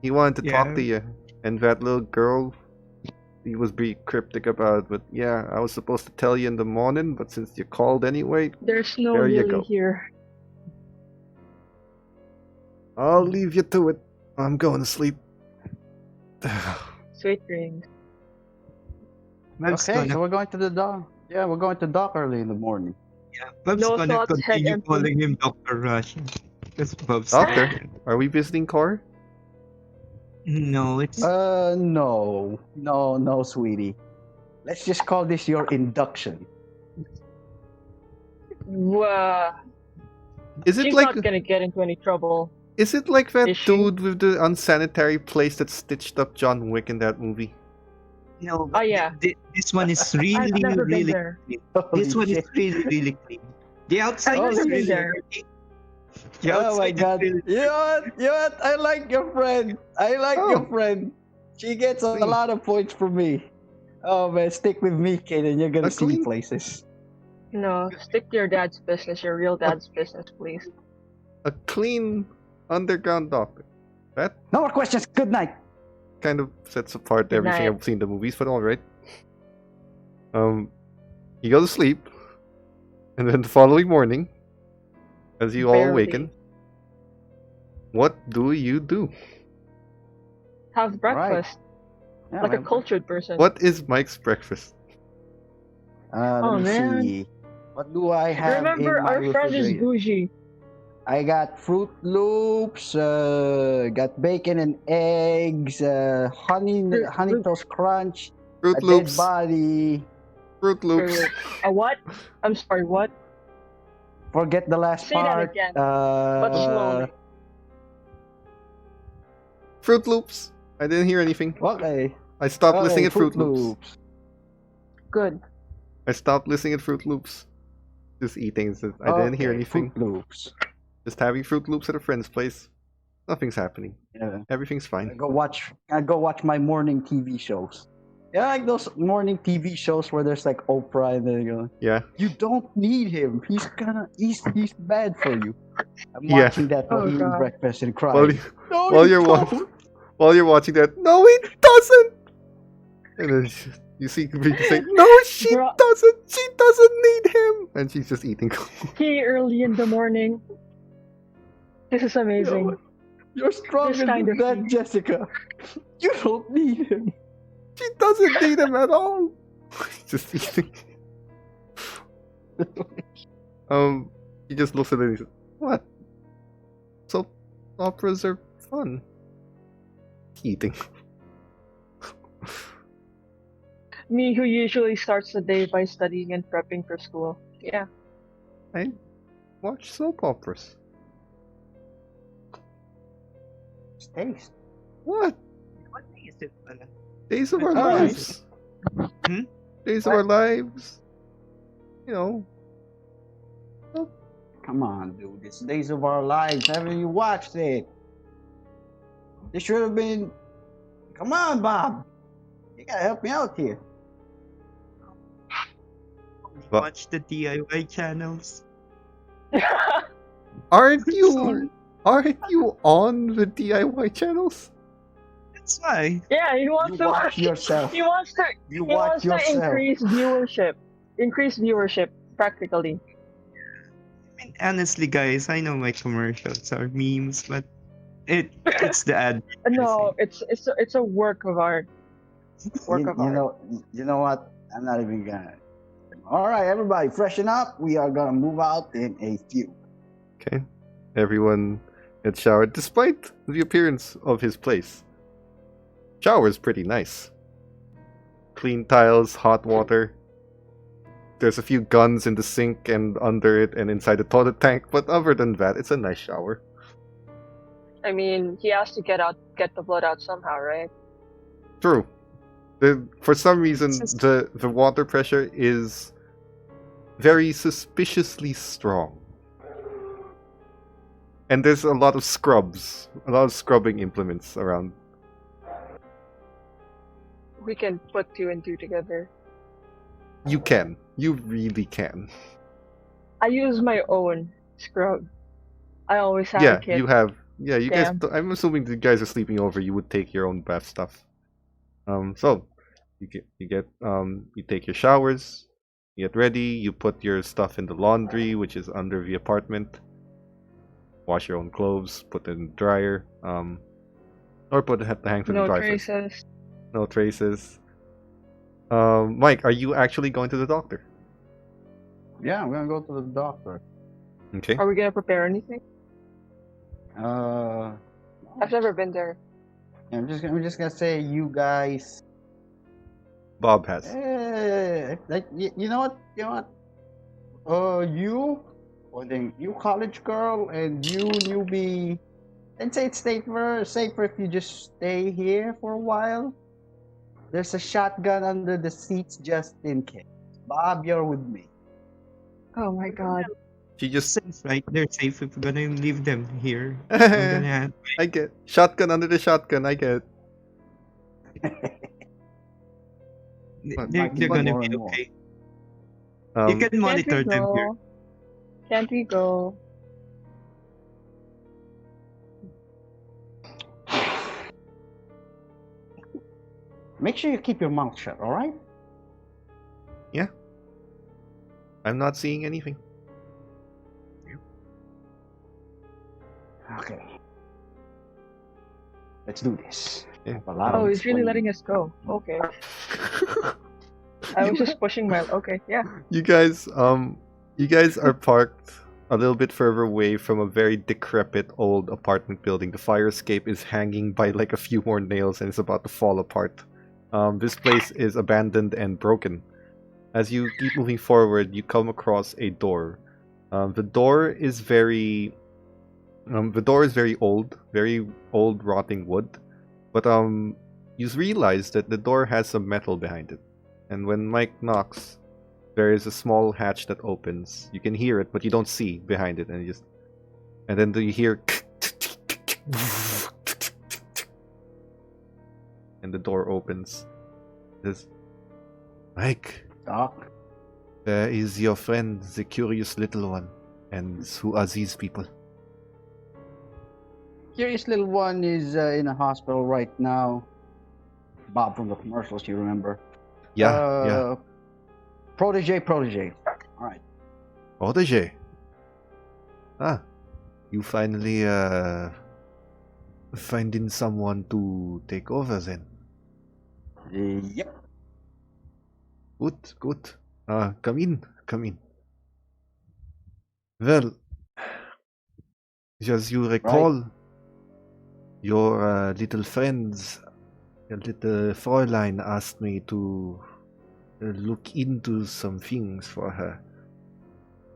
he wanted to talk Yeah. to you. And that little girl, he was pretty cryptic about. But yeah, I was supposed to tell you in the morning, but since you called anyway, There's no There you Lily go. here. I'll leave you to it. I'm going to sleep. Sweet dreams. Bob's Okay, gonna, so we're going to the dock. Yeah, we're going to dock early in the morning. Bob's No gonna thoughts, head continue empty. calling him Dr. Rush. That's Bob's Doctor? name. Are we visiting Core? No, it's No, sweetie. Let's just call this your induction. Is it She's like not gonna get into any trouble. is it like that Is she? dude with the unsanitary place that stitched up John Wick in that movie? no. Oh, yeah. This one is really, I've never been really there. clean. Holy This one is shit. really, really clean. The outside I've is never been really there. dirty. The Oh my outside is god. really You know what? I like your friend. Your friend. She gets a Clean. lot of points from me. Oh man, stick with me, kid, and you're gonna see Clean. places. No, stick to your dad's business, your real dad's business, please. A clean underground doctor. That No more questions. Good night. kind of sets apart Good everything night. I've seen in the movies, but alright. You go to sleep, and then the following morning, as you all Barely. awaken, what do you do? Have breakfast Yeah, like a man. cultured person. What is Mike's breakfast? Let Oh, me man. see. What do I have Remember, in my our friend is refrigerator? bougie. I got Fruit Loops, got bacon and eggs, honey Fruit- Toast Crunch, Fruit a dead Loops. body. Fruit Loops. A what? I'm sorry, what? Forget the last Say that part. again, but slowly. Fruit Loops. I didn't hear anything. Okay. I stopped Okay, listening at Fruit Loops. Good. I stopped listening at Fruit Loops. Just eating. I didn't hear Okay, anything. Fruit Loops. Just having Fruit Loops at a friend's place. Nothing's happening. Yeah. Everything's I fine. go watch my morning TV shows. Yeah, like those morning TV shows where there's like Oprah and then you go, Yeah. you don't need him. He's bad for you. I'm Yeah. watching that while Oh, eating God. breakfast and crying. While, you, No, while you you're don't. while you're watching that, no, he doesn't. And then you see people say, no, she Bro- doesn't. She doesn't need him. And she's just eating. Tea early in the morning. This is amazing. You're stronger This kind than of that, heat. Jessica. You don't need him. She doesn't need him at all. Just eating. He just looks at it and he says, what? Soap operas are fun. Eating. Me, who usually starts the day by studying and prepping for school. Yeah. I watch soap operas. Taste. What? What day is it pala? Days of our Alright. lives. Hmm? Days of our lives. You know. Come on, dude. It's Days of Our Lives. Haven't you watched it? This should have been. Come on, Bob. You gotta help me out here. Well- Watch the DIY channels. Aren't you Sorry. aren't you on the DIY channels? That's why. Yeah, he wants You to. watch yourself. He wants to. You He watch wants to yourself. increase viewership practically. I mean, honestly, guys, I know my commercials are memes, but it's the ad. No, it's a work of art. Work of art. You know what? I'm not even gonna. All right, everybody, freshen up. We are gonna move out in a few. Okay. Everyone had showered despite the appearance of his place. Shower's pretty nice. Clean tiles, hot water. There's a few guns in the sink and under it and inside the toilet tank, but other than that, it's a nice shower. I mean, he has to get the blood out somehow, right? True. For some reason, the water pressure is very suspiciously strong. And there's a lot of scrubbing implements around. We can put two and two together. You can. You really can. I use my own scrub. I always have Yeah, a kit. you have. Yeah, you Damn. guys. I'm assuming the guys are sleeping over. You would take your own bath stuff. So you take your showers. You get ready. You put your stuff in the laundry, which is under the apartment. Wash your own clothes. Put it in the dryer. Or put it hang to the No dryer first. traces. No traces. Mike, are you actually going to the doctor? Yeah, I'm gonna go to the doctor. Okay. Are we gonna prepare anything? Uh, I've never been there. I'm just gonna say, you guys. Bob has. You know what? You college girl, and you newbie. I'd say it's safer if you just stay here for a while. There's a shotgun under the seats just in case. Bob, you're with me. Oh my god. She just. Safe, right? They're safe if we're gonna leave them here. I'm gonna have I get shotgun under the shotgun. I get. they're gonna more be and more. okay. You can Can't monitor we them here. go? Can't we go? Make sure you keep your mouth shut, all right? I'm not seeing anything. Okay. Let's do this. Yeah. I have a lot Oh, of he's really explaining. letting us go. Okay. I was just pushing my. Okay, yeah. You guys are parked a little bit further away from a very decrepit old apartment building. The fire escape is hanging by like a few more nails and it's about to fall apart. This place is abandoned and broken. As you keep moving forward, you come across a door. The door is very old, rotting wood. But you realize that the door has some metal behind it. And when Mike knocks, there is a small hatch that opens. You can hear it, but you don't see behind it, and then you hear and the door opens. It says, Mike, Doc, there is your friend, the curious little one. And who are these people? curious little one is in a hospital right now. Bob from the commercials, you remember? Yeah. Protege. All right. Protege. Ah, you finally finding someone to take over then. Yep. Good. Come in. Well, as you recall, your little friends, your little Fräulein asked me to look into some things for her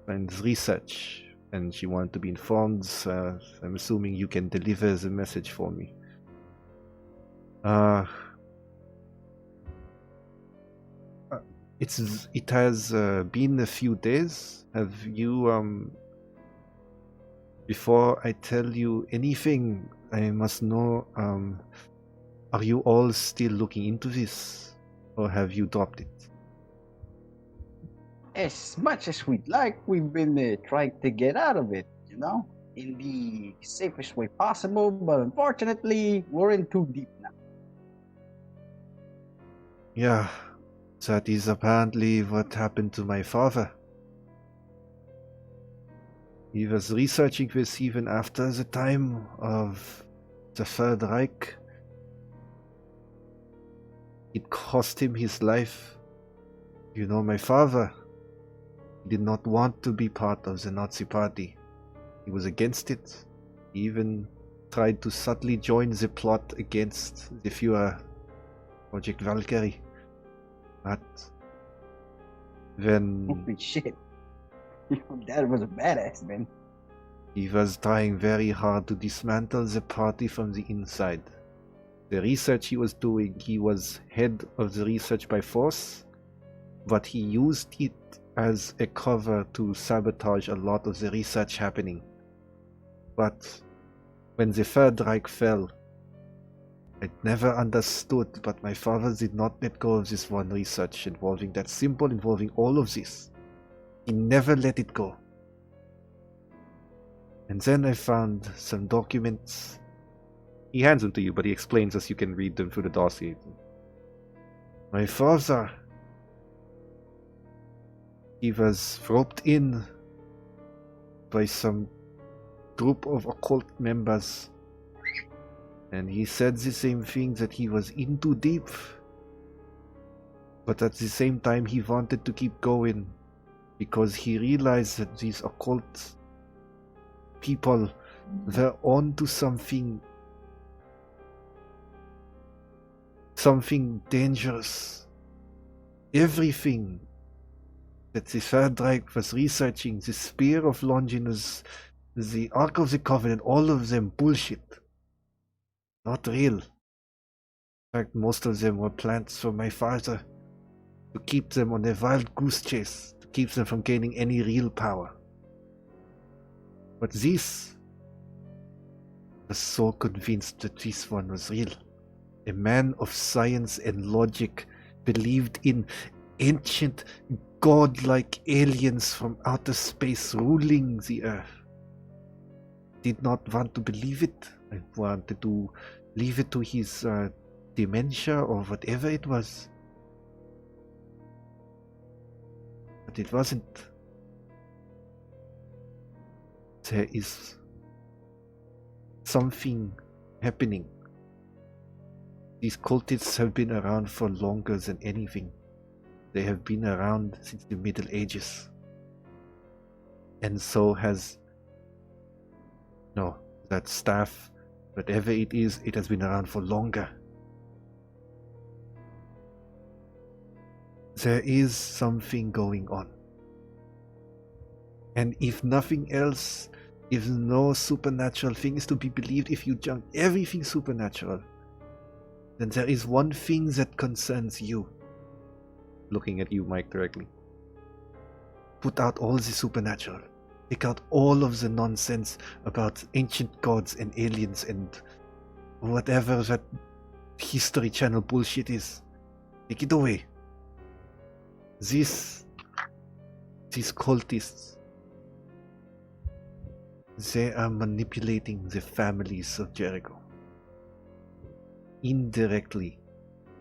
and research, and she wanted to be informed. I'm assuming you can deliver the message for me. Uh, it has been a few days. Have you before I tell you anything, I must know, are you all still looking into this, or have you dropped it? As much as we'd like, we've been trying to get out of it, you know, in the safest way possible, but unfortunately, we're in too deep now. Yeah, that is apparently what happened to my father. He was researching this even after the time of the Third Reich. It cost him his life. You know, my father did not want to be part of the Nazi Party. He was against it. He even tried to subtly join the plot against the Führer, Project Valkyrie. But when Holy shit. Dad was a badass, man. he was trying very hard to dismantle the party from the inside. The research he was doing, he was head of the research by force, but he used it as a cover to sabotage a lot of the research happening. But when the Third Reich fell, I never understood, but my father did not let go of this one research involving that symbol, involving all of this. He never let it go. And then I found some documents. He hands them to you, but he explains as you can read them through the dossier. My father, he was roped in by some group of occult members, and he said the same thing, that he was in too deep, but at the same time he wanted to keep going because he realized that these occult people were on to something dangerous. Everything that the Third Reich was researching, the Spear of Longinus, the Ark of the Covenant, all of them bullshit. Not real. In fact, most of them were plans for my father to keep them on a wild goose chase, to keep them from gaining any real power. But this was so convinced that this one was real. A man of science and logic, believed in ancient godlike aliens from outer space ruling the earth. Did not want to believe it. I wanted to leave it to his dementia or whatever it was. But it wasn't. There is something happening. These cultists have been around for longer than anything. They have been around since the Middle Ages. And so has that staff, whatever it is, it has been around for longer. There is something going on. And if nothing else, if no supernatural thing is to be believed, if you junk everything supernatural, then there is one thing that concerns you. Looking at you, Mike, directly. Put out all the supernatural. Take out all of the nonsense about ancient gods and aliens and whatever that History Channel bullshit is. Take it away. These cultists, they are manipulating the families of Jericho. Indirectly,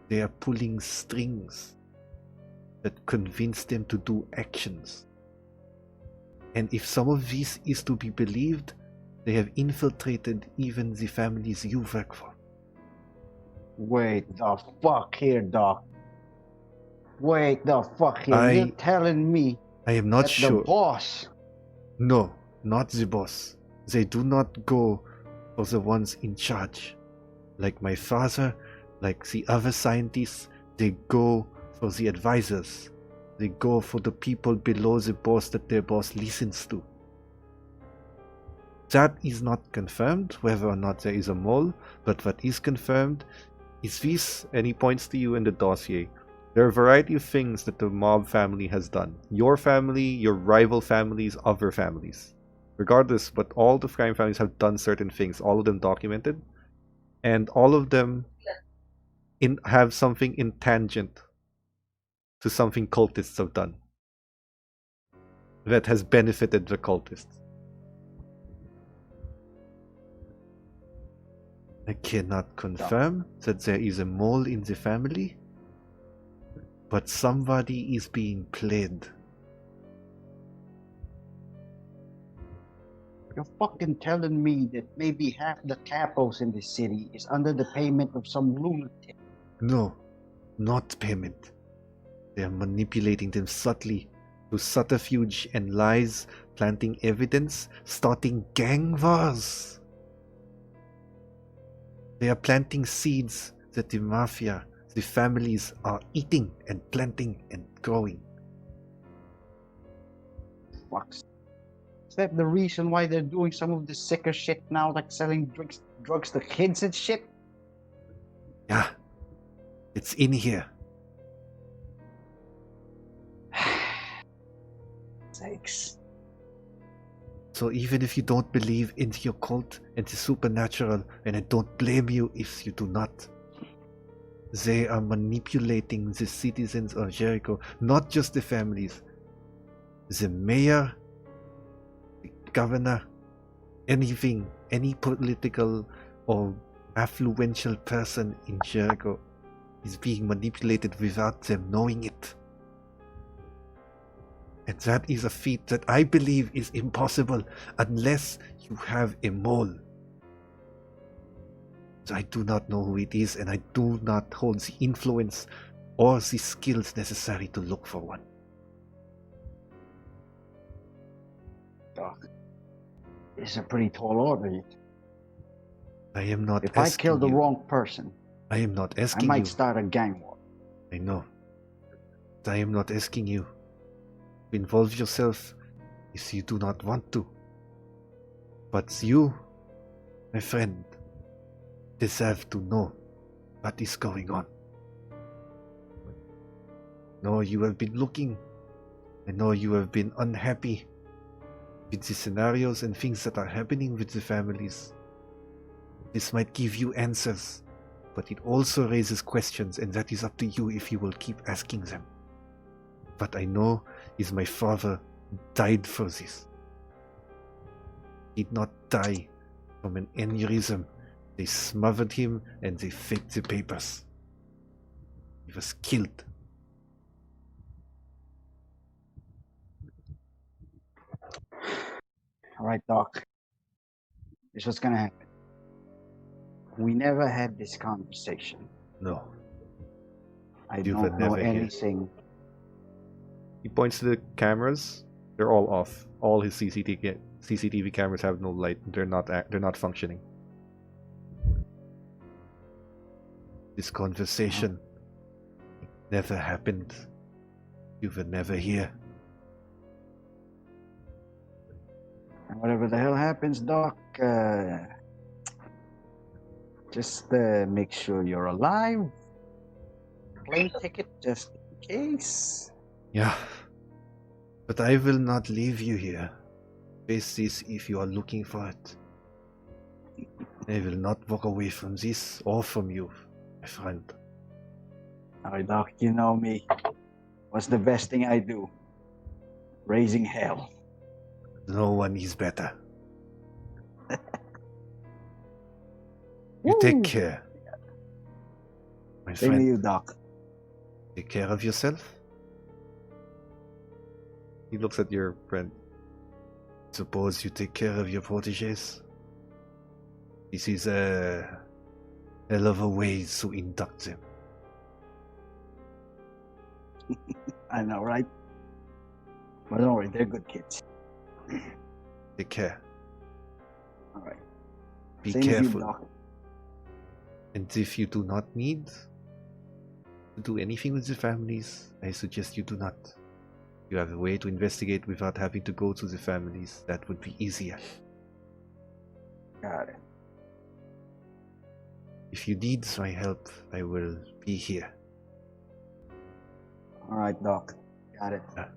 they are pulling strings that convince them to do actions. And if some of this is to be believed, they have infiltrated even the families you work for. Wait the fuck here, Doc. Wait the fuck here. You're telling me I am not that sure. the boss... No, not the boss. They do not go for the ones in charge. Like my father, like the other scientists, they go for the advisors. They go for the people below the boss that their boss listens to. That is not confirmed, whether or not there is a mole, but what is confirmed is this, and he points to you in the dossier. There are a variety of things that the mob family has done. Your family, your rival families, other families. Regardless, but all the crime families have done certain things, all of them documented, and all of them have something in tangent to something cultists have done that has benefited the cultists. I cannot confirm that there is a mole in the family, but somebody is being played. You're fucking telling me that maybe half the capos in the city is under the payment of some lunatic. No, not payment. They are manipulating them subtly through subterfuge and lies, planting evidence, starting gang wars. They are planting seeds that the mafia, the families are eating and planting and growing. Fucks. Is that the reason why they're doing some of the sicker shit now, like selling drugs to kids and shit? Yeah, it's in here. Sakes. So even if you don't believe in the occult and the supernatural, and I don't blame you if you do not, they are manipulating the citizens of Jericho, not just the families. The mayor, the governor, anything, any political or affluential person in Jericho is being manipulated without them knowing it. And that is a feat that I believe is impossible unless you have a mole. So I do not know who it is, and I do not hold the influence or the skills necessary to look for one. Doc, it's a pretty tall order. I am not If I asking kill the you. wrong person, I am not I asking might you. start a gang war. I know. But I am not asking you to involve yourself if you do not want to. But you, my friend, deserve to know what is going on. No, you have been looking. I know you have been unhappy with the scenarios and things that are happening with the families. This might give you answers, but it also raises questions, and that is up to you if you will keep asking them. What I know is my father died for this. He did not die from an aneurysm. They smothered him and they faked the papers. He was killed. Alright, Doc. This was gonna happen. We never had this conversation. No. I You were don't know never here. anything. He points to the cameras. They're all off. All his CCTV cameras have no light. They're not functioning. This conversation never happened. You were never here. And whatever the hell happens, Doc, just make sure you're alive. Plane ticket just in case. Yeah. But I will not leave you here. Face this if you are looking for it. I will not walk away from this or from you, my friend. Alright, Doc, you know me. What's the best thing I do? Raising hell. No one is better. You take Woo! care. My Same to friend, you, Doc. take care of yourself. He looks at your friend. Suppose you take care of your proteges. This is a hell of a way to induct them. I know, right? But don't worry, they're good kids. Take care. Alright. Be Same as you, careful. Doc. And if you do not need to do anything with the families, I suggest you do not. You have a way to investigate without having to go to the families. That would be easier. Got it. If you need my help, I will be here. All right, Doc. Got it. Yeah.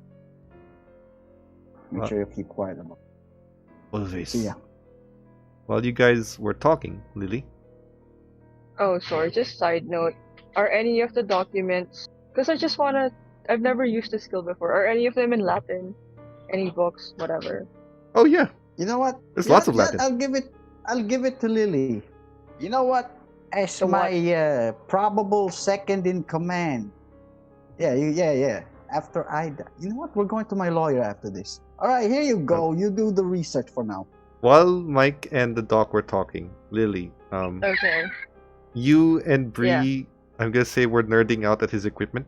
Make sure you keep quiet about it. Always. See ya. While you guys were talking, Lily, Oh, sorry. Just side note. Are any of the documents? Because I just wanna. I've never used this skill before. Are any of them in Latin? Any books? Whatever. oh yeah, You know what? there's lots of Latin. I'll give it to Lily. You know what? As So what? my probable second in command. Yeah. After I die. You know what? We're going to my lawyer after this. All right, here you go. You do the research for now. While Mike and the doc were talking, Lily, Okay. you and Bree, I'm gonna say we're nerding out at his equipment.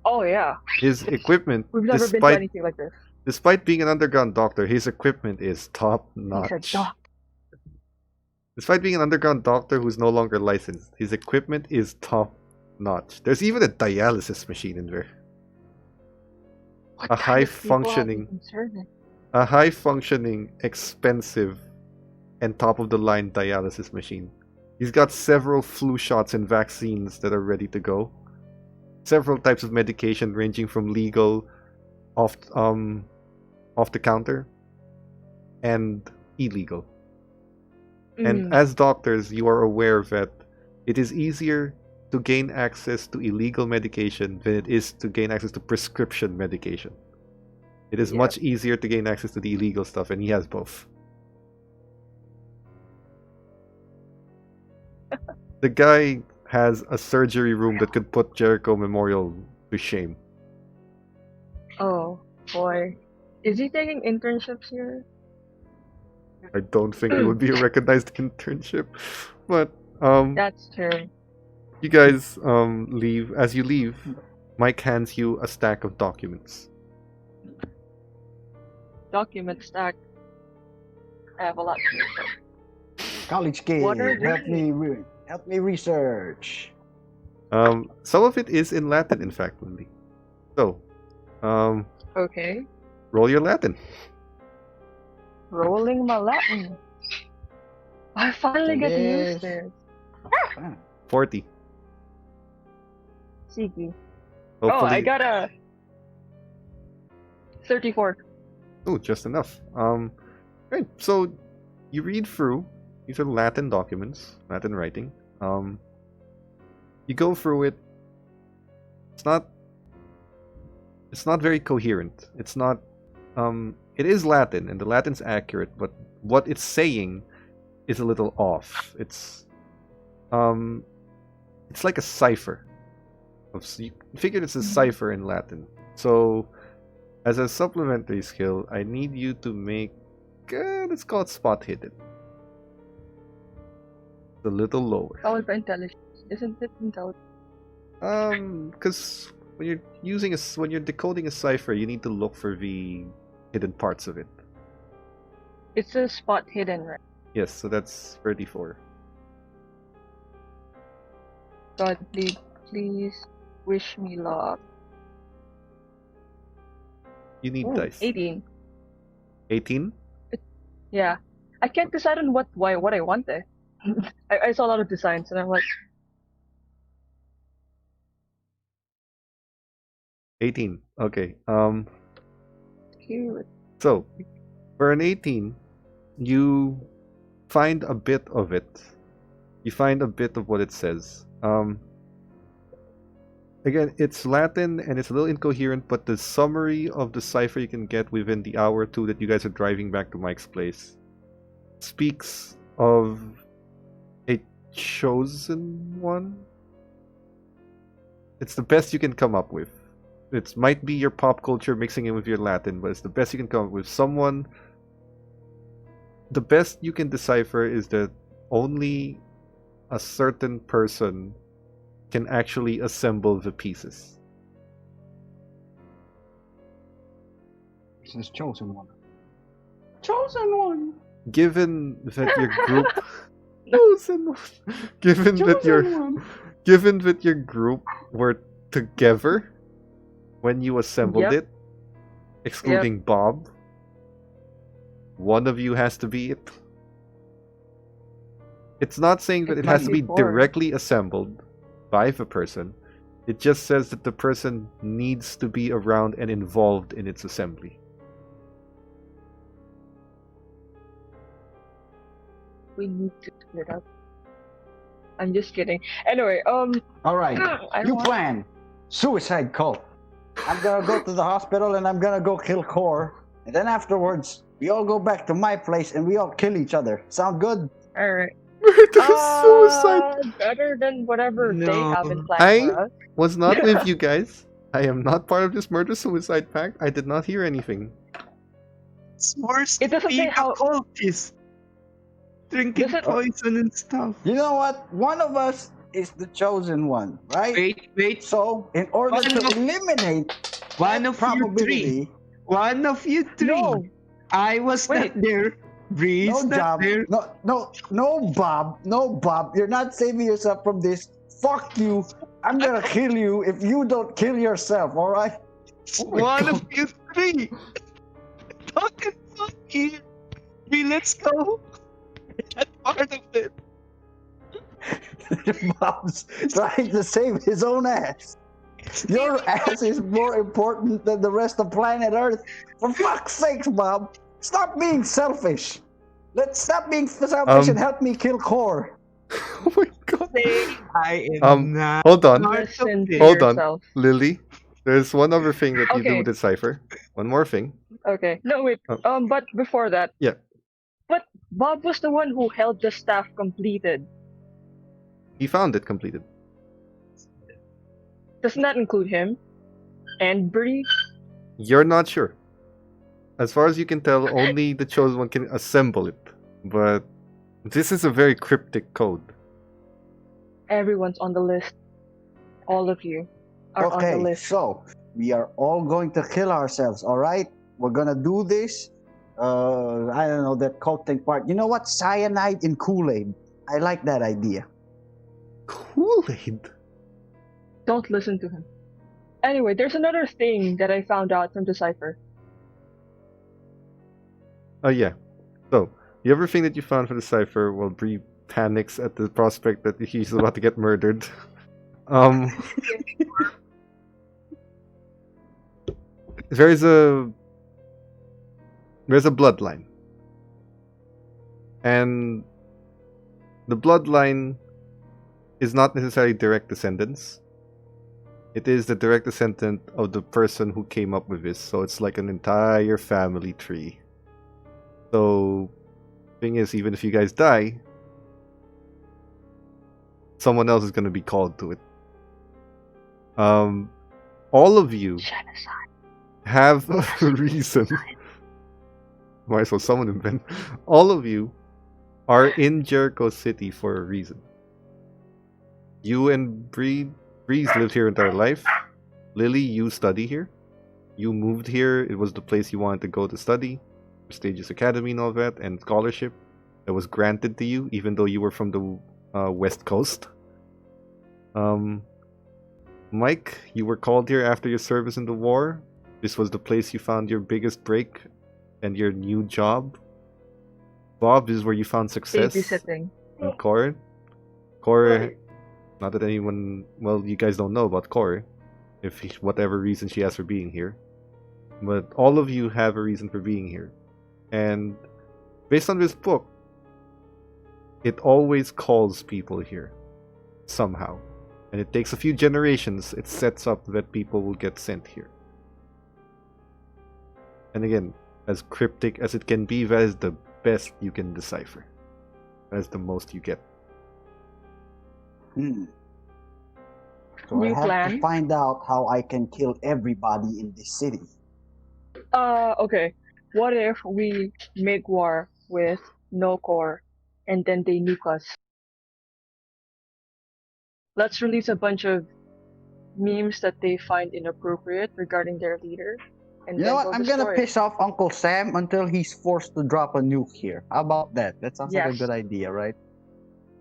Oh yeah. His equipment, We've never been to despite anything like this. despite being an underground doctor, his equipment is top He notch. said, "Doc." Despite being an underground doctor who's no longer licensed, his equipment is top notch. There's even a dialysis machine in there. What A kind of people have high-functioning- been serving? A high functioning, expensive, and top of the line dialysis machine. He's got several flu shots and vaccines that are ready to go. Several types of medication ranging from legal, off the counter, and illegal. And as doctors, you are aware that it is easier to gain access to illegal medication than it is to gain access to prescription medication. It is Yeah. much easier to gain access to the illegal stuff, and he has both. The guy has a surgery room that could put Jericho Memorial to shame. Oh boy. Is he taking internships here? I don't think it would be a recognized internship, but That's true. you guys leave. As you leave, Mike hands you a stack of documents. Document stack. I have a lot to do. College kid, What are help me research. Some of it is in Latin, in fact, only. So, Okay. roll your Latin. Rolling my Latin. I finally get to use Yes. this. 40. Siki. Hopefully, Oh, I got a 34. Oh, just enough. Right. So you read through. These are Latin documents, Latin writing. You go through it. It's not very coherent. It's not. It is Latin, and the Latin's accurate, but what it's saying is a little off. It's like a cipher. You figured it's a cipher in Latin. So, as a supplementary skill, I need you to make. Let's call it spot hidden. It's a little lower. Solid for intelligence. Isn't it intelligence? Because when you're decoding a cipher, you need to look for the hidden parts of it. It's a spot hidden, right? Yes, so that's 34. God, please wish me luck. You need Ooh, dice. 18. 18? Yeah. I can't decide on what I want there. I saw a lot of designs and I'm like, 18. Okay. cute. So, for an 18, you find a bit of it. You find a bit of what it says. Again, it's Latin and it's a little incoherent, but the summary of the cipher you can get within the hour or two that you guys are driving back to Mike's place speaks of a chosen one. It's the best you can come up with. It might be your pop culture mixing in with your Latin, but it's the best you can come up with. Someone. The best you can decipher is that only a certain person can actually assemble the pieces. This is chosen one. Chosen one. Given that your group, chosen one. Given that your group were together when you assembled Yep. it, excluding Bob, one of you has to be it. It's not saying that It it has might to be be four. directly assembled by the person. It just says that the person needs to be around and involved in its assembly. We need to split up. I'm just kidding. Anyway, All right, I you don't want. plan. Suicide cult. I'm gonna go to the hospital and I'm gonna go kill Core. And then afterwards, we all go back to my place and we all kill each other. Sound good? All right. Suicide. Better than whatever they No. have in plan for us. Was not with you guys. I am not part of this murder-suicide pact. I did not hear anything. It's worse It doesn't say being how- a cultist. Drinking Does it- poison and stuff. You know what? One of us is the chosen one, right? Wait. So, in order One to of- eliminate One of you three. probability, One of you three. No. I was Wait. not there. Bree's no not job, there. no, Bob. You're not saving yourself from this. Fuck you. I'm gonna kill you if you don't kill yourself. All right? Oh my One God. of you three. Fucking fuck you. Hey, let's go. That's part of it. Bob's trying to save his own ass. Your ass is more important than the rest of planet Earth. For fuck's sakes, Bob. Stop being selfish. Let's stop being selfish and help me kill Core. Oh my god. Say I am not. Hold on. Listen to Hold on. yourself. Lily, there's one other thing that you do Okay. with the cipher. One more thing. Okay. No, wait. Oh. But before that. Yeah. But Bob was the one who held the staff completed. He found it completed. Doesn't that include him? And Bree? You're not sure. As far as you can tell, only the chosen one can assemble it. But this is a very cryptic code. Everyone's on the list. All of you are on the Okay, list. so we are all going to kill ourselves, all right? We're gonna do this. I don't know, that culting part. You know what? Cyanide in Kool-Aid. I like that idea. Kool-Aid? Don't listen to him. Anyway, there's another thing that I found out from the cipher. Oh yeah. So, the other thing that you found for the cipher, well, Bree panics at the prospect that he's about to get murdered. There's a bloodline. And the bloodline is not necessarily direct descendants. It is the direct descendant of the person who came up with this, so it's like an entire family tree. So, thing is, even if you guys die, someone else is going to be called to it. All of you have a reason. Might as well summon him then. All of you are in Jericho City for a reason. You and Breeze lived here your entire life. Lily, you study here. You moved here. It was the place you wanted to go to study. Prestigious academy and all that, and scholarship that was granted to you, even though you were from the West Coast. Mike, you were called here after your service in the war. This was the place you found your biggest break and your new job. Bob, this is where you found success. Babysitting. And Core, not that anyone, well, you guys don't know about Core, whatever reason she has for being here. But all of you have a reason for being here. And based on this book, it always calls people here. Somehow. And it takes a few generations, it sets up that people will get sent here. And again, as cryptic as it can be, that is the best you can decipher. That is the most you get. So New I have plan? to find out how I can kill everybody in this city. Okay. What if we make war with no core and then they nuke us? Let's release a bunch of memes that they find inappropriate regarding their leader. And You then know what? go I'm gonna destroy it. piss off Uncle Sam until he's forced to drop a nuke here. How about that? That sounds like a Yes. good idea, right?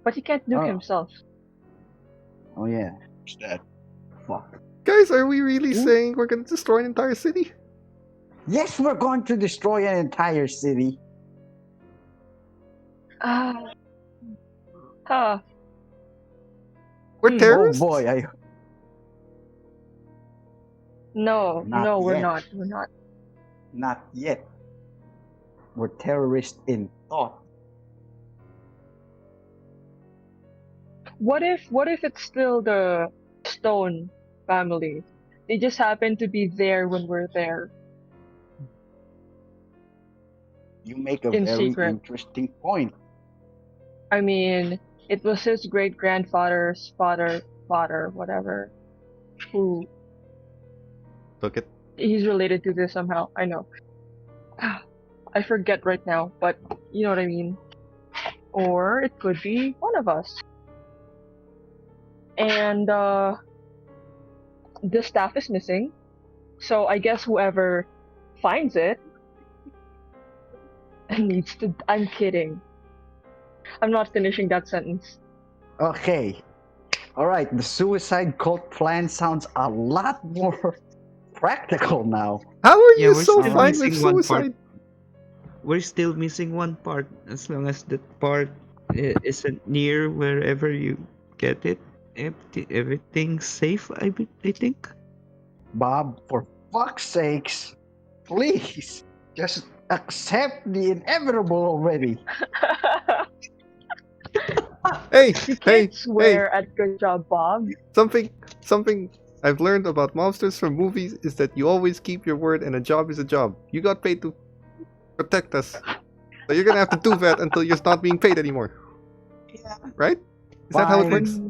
But he can't nuke Oh. himself. Oh yeah. What's that? Fuck. Guys, are we really saying we're gonna destroy an entire city? Yes, we're going to destroy an entire city. Huh. We're Hmm. Oh terrorists? boy, No, Not no, we're yet. not. We're not. not yet. We're terrorists in thought. What if it's still the Stone family? They just happen to be there when we're there You make a in very secret. interesting point. I mean, it was his great grandfather's father, whatever, who Look at he's related to this somehow. I know. I forget right now, but you know what I mean. Or it could be one of us. And the staff is missing, so I guess whoever finds it needs to. I'm kidding. I'm not finishing that sentence. Okay. All right. The suicide cult plan sounds a lot more practical now. how are Yeah, you we're so still fine with missing one part. suicide? We're still missing one part. As long as that part isn't near wherever you get it, everything's safe. I think. Bob, for fuck's sakes, please just accept the inevitable already. Hey, You hey, can't swear at good job, Bob. something I've learned about monsters from movies is that you always keep your word and a job is a job. You got paid to protect us. So you're gonna have to do that until you're not being paid anymore. Right? Is that how it Fine. works?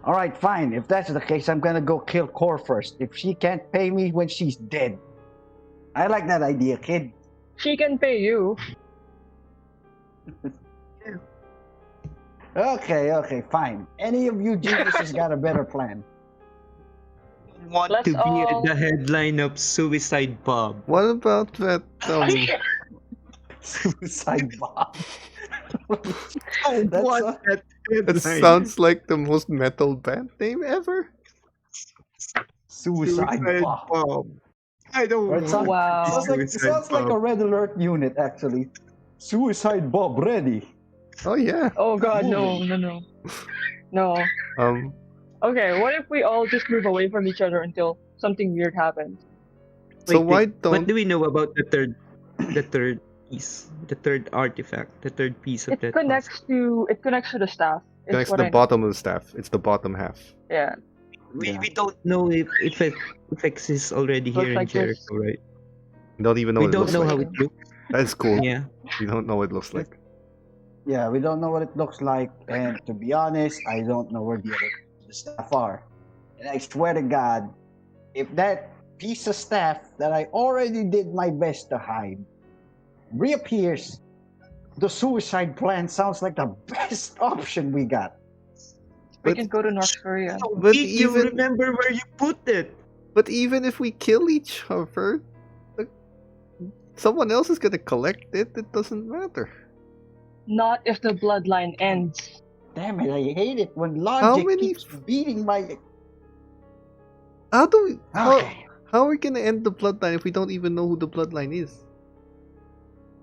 All right, fine. If that's the case, I'm gonna go kill Core first. If she can't pay me when she's dead. I like that idea, kid. She can pay you. Okay, fine. Any of you geniuses got a better plan? Want Let's to be all- at the headline of Suicide Bob. What about that Suicide Bob. I That's want a- that That headline. sounds like the most metal band name ever. Suicide Bob. Bob. I don't Or it want sounds- Wow. Sounds like a Red Alert unit, actually. Suicide Bob ready. Oh yeah. Oh god, no. No. Um. Okay, what if we all just move away from each other until something weird happens? So Wait, why what don't do we know about the third piece, the third artifact, the third piece of It that connects to the staff. is connects to what the I know. bottom of the staff? It's the bottom half. Yeah. puzzle? Yeah. We don't know if it exists already Looks here in like this. Jericho, right? You don't even know We what it don't looks know like. how it looks. That's cool. Yeah. We don't know what it looks like. Yeah, we don't know what it looks like, and to be honest, I don't know where the staff are. And I swear to God, if that piece of staff that I already did my best to hide reappears, the suicide plan sounds like the best option we got. We But- can go to North Korea. But Did you even- remember where you put it? But even if we kill each other, someone else is gonna collect it. It doesn't matter. Not if the bloodline ends. Damn it, I hate it when logic many keeps beating my. How do we? Okay. How are we gonna end the bloodline if we don't even know who the bloodline is?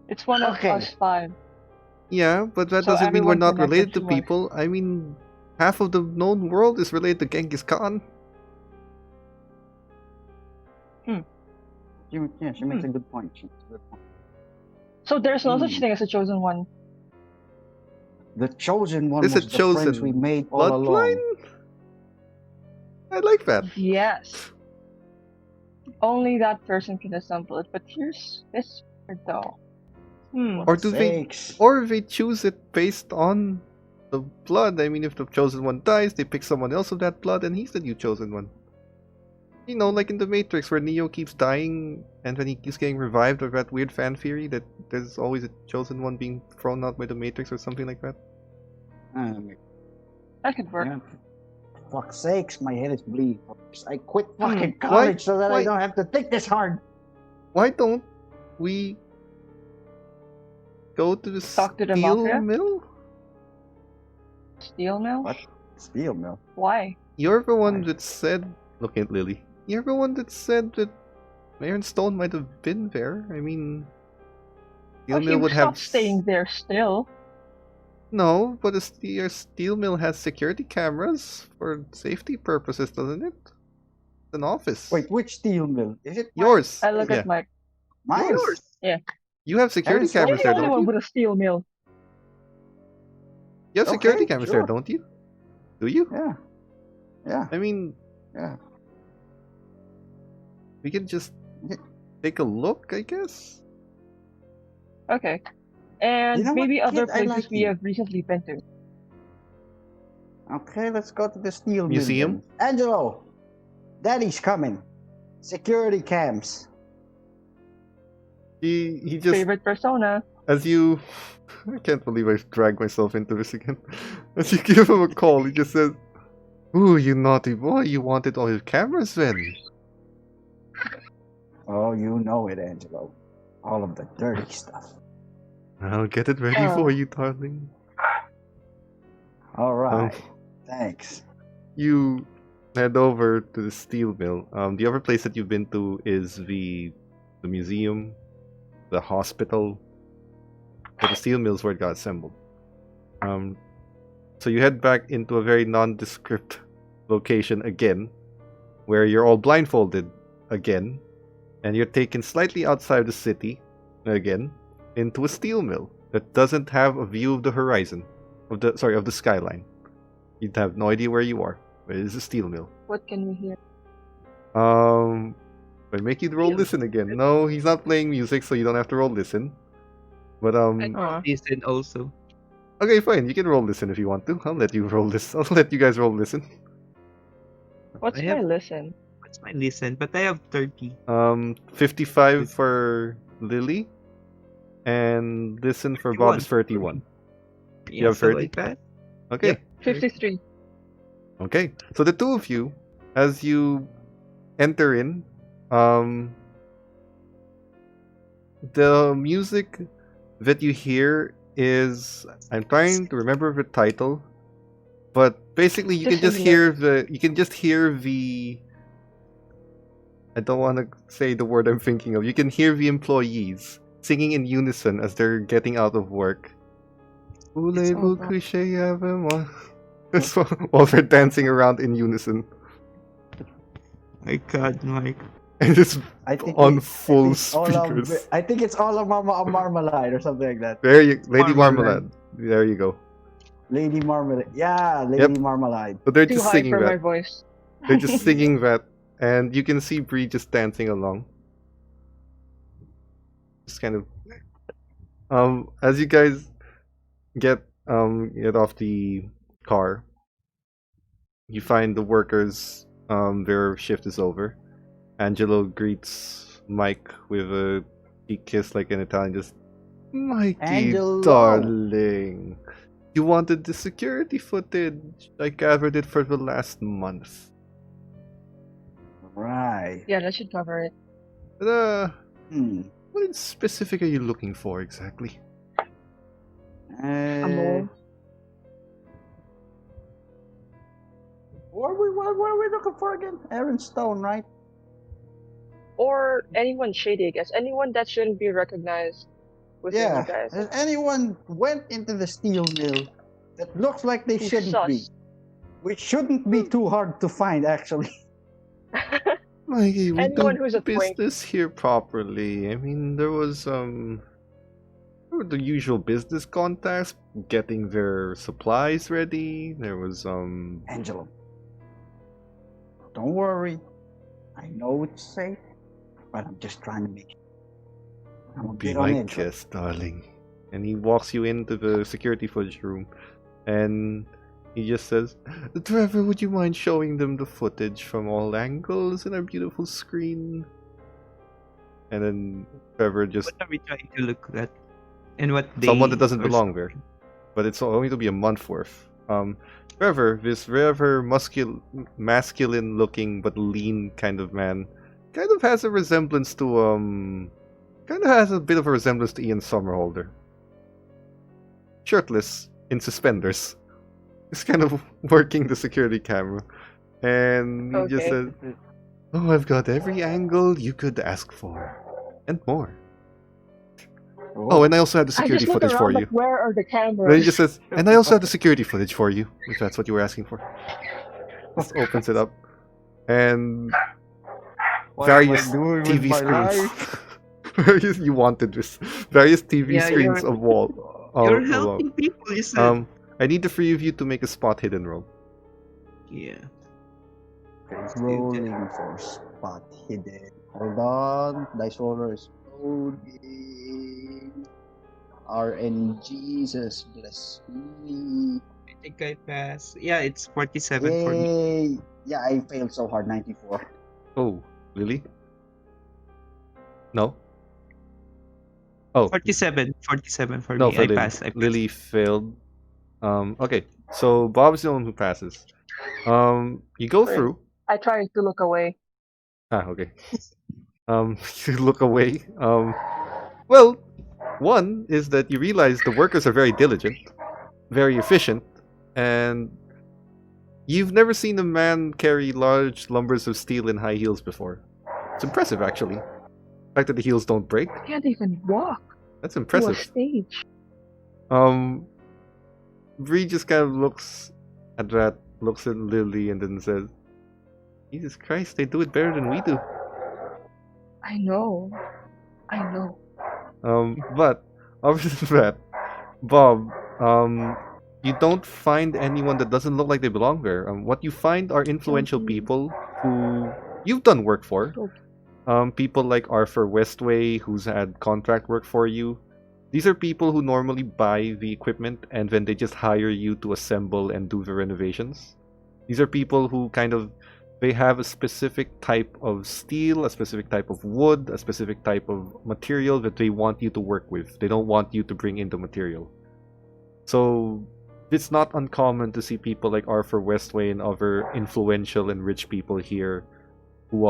It's one of Okay. us 5. Yeah, but that So doesn't mean we're everyone not connected related to to us. people. I mean, half of the known world is related to Genghis Khan. She makes a good point. She makes a good point. So there's no such Hmm. thing as a chosen one. The chosen one Is was it the friends chosen we made all Bloodline? along. I like that. Yes. Only that person can assemble it. But here's this part though. Or do they? Sakes. Or they choose it based on the blood. I mean, if the chosen one dies, they pick someone else of that blood, and he's the new chosen one. You know, like in the Matrix, where Neo keeps dying, and then he keeps getting revived, or that weird fan theory that there's always a chosen one being thrown out by the Matrix, or something like that. That could work. Yeah. For fuck's sakes, my head is bleeding. I quit fucking Why- college so that why- I don't have to think this hard. Why don't we go to the Talk to the steel mafia? mill? Steel mill? What? Steel mill. Why? You're the one Why? that said, looking at Lily, you're the one that said that Mayor Stone might have been there. I mean, steel Well, he mill would stopped have staying there still. No, but your steel mill has security cameras for safety purposes, doesn't it? It's an office. Wait, which steel mill? Is it Yours. I look Yeah. at Mike. mine? You have security Aaron's cameras You're there, the only don't one you? with a steel mill. You have security Okay, cameras there, sure. don't you? Do you? Yeah. Yeah. I mean, Yeah. we can just Yeah. take a look, I guess. Okay. And You know what, maybe other kid, I places like we you. have recently been to. Okay, let's go to the steel mill. Museum? then. Angelo, Daddy's coming. Security cams. He just Favorite persona. as you I can't believe I dragged myself into this again. As you give him a call, he just says, "Ooh, you naughty boy, you wanted all your cameras ready." Oh, you know it, Angelo. All of the dirty stuff. I'll get it ready Oh. for you, darling. All right. Thanks. You head over to the steel mill. The other place that you've been to is the museum, the hospital, but the steel mill is where it got assembled. So you head back into a very nondescript location again, where you're all blindfolded again, and you're taken slightly outside the city again into a steel mill that doesn't have a view of the horizon, of the skyline. You'd have no idea where you are. But it is a steel mill. What can we hear? I make you roll listen again. No, he's not playing music, so you don't have to roll listen. But Aw. Listen also. okay, fine. You can roll listen if you want to. I'll let you roll this. I'll let you guys roll listen. What's I my have- listen? What's my listen? But I have 30. 55 for Lily, and listen for Bob is 31. You have so 30? like that? Okay. Yep. 53. Okay. So the two of you, as you enter in, the music that you hear is, I'm trying to remember the title, but basically you can Just just sing hear the I don't want to say the word I'm thinking of. You can hear the employees singing in unison as they're getting out of work. Voulez-vous all coucher avec moi? That's while they're dancing around in unison. My God, Mike. And it's I think on it- full I think all of- speakers. I think it's all of Marmalade or something like that. There you, Lady Marmalade. Marmalade. There you go. Lady Marmalade. Yeah, Lady Marmalade. So they're Too just high singing for my that. voice. They're just singing that, and you can see Bree just dancing along. Just kind of, as you guys get off the car, you find the workers. Their shift is over. Angelo greets Mike with a cheek kiss like an Italian, just Mikey, Angelo. darling. You wanted the security footage. I gathered it for the last month. Right. Yeah, that should cover it. But, Hmm. what in specific are you looking for exactly? mole. What are we looking for again? Aaron Stone, right? Or anyone shady, I guess. Anyone that shouldn't be recognized within Yeah. you guys. Has anyone went into the steel mill that looks like they Who's shouldn't be? sus? Which shouldn't be too hard to find, actually. Mikey, we Anyone do who's a twink. business here properly. I mean, there were the usual business contacts, getting their supplies ready. There was Angelo. Don't worry. I know it's safe, but I'm just trying to make it. I'm a be bit on my edge. guest, darling. And he walks you into the security footage room, and he just says, "Trevor, would you mind showing them the footage from all angles in our beautiful screen?" And then Trevor just What are we trying to look at? And what day? someone that doesn't or belong there, but it's only to be a month worth. Trevor, this rather masculine-looking but lean kind of man, kind of has a resemblance to kind of has a bit of a resemblance to Ian Somerhalder. Shirtless, in suspenders. He's kind of working the security camera, and he just Okay. says, "Oh, I've got every angle you could ask for, and more." Oh, and I also have the I security just look footage for around you. like, where are the Then he cameras? just says, and I also have the security footage for you, if that's what you were asking for. Just opens it up. And What am I various doing with TV my screens. life? various you wanted this. Various TV Yeah, screens you're- of wall. You're of- helping people, you said. I need the three of you to make a spot hidden roll. Yeah. Rolling for spot hidden. Hold on. Dice roller is loading. RNG, Jesus bless me. I think I passed. Yeah, it's 47 for me. Yay! Yeah, I failed so hard. 94. Oh, Lily? No? Oh, 47 for no, me. for I Lily. passed. Lily failed. Okay, so Bob's the one who passes. You go Right. through. I try to look away. Okay. You look away. Well, one is that you realize the workers are very diligent, very efficient, and you've never seen a man carry large lumbers of steel in high heels before. It's impressive, actually. The fact that the heels don't break, I can't even walk that's to a impressive. stage. Bree just kind of looks at that, looks at Lily, and then says, Jesus Christ, they do it better than we do. I know. But other than that, Bob, you don't find anyone that doesn't look like they belong there. What you find are influential people who you've done work for. People like Arthur Westway, who's had contract work for you. These are people who normally buy the equipment and then they just hire you to assemble and do the renovations. These are people who they have a specific type of steel, a specific type of wood, a specific type of material that they want you to work with. They don't want you to bring in the material. So it's not uncommon to see people like Arthur Westway and other influential and rich people here who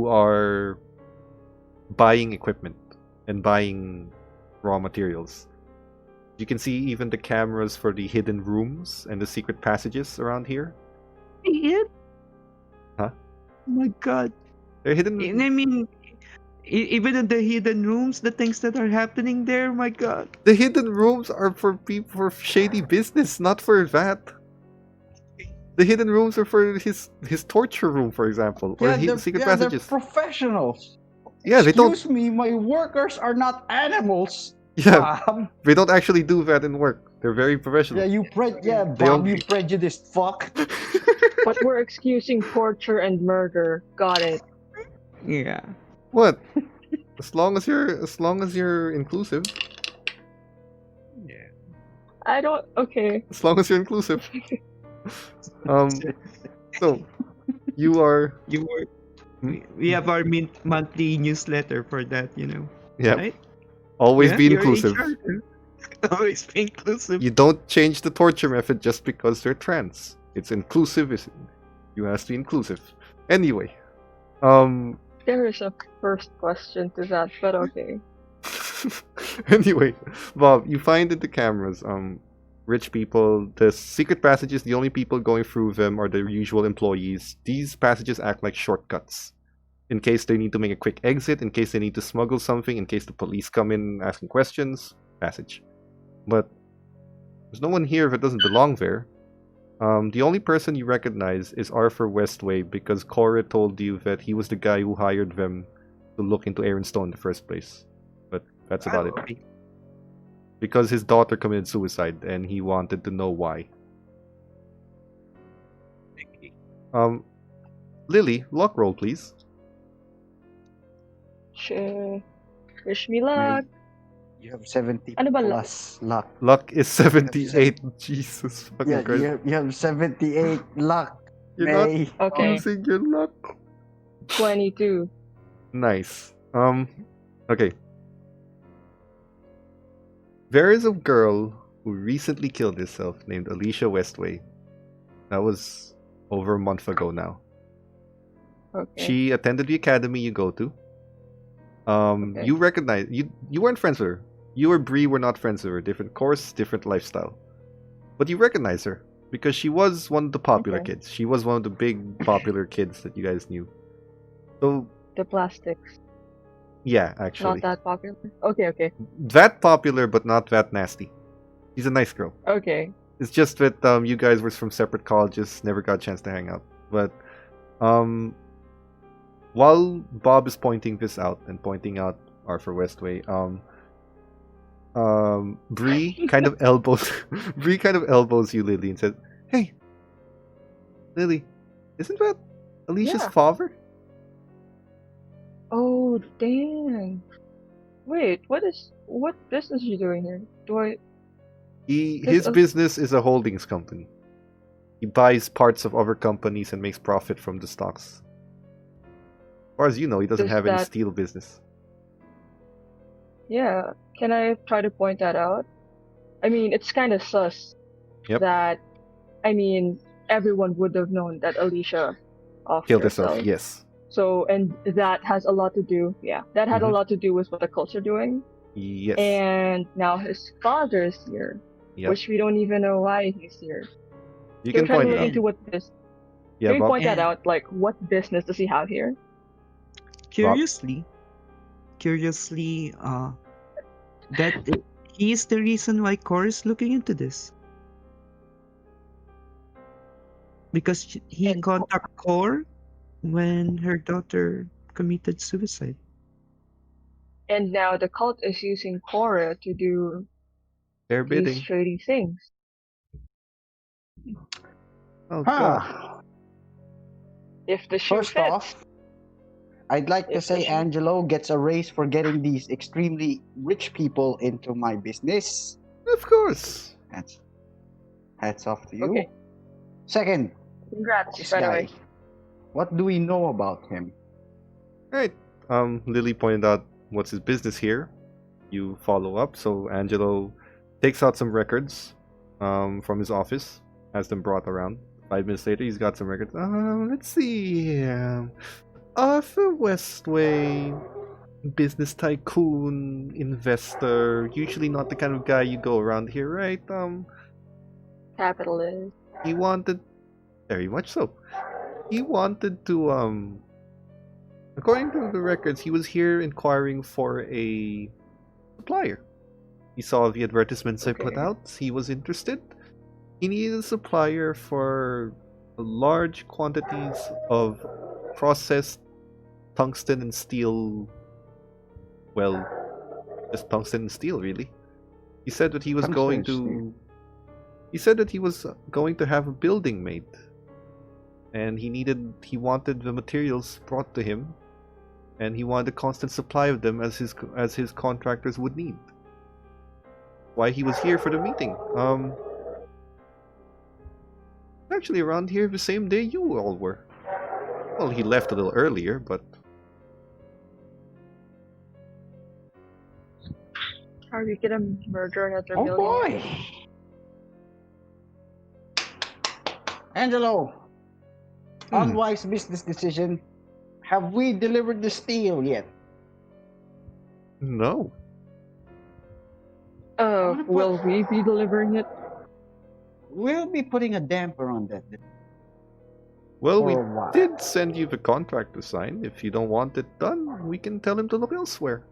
are buying equipment and buying raw materials. You can see even the cameras for the hidden rooms and the secret passages around here. It? Huh? Oh my god. They're hidden. And I mean, even in the hidden rooms, the things that are happening there, my god. The hidden rooms are for people for shady business, not for that. The hidden rooms are for his torture room, for example, or secret passages. They're professionals. Yeah, they don't. Excuse me, my workers are not animals. Yeah, Bob. they don't actually do that in work. They're very professional. Yeah, They Bob, don't- you prejudiced fuck. But we're excusing torture and murder. Got it. Yeah. What? As long as you're inclusive. Yeah. I don't. Okay. As long as you're inclusive. So you are. You were. We have our monthly newsletter for that, you know. Yeah. Right? Always Yeah, be you're in inclusive. charge. Always be inclusive. You don't change the torture method just because they're trans. It's inclusive. You have to be inclusive. Anyway, There is a first question to that, but okay. anyway, Bob, you find in the cameras, rich people. The secret passages, the only people going through them are the usual employees. These passages act like shortcuts. In case they need to make a quick exit, in case they need to smuggle something, in case the police come in asking questions, passage. But there's no one here that doesn't belong there. The only person you recognize is Arthur Westway because Cora told you that he was the guy who hired them to look into Aaronstone in the first place. But that's about it. Because his daughter committed suicide and he wanted to know why. Lily, luck roll, please. Sure. Wish me luck. You have 70 Ano ba luck? plus luck. Luck is 78. Jesus fucking Yeah, Christ. you have 78 luck. You're May. not Okay. using your luck. 22. Nice. Okay. There is a girl who recently killed herself named Alicia Westway. That was over a month ago now. Okay. She attended the academy you go to. Okay. You recognize you weren't friends with her. You or Bree were not friends with her. Different course, different lifestyle. But you recognize her because she was one of the popular Okay. kids. She was one of the big popular kids that you guys knew. So The plastics. Yeah, actually. Not that popular. Okay. That popular, but not that nasty. She's a nice girl. Okay. It's just that you guys were from separate colleges, never got a chance to hang out. But while Bob is pointing this out and pointing out Arthur Westway, Bree kind of elbows you, Lily, and says, "Hey, Lily, isn't that Alicia's Yeah. father?" Oh dang. Wait, what business is she doing here? His Because- business is a holdings company. He buys parts of other companies and makes profit from the stocks. As far as you know, he doesn't Does have any that- steel business. Yeah, can I try to point that out? I mean, it's kind of sus Yep. that, I mean, everyone would have known that Alicia offed Killed herself, herself. yes. So, and that has a lot to do, that had a Mhm. lot to do with what the cults are doing. Yes. And now his father's here, Yep. which we don't even know why he's here. You Can can we try to point look it out. into what this? Yeah, Can we Bob. point that Yeah. out? Like, what business does he have here? Curiously, he is the reason why Core is looking into this. Because he And- contacted Core when her daughter committed suicide. And now the cult is using Cora to do They're these bidding. shady things. Oh god. Huh. If the shoe First fits. off, I'd like to If the say shoe- Angelo gets a raise for getting these extremely rich people into my business. Of course. Hats off to you. Okay. Second, Congrats, this by the guy. way. What do we know about him? Right. Lily pointed out what's his business here. You follow up, so Angelo takes out some records from his office, has them brought around. 5 minutes later, he's got some records. Let's see. Arthur Westway, business tycoon, investor. Usually not the kind of guy you go around here, right? Capitalist. He wanted, very much so. He wanted to, according to the records, he was here inquiring for a supplier. He saw the advertisements I put Okay. out. He was interested. He needed a supplier for large quantities of processed tungsten and steel. Well, just tungsten and steel, really. He said that he was Tungsten going and to. steel. He said that he was going to have a building made, and he wanted the materials brought to him, and he wanted a constant supply of them as his contractors would need. Why he was here for the meeting? Actually around here the same day you all were. Well, he left a little earlier, but Are we gonna murder another Oh millionaire? boy! Angelo, unwise business decision. Have we delivered the steel yet? no. wanna put- Will we be delivering it? We'll be putting a damper on that Well, for we a while. did send you the contract to sign. If you don't want it done, we can tell him to look elsewhere.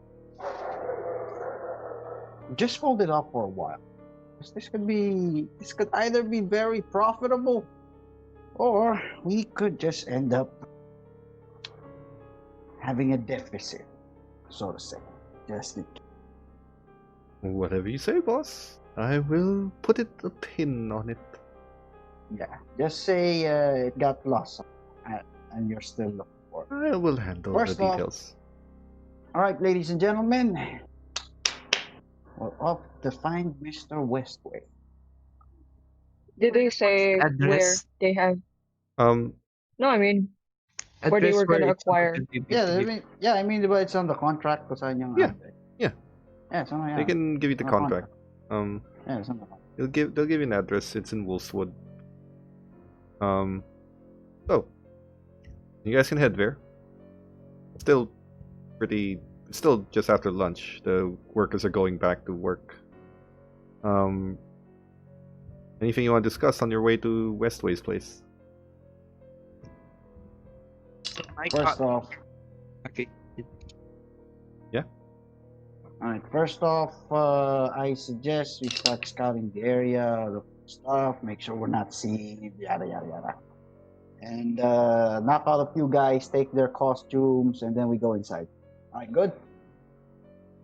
Just hold it off for a while. 'Cause this could either be very profitable, or we could just end up having a deficit, so to say. Just in case. Whatever you say, boss. I will put a pin on it. Yeah, just say it got lost, and you're still looking for it. I will handle First the off- details. All right, ladies and gentlemen, we're off to find Mr. Westway. Did they say where Address? they have? Um, No, I mean, Where they Address were gonna it's acquire. located. Yeah, I mean, but it's on the contract because I know. Yeah, yeah. Yeah, it's on the. they can give you the on contract. Yeah, it's on the. They'll give you an address. It's in Wolfswood. So you guys can head there. Still still just after lunch. The workers are going back to work. Anything you want to discuss on your way to Westway's place? My First God. off, Okay. All right. First off, I suggest we start scouting the area, look for stuff, make sure we're not seen, yada yada yada, and knock out a few guys, take their costumes, and then we go inside. All right. Good.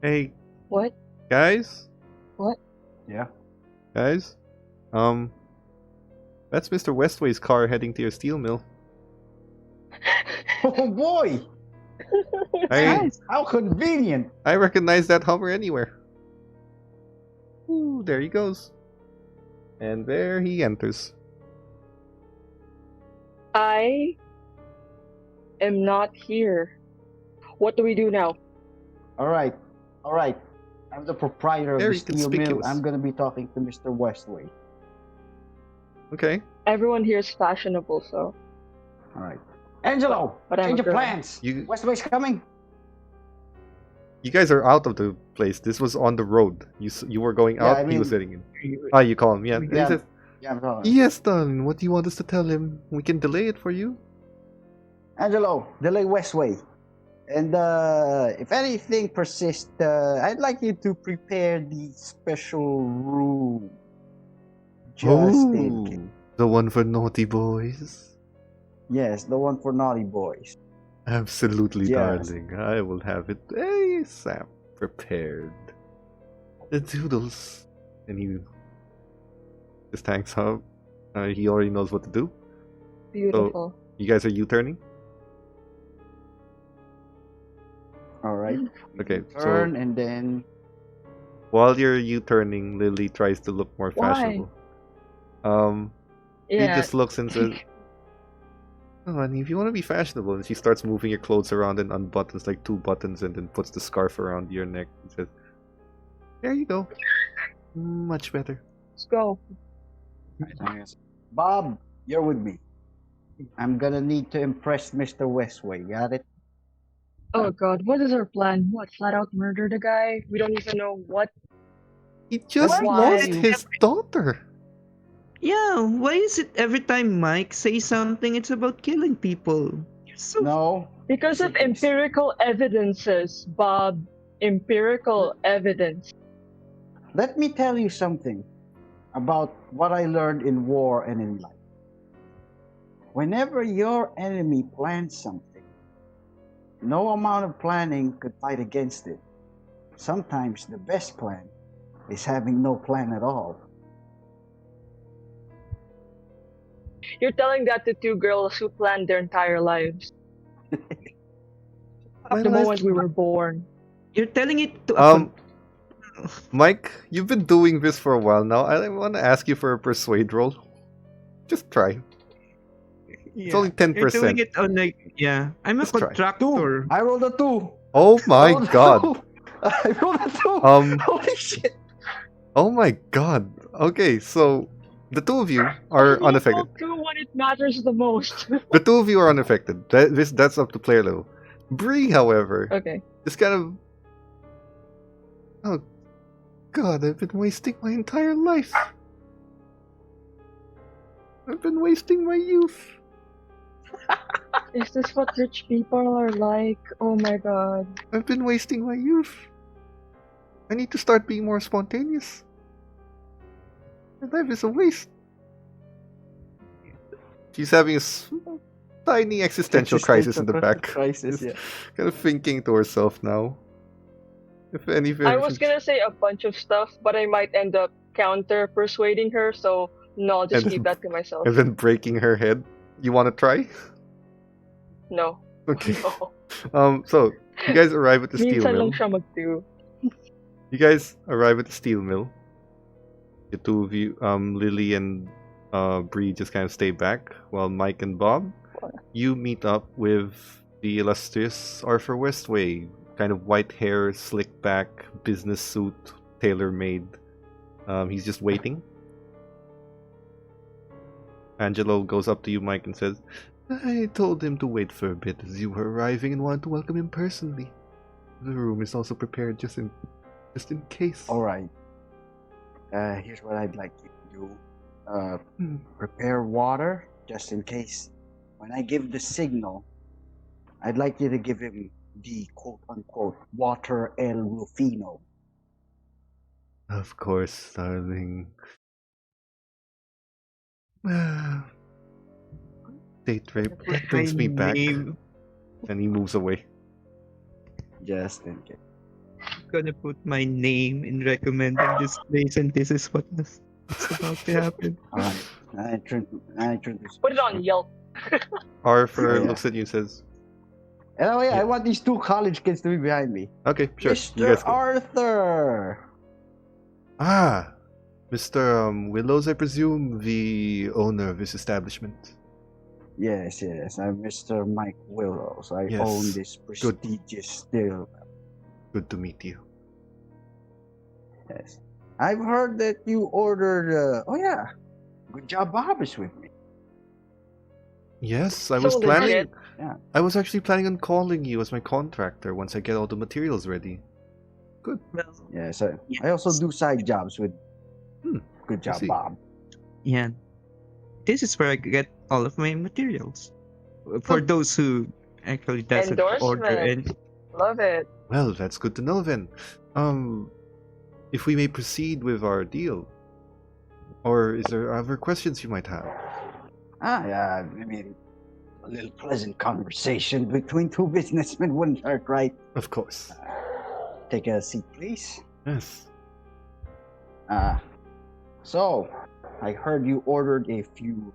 Hey, What? guys? Yeah. Guys? That's Mr. Westway's car heading to your steel mill. Oh boy! I How convenient! I recognize that Hummer anywhere. Ooh, there he goes. And there he enters. I am not here. What do we do now? All right. I'm the proprietor of Very the steel mill. conspicuous. I'm gonna be talking to Mr. Westway. Okay. Everyone here is fashionable, so. All right. Angelo, But I'm change a your girl. plans. You Westway's coming. you guys are out of the place. This was on the road. You were going Yeah, out, I he was mean- heading in. Ah, you call him, yeah. And he Yeah. says, Yeah, I'm talking. yes, darling, what do you want us to tell him? We can delay it for you. Angelo, delay Westway. And if anything persists, I'd like you to prepare the special room. Just in case. The one for naughty boys. Yes, the one for naughty boys. Absolutely, Yes. darling. I will have it ASAP prepared. The doodles. And he just hangs up. He already knows what to do. Beautiful. You guys are U-turning? All right. Okay, Turn and then. While you're U-turning, Lily tries to look more Why? fashionable. He Yeah. just looks and says, "Oh, honey, if you want to be fashionable," and she starts moving your clothes around and unbuttons like 2 buttons and then puts the scarf around your neck and says, "There you go. Much better." Let's go. Bob, you're with me. I'm gonna need to impress Mr. Westway. Got it? Oh god, what is our plan? What, flat out murder the guy? We don't even know what. He just Why? lost his daughter. Yeah, why is it every time Mike says something, it's about killing people? You're so No. Because of empirical evidences, Bob. Empirical evidence. Let me tell you something about what I learned in war and in life. Whenever your enemy plans something, no amount of planning could fight against it. Sometimes the best plan is having no plan at all. You're telling that to 2 girls who planned their entire lives. The moment we were born. You're telling it to a Mike, you've been doing this for a while now. I want to ask you for a persuade roll. Just try. It's only 10%. You're doing it on like I'm a Just try. contractor. I rolled a 2. Oh my I rolled a god. 2. I rolled a 2. Holy shit. Oh my god. Okay, so the 2 of you are Only unaffected. roll 2 when it matters the most. The 2 of you are unaffected. That's up to player level. Bree, however, Okay. just kind of. Oh god, I've been wasting my entire life. I've been wasting my youth. Is this what rich people are like? Oh my god. I've been wasting my youth. I need to start being more spontaneous. My life is a waste. She's having a tiny existential crisis in the back. Crisis, yeah. Kind of thinking to herself now. If anything, I was gonna say a bunch of stuff, but I might end up counter persuading her, so no, I'll just And keep that to myself. and then breaking her head. You want to try? No. Okay. No. So you guys arrive at the steel Minsan mill. lang siya mag-do. You guys arrive at the steel mill. The 2 of you, Lily and Bree, just kind of stay back, while Mike and Bob, you meet up with the illustrious Arthur Westway. Kind of white hair, slick back, business suit, tailor-made. He's just waiting. Angelo goes up to you, Mike, and says, "I told him to wait for a bit as you were arriving and wanted to welcome him personally. The room is also prepared just in case." All right. Here's what I'd like you to do. Prepare water just in case. When I give the signal, I'd like you to give him the quote-unquote Water El Rufino. Of course, darling. Date rape Put brings my me back. name. And he moves away. Just in case. Gonna put my name in recommending this place, and this is what's about to happen. Alright, I introduce. Put it on Yelp. Arthur Yeah. looks at you and says, And oh yeah, Yeah. I want these two college kids to be behind me. okay, sure. You Mr. guys go. Arthur. Ah, Mr. Willows, I presume, the owner of this establishment. Yes, I'm Mr. Mike Willows. I Yes, own this prestigious still. Good to meet you. Yes. I've heard that you ordered. Oh yeah, good job, Bob is with me. Yes, I So was planning. legit. Yeah. I was actually planning on calling you as my contractor once I get all the materials ready. Good. Well, Yes, I also do side jobs with. Hmm, Good job, see. Bob. yeah. This is where I get all of my materials. For those who actually doesn't order Endorsement. and Love it. Well, that's good to know then. If we may proceed with our deal, or is there other questions you might have? Yeah, I mean, a little pleasant conversation between two businessmen wouldn't hurt, right? Of course. Take a seat, please. Yes. So, I heard you ordered a few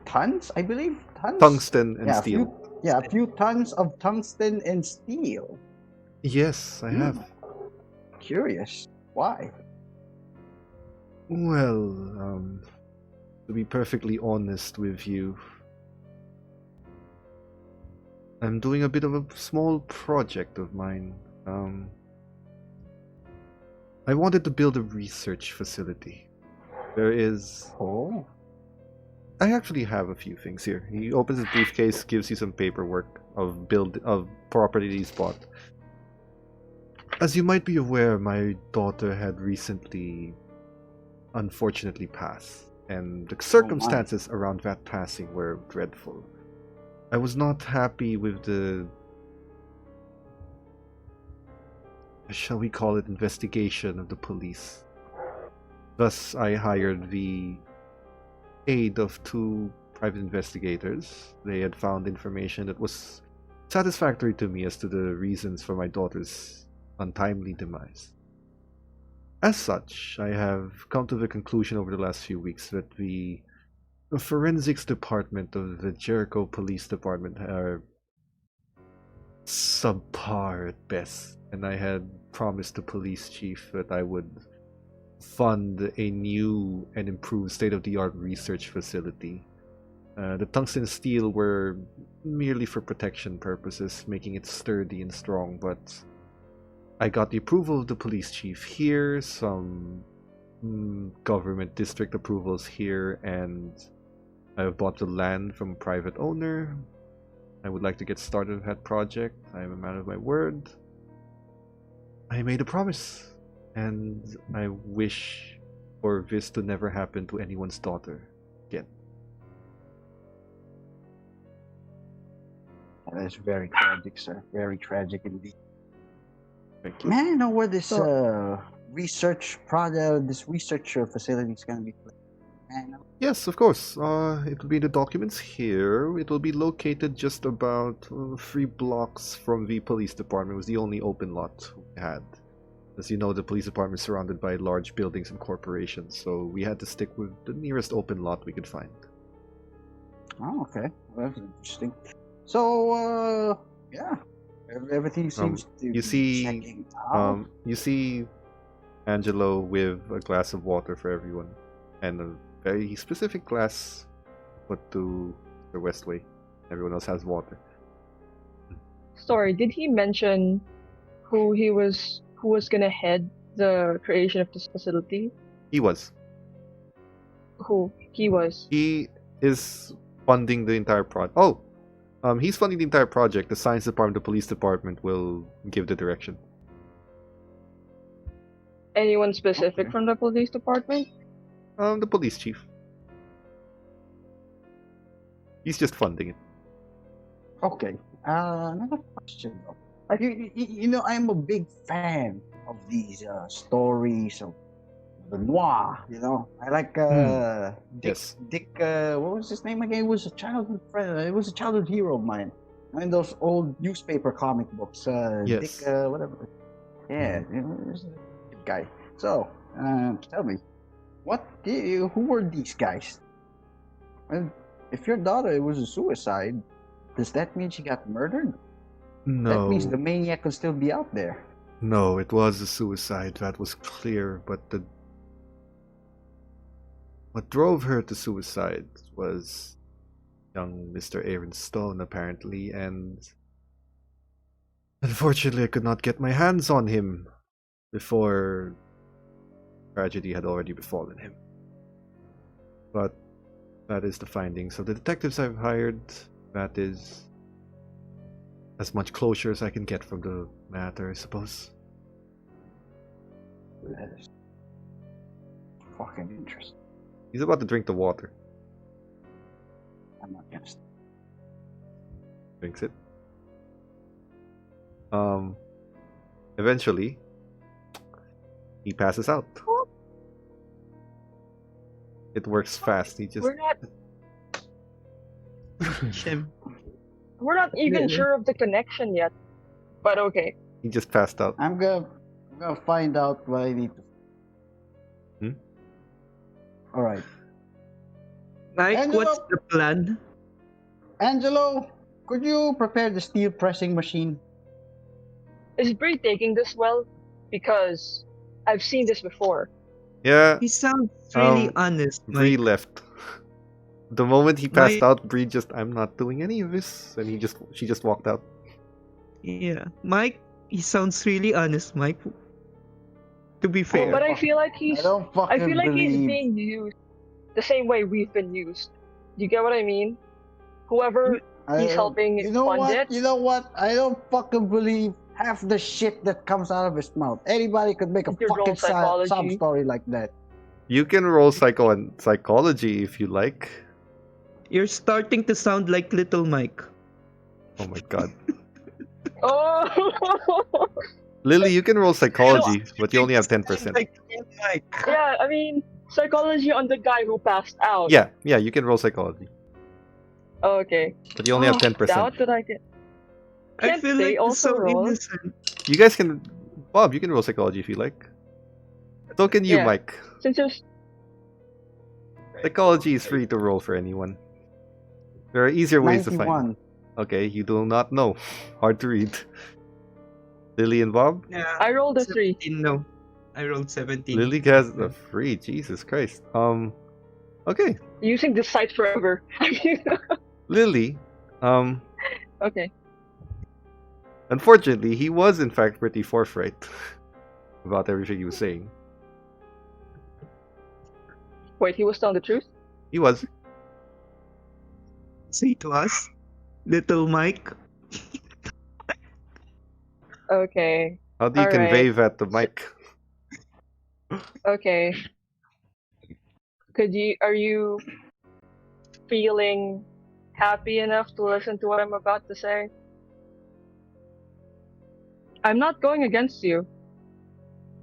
tons, I believe? Tons? Tungsten and Yeah, steel. a few tons of tungsten and steel. Yes, I have. Curious. Why? Well, to be perfectly honest with you, I'm doing a bit of a small project of mine. I wanted to build a research facility. There is... Oh. I actually have a few things here. He opens his briefcase, gives you some paperwork of property he's bought. As you might be aware, my daughter had recently, unfortunately, passed, and the circumstances around that passing were dreadful. I was not happy with the, shall we call it, investigation of the police. Thus, I hired the aid of two private investigators. They had found information that was satisfactory to me as to the reasons for my daughter's untimely demise. As such, I have come to the conclusion over the last few weeks that the forensics department of the Jericho Police Department are subpar at best, and I had promised the police chief that I would fund a new and improved state-of-the-art research facility. The tungsten steel were merely for protection purposes, making it sturdy and strong, but I got the approval of the police chief here, some government district approvals here, and I have bought the land from a private owner. I would like to get started with that project. I am a man of my word. I made a promise, and I wish for this to never happen to anyone's daughter again. That is very tragic, sir. Very tragic indeed. Thank you. May I know where this So- research project, this research facility is going to be placed? May I know? Yes, of course. It will be the documents here. It will be located just about 3 blocks from the police department. It was the only open lot we had. As you know, the police department is surrounded by large buildings and corporations, so we had to stick with the nearest open lot we could find. Oh, okay. Well, that's interesting. So, yeah. Everything seems to you be see, checking out. You see Angelo with a glass of water for everyone, and a very specific glass put to the Westway. Everyone else has water. Sorry, did he mention who was gonna head the creation of this facility? He was. Who he was? He is funding the entire project. He's funding the entire project. The science department, the police department will give the direction. Anyone specific Okay. from the police department? The police chief. He's just funding it. Okay. Another question though. You know, I'm a big fan of these stories of the noir. You know, I like Yes. Dick. What was his name again? It was a childhood friend. It was a childhood hero of mine. In those old newspaper comic books. Yes. Dick. Whatever. Yeah, you know, he was a good guy. So, tell me, who were these guys? And if your daughter was a suicide, does that mean she got murdered? That means the No. maniac could still be out there. No, it was a suicide. That was clear. But what drove her to suicide was young Mr. Aaron Stone, apparently, and unfortunately, I could not get my hands on him before tragedy had already befallen him. But that is the findings of the detectives I've hired. That is as much closure as I can get from the matter, I suppose. That is fucking interesting. He's about to drink the water. I'm not against it. Drinks it. Eventually, he passes out. It works fast. He just We're not Shem. we're not even sure of the connection yet. But okay. he just passed out. I'm gonna find out what I need to. All right, Mike, Angelo! what's the plan? Angelo, could you prepare the steel pressing machine? Is Bree taking this well? Because I've seen this before. Yeah, He sounds really honest, Bree Mike. left. The moment he passed My- out, Bree just, I'm not doing any of this, and she just walked out. Yeah, Mike, he sounds really honest, Mike. To be fair. But I feel like he's I don't fucking I feel like he's believe. being used the same way we've been used. You get what I mean? Whoever he's helping You know fund what? it. You know what? I don't fucking believe half the shit that comes out of his mouth. Anybody could make a Your fucking role sob psychology. story like that. You can roll psychology if you like. You're starting to sound like little Mike. Oh my god. Oh Lily, you can roll psychology, but you only have 10%. Like little Mike. yeah, I mean psychology on the guy who passed out. Yeah, you can roll psychology, Oh, okay. but you only have 10%. Doubt that I can. I Can't feel they like it's also so roll? innocent. You guys can, Bob, you can roll psychology if you like. So can you, Yeah. Mike. Since there's Psychology is free to roll for anyone. There are easier ways to find. 91. Okay, you do not know. Hard to read. Lily and Bob? Yeah, I rolled a 3. 17, no. I rolled 17. Lily has a free. Jesus Christ. Okay. Using this site forever. Lily, Okay. unfortunately, he was in fact pretty forthright about everything he was saying. Wait, he was telling the truth? He was. Say to us, little Mike. Okay. How do you All right. convey that to Mike? Okay. Are you feeling happy enough to listen to what I'm about to say? I'm not going against you.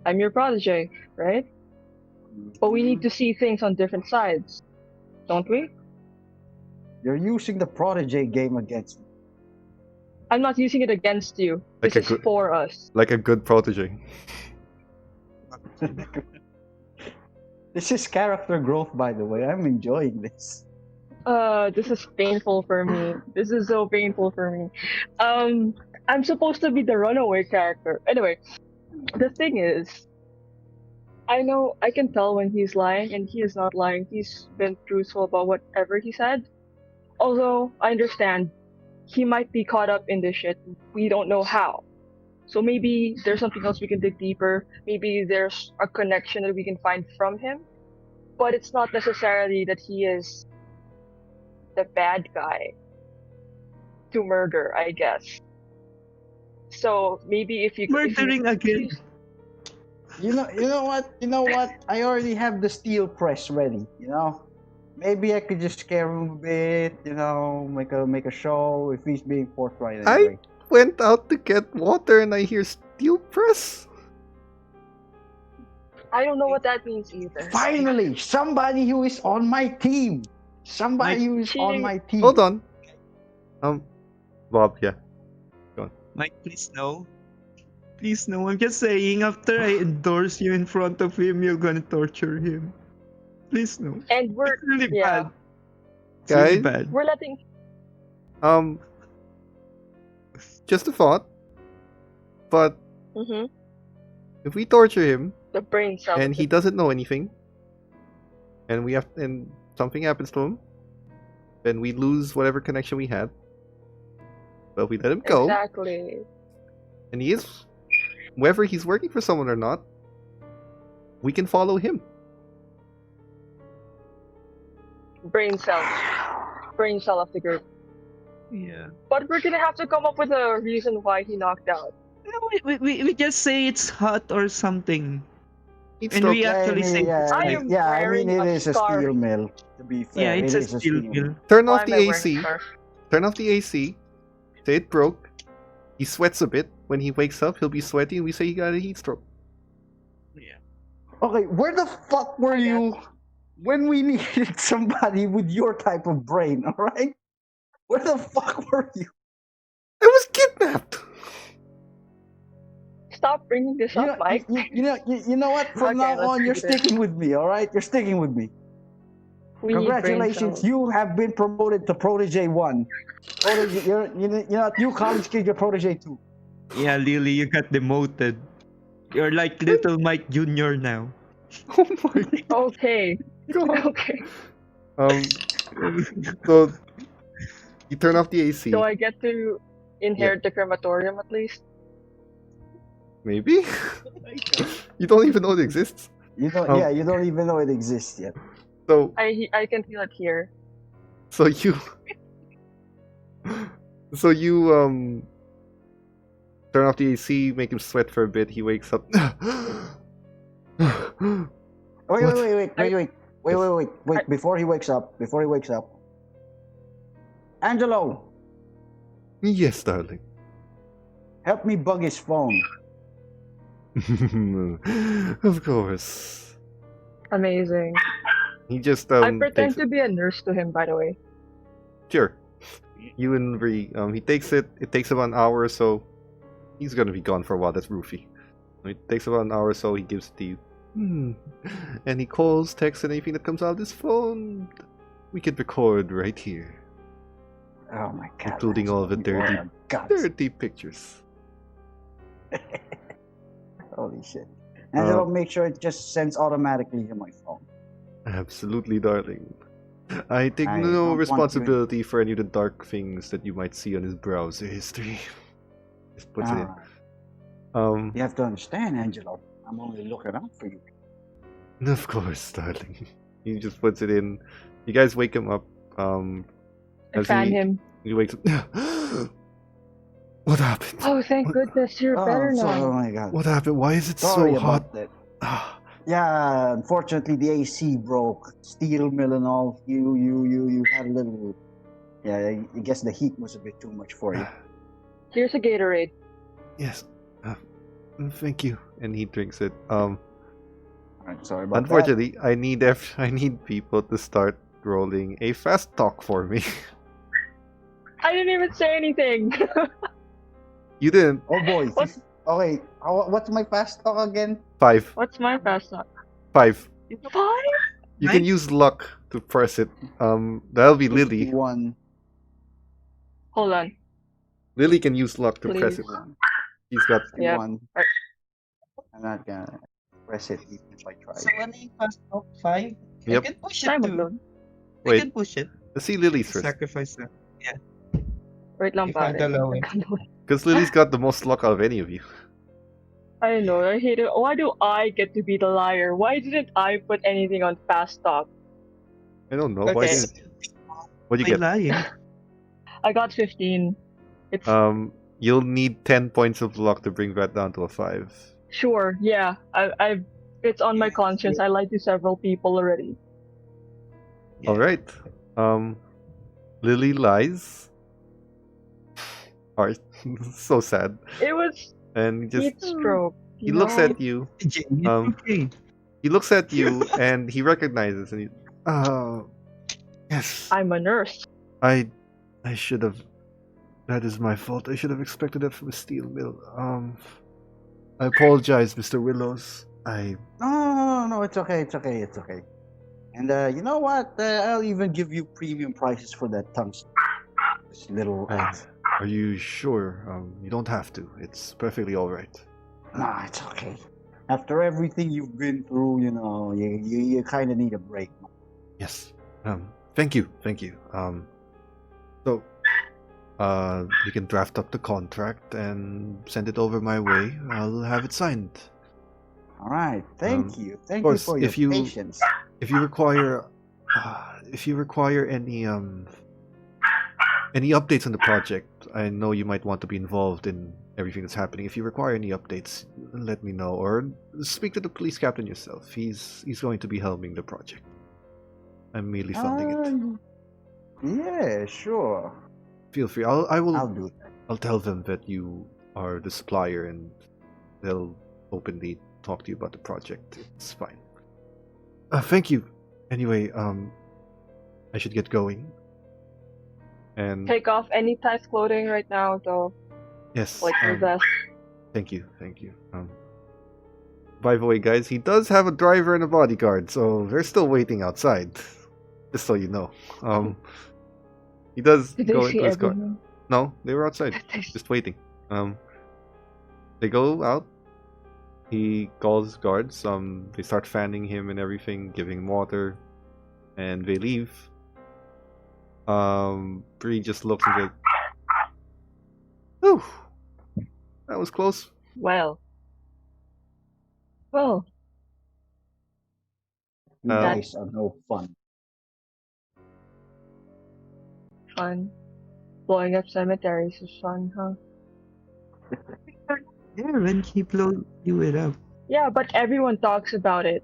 I'm your protege, right? But we need to see things on different sides, don't we? You're using the protege game against me. I'm not using it against you. Like This a is for us. Like a good protege. This is character growth, by the way. I'm enjoying this. This is painful for me. This is so painful for me. I'm supposed to be the runaway character. Anyway, the thing is, I can tell when he's lying, and he is not lying. He's been truthful about whatever he said. Although, I understand, he might be caught up in this shit. We don't know how. So maybe there's something else we can dig deeper. Maybe there's a connection that we can find from him. But it's not necessarily that he is the bad guy to murder, I guess. So maybe if you Murdering again. You know what? I already have the steel press ready. You know, Maybe I could just scare him a bit, make a show if he's being forthright I anyway. went out to get water and I hear steel press. I don't know what that means either. Finally, somebody who is on my team. Somebody who is on cheating. my team. Hold on. Bob, yeah. Mike, please no. Please no. I'm just saying, after I endorse you in front of him, you're gonna torture him. Please no. And we're It's really yeah. bad. It's really Guys? bad. we're letting Just a thought. But if we torture him the brain cells. and he doesn't know anything, and something happens to him, then we lose whatever connection we had. But if we let him go, Exactly. and he is, whether he's working for someone or not, we can follow him. Brain cell. Brain cell of the group. Yeah. But we're gonna have to come up with a reason why he knocked out. No, we just say it's hot or something. Heat And stroke. we actually say it's I like, am I mean, wearing it a is a scarf. steel mill. To be fair, yeah, it's it a is steel mill. Turn Why off am the I wearing a AC. scarf? Turn off the AC. Say it broke. He sweats a bit. When he wakes up, he'll be sweaty, and we say he got a heat stroke. Okay, where the fuck were you when we needed somebody with your type of brain? All right, where the fuck were you? I was kidnapped. Stop bringing this You up, know, Mike. you know what? From Okay, now let's on, you're do this. sticking with me. All right, you're sticking with me. We need brain Congratulations, cells. you have been promoted to Protege 1. Protege, you're not you college kid, you're Protege 2. Yeah, Lily, you got demoted. You're like little Mike Jr. now. Oh my Okay. god. Okay. So you turn off the AC. Do I get to inherit the crematorium at least? Maybe. You don't even know it exists. You don't, Um, yeah, you don't even know it exists yet. So I can feel it here. so you so you turn off the AC, make him sweat for a bit. He wakes up. Wait. Before he wakes up. Angelo, Yes, darling. help me bug his phone. Of course. Amazing. He just I takes pretend it. to be a nurse to him, by the way. Sure. You and Bree, he takes it. It takes about an hour or so. He's gonna be gone for a while. That's Roofy. It takes about an hour or so. He gives it to you. And he calls, texts, and anything that comes out of his phone, we can record right here, Oh my god. including all the dirty pictures. Holy shit. Angelo, make sure it just sends automatically to my phone. Absolutely, darling. I take I don't no want responsibility for any of the dark things that you might see on his browser history. Just puts it in. You have to understand, Angelo. I'm only looking out for you. Of course, darling. He just puts it in. You guys wake him up. I As fan he- him. He wakes up. What happened? Oh, thank goodness you're better Oh now. my god. What happened? Why is it Sorry so hot? about that. Yeah, unfortunately the AC broke. Steel mill and all. You had a little. Yeah, I guess the heat was a bit too much for you. Here's a Gatorade. Yes. Thank you. And he drinks it. Alright, sorry about Unfortunately, I need people to start rolling a fast talk for me. I didn't even say anything. You didn't. that. Oh boy. What's- Oh wait. What's my fast talk again? 5. What's my fast talk? 5. 5? You can use luck to press it. That'll be Lily. 1. Hold on. Lily can use luck to press it. Please. She's got. Yep. 1. Alright. I'm not gonna press it even if I try. So when I fast talk 5, Yep. I can push it Time too. upload. I Wait. can push it. Let's see Lily's first. Sacrifice that. Wait lang If I pare. allow it. Because Lily's got the most luck out of any of you. I know, I hate it. Why do I get to be the liar? Why didn't I put anything on fast talk? I don't know. Why Okay. didn't? What'd I you get? lying. I got 15. It's You'll need 10 points of luck to bring that down to a 5. sure, yeah. It's on my conscience. I lied to several people already. Yeah. All right. Lily lies. Heart. So sad. It was And he just heat stroke. he looks know? at you. It's Um, okay. He looks at you and he recognizes and he, yes. I'm a nurse. I should have. That is my fault. I should have expected that from a steel mill. I apologize, Mr. Willows. No, it's okay, it's okay, it's okay. And you know what? I'll even give you premium prices for that tungsten. This little. Are you sure? You don't have to. It's perfectly all right. Nah, it's okay. After everything you've been through, you know, you kind of need a break. Yes. Thank you. So, you can draft up the contract and send it over my way. I'll have it signed. All right, thank you. Thank course, you for your if you- patience. If you require any updates on the project, I know you might want to be involved in everything that's happening. If you require any updates, let me know or speak to the police captain yourself. He's going to be helming the project. I'm merely funding it. Yeah, sure. Feel free. I'll do that. I'll tell them that you are the supplier and they'll openly talk to you about the project. It's fine. Thank you. Anyway, I should get going. And Take off any tight clothing right now, though. yes, Like your vest. thank you. By the way, guys, he does have a driver and a bodyguard, so they're still waiting outside. Just so you know. He does Did they go see into his car. everyone? No, they were outside, just waiting. They go out. He calls guards. They start fanning him and everything, giving him water, and they leave. Bree just looks and goes, "Whew, that was close." Well. You guys are no fun. Fun. Blowing up cemeteries is fun, huh? Yeah, when he blew it up. Yeah, but everyone talks about it.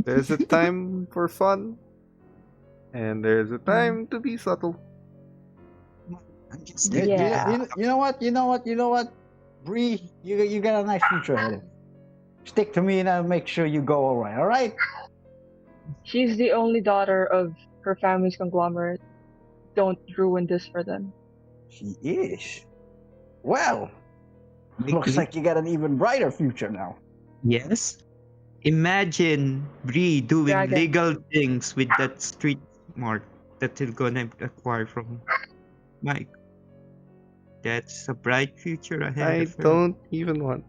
There's a time for fun, and there's a time to be subtle. Yeah. You know what? Bree, you got a nice future ahead of you. Stick to me and I'll make sure you go all right? She's the only daughter of her family's conglomerate. Don't ruin this for them. She is. Well, looks like you got an even brighter future now. Yes. Imagine Bree doing Dragon. legal things with that street smart that he's gonna acquire from Mike. That's a bright future ahead I of her. don't even want.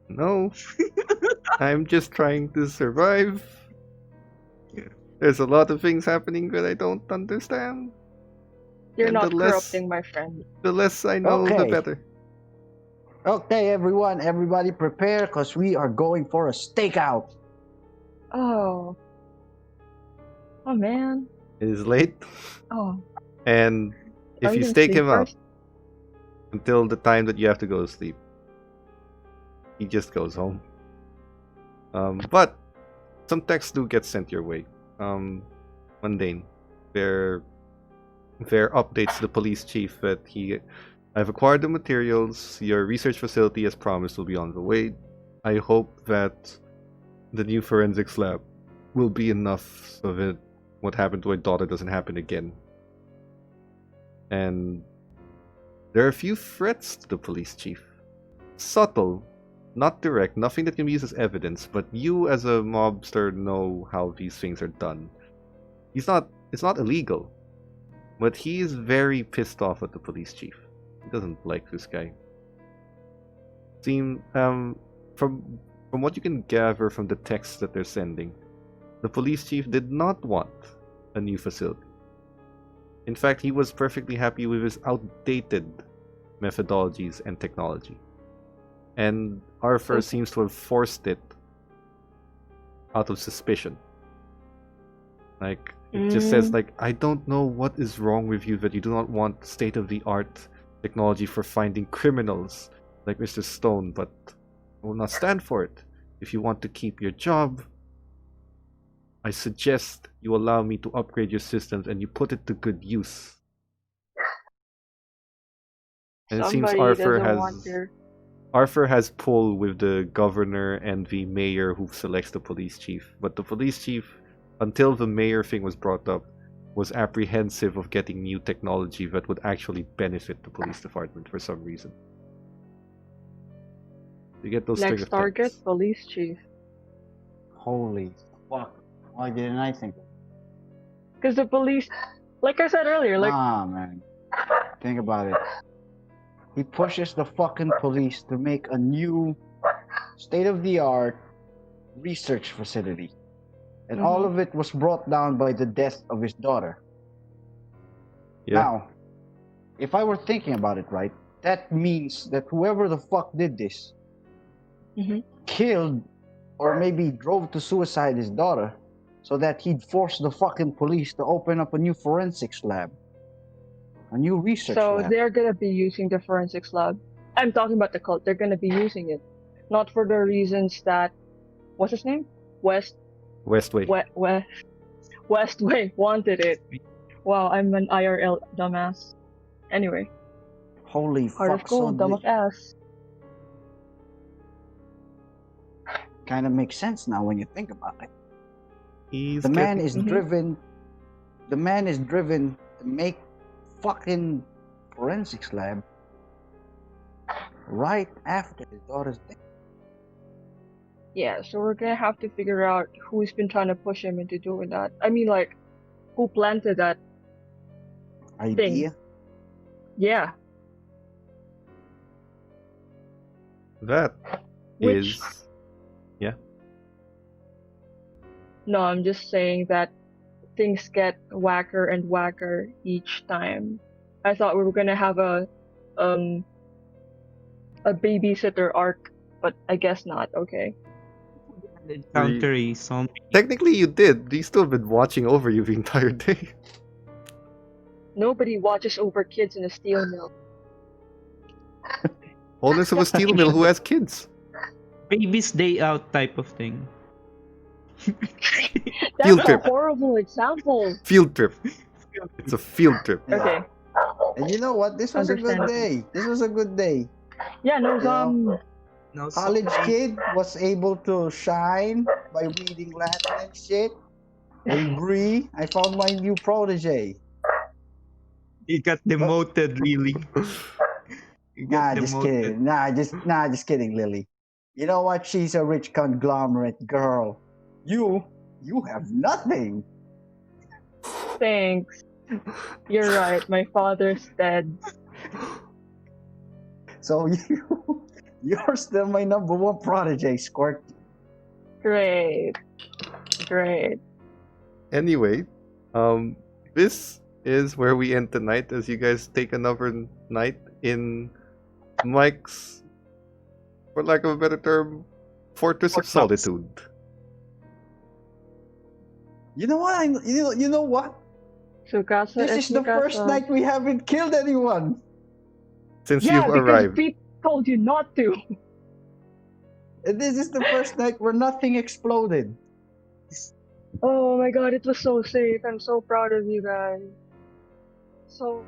No, I'm just trying to survive. Yeah. There's a lot of things happening that I don't understand. You're And not the less- corrupting my friend. The less I know, the Okay. better. Okay, everybody prepare because we are going for a stakeout. Oh. Oh man. It is late, Oh. and Are if we you gonna stake sleep him up first? until the time that you have to go to sleep, he just goes home. But some texts do get sent your way. Mundane. They're updates to the police chief that I've acquired the materials. Your research facility, as promised, will be on the way. I hope that the new forensics lab will be enough so that what happened to my daughter doesn't happen again. And there are a few threats to the police chief. Subtle, not direct, nothing that can be used as evidence, but you as a mobster know how these things are done. It's not illegal, but he is very pissed off at the police chief. He doesn't like this guy. From what you can gather from the texts that they're sending, the police chief did not want a new facility. In fact, he was perfectly happy with his outdated methodologies and technology. And Arthur seems to have forced it out of suspicion. Like, it just says, like, I don't know what is wrong with you that you do not want state-of-the-art technology for finding criminals like Mr. Stone, but I will not stand for it. If you want to keep your job, I suggest you allow me to upgrade your systems and you put it to good use. And it seems Somebody doesn't want your. Arthur has pull with the governor and the mayor who selects the police chief. But the police chief, until the mayor thing was brought up, was apprehensive of getting new technology that would actually benefit the police department for some reason. You get those string Next of target, texts. police chief. Holy fuck! Why didn't I think? Because the police, like I said earlier, like Nah, man. Think about it. He pushes the fucking police to make a new state-of-the-art research facility. And all of it was brought down by the death of his daughter. Yeah. Now, if I were thinking about it right, that means that whoever the fuck did this killed or maybe drove to suicide his daughter so that he'd force the fucking police to open up a new forensics lab. A new research so lab. they're gonna be using the forensics lab. I'm talking about the cult. They're gonna be using it, not for the reasons that, what's his name? Westway. Westway wanted it. Wow, I'm an IRL dumbass. Anyway, Holy heart of fuck, gold, dumb of ass. kind of makes sense now when you think about it. He's The man getting- is driven. The man is driven to make fucking forensics lab right after his daughter's death. Yeah, so we're gonna have to figure out who's been trying to push him into doing that. I mean, like, who planted that? Idea. Yeah. That Which- is. No, I'm just saying that things get whacker and whacker each time. I thought we were gonna have a babysitter arc, but I guess not. Okay. Encounter a zombie. Technically, you did. He's still been watching over you the entire day. Nobody watches over kids in a steel mill. Owners of a steel mill who has kids. Baby's day out type of thing. That's Field a trip. horrible example. Field trip. It's a field trip. Yeah. Okay. And you know what? This was a good Understandable. day. This was a good day. Yeah, no, Yeah. No, College zombie. kid was able to shine by reading Latin and shit. And Bree, I found my new protege. He got demoted, really. He Nah, got just demoted. kidding. Just kidding, Lily. You know what? She's a rich conglomerate girl. You have nothing. Thanks. You're right. My father's dead. So you're still my number one protege, Squirt. Great. Great. Anyway, this is where we end tonight as you guys take another night in Mike's, for lack of a better term, Fortress of Solitude. You know what? You know what? Sukasa This is the first night we haven't killed anyone. Since Yeah, you've because arrived. Pete told you not to. And this is the first night where nothing exploded. Oh my god, it was so safe. I'm so proud of you guys. So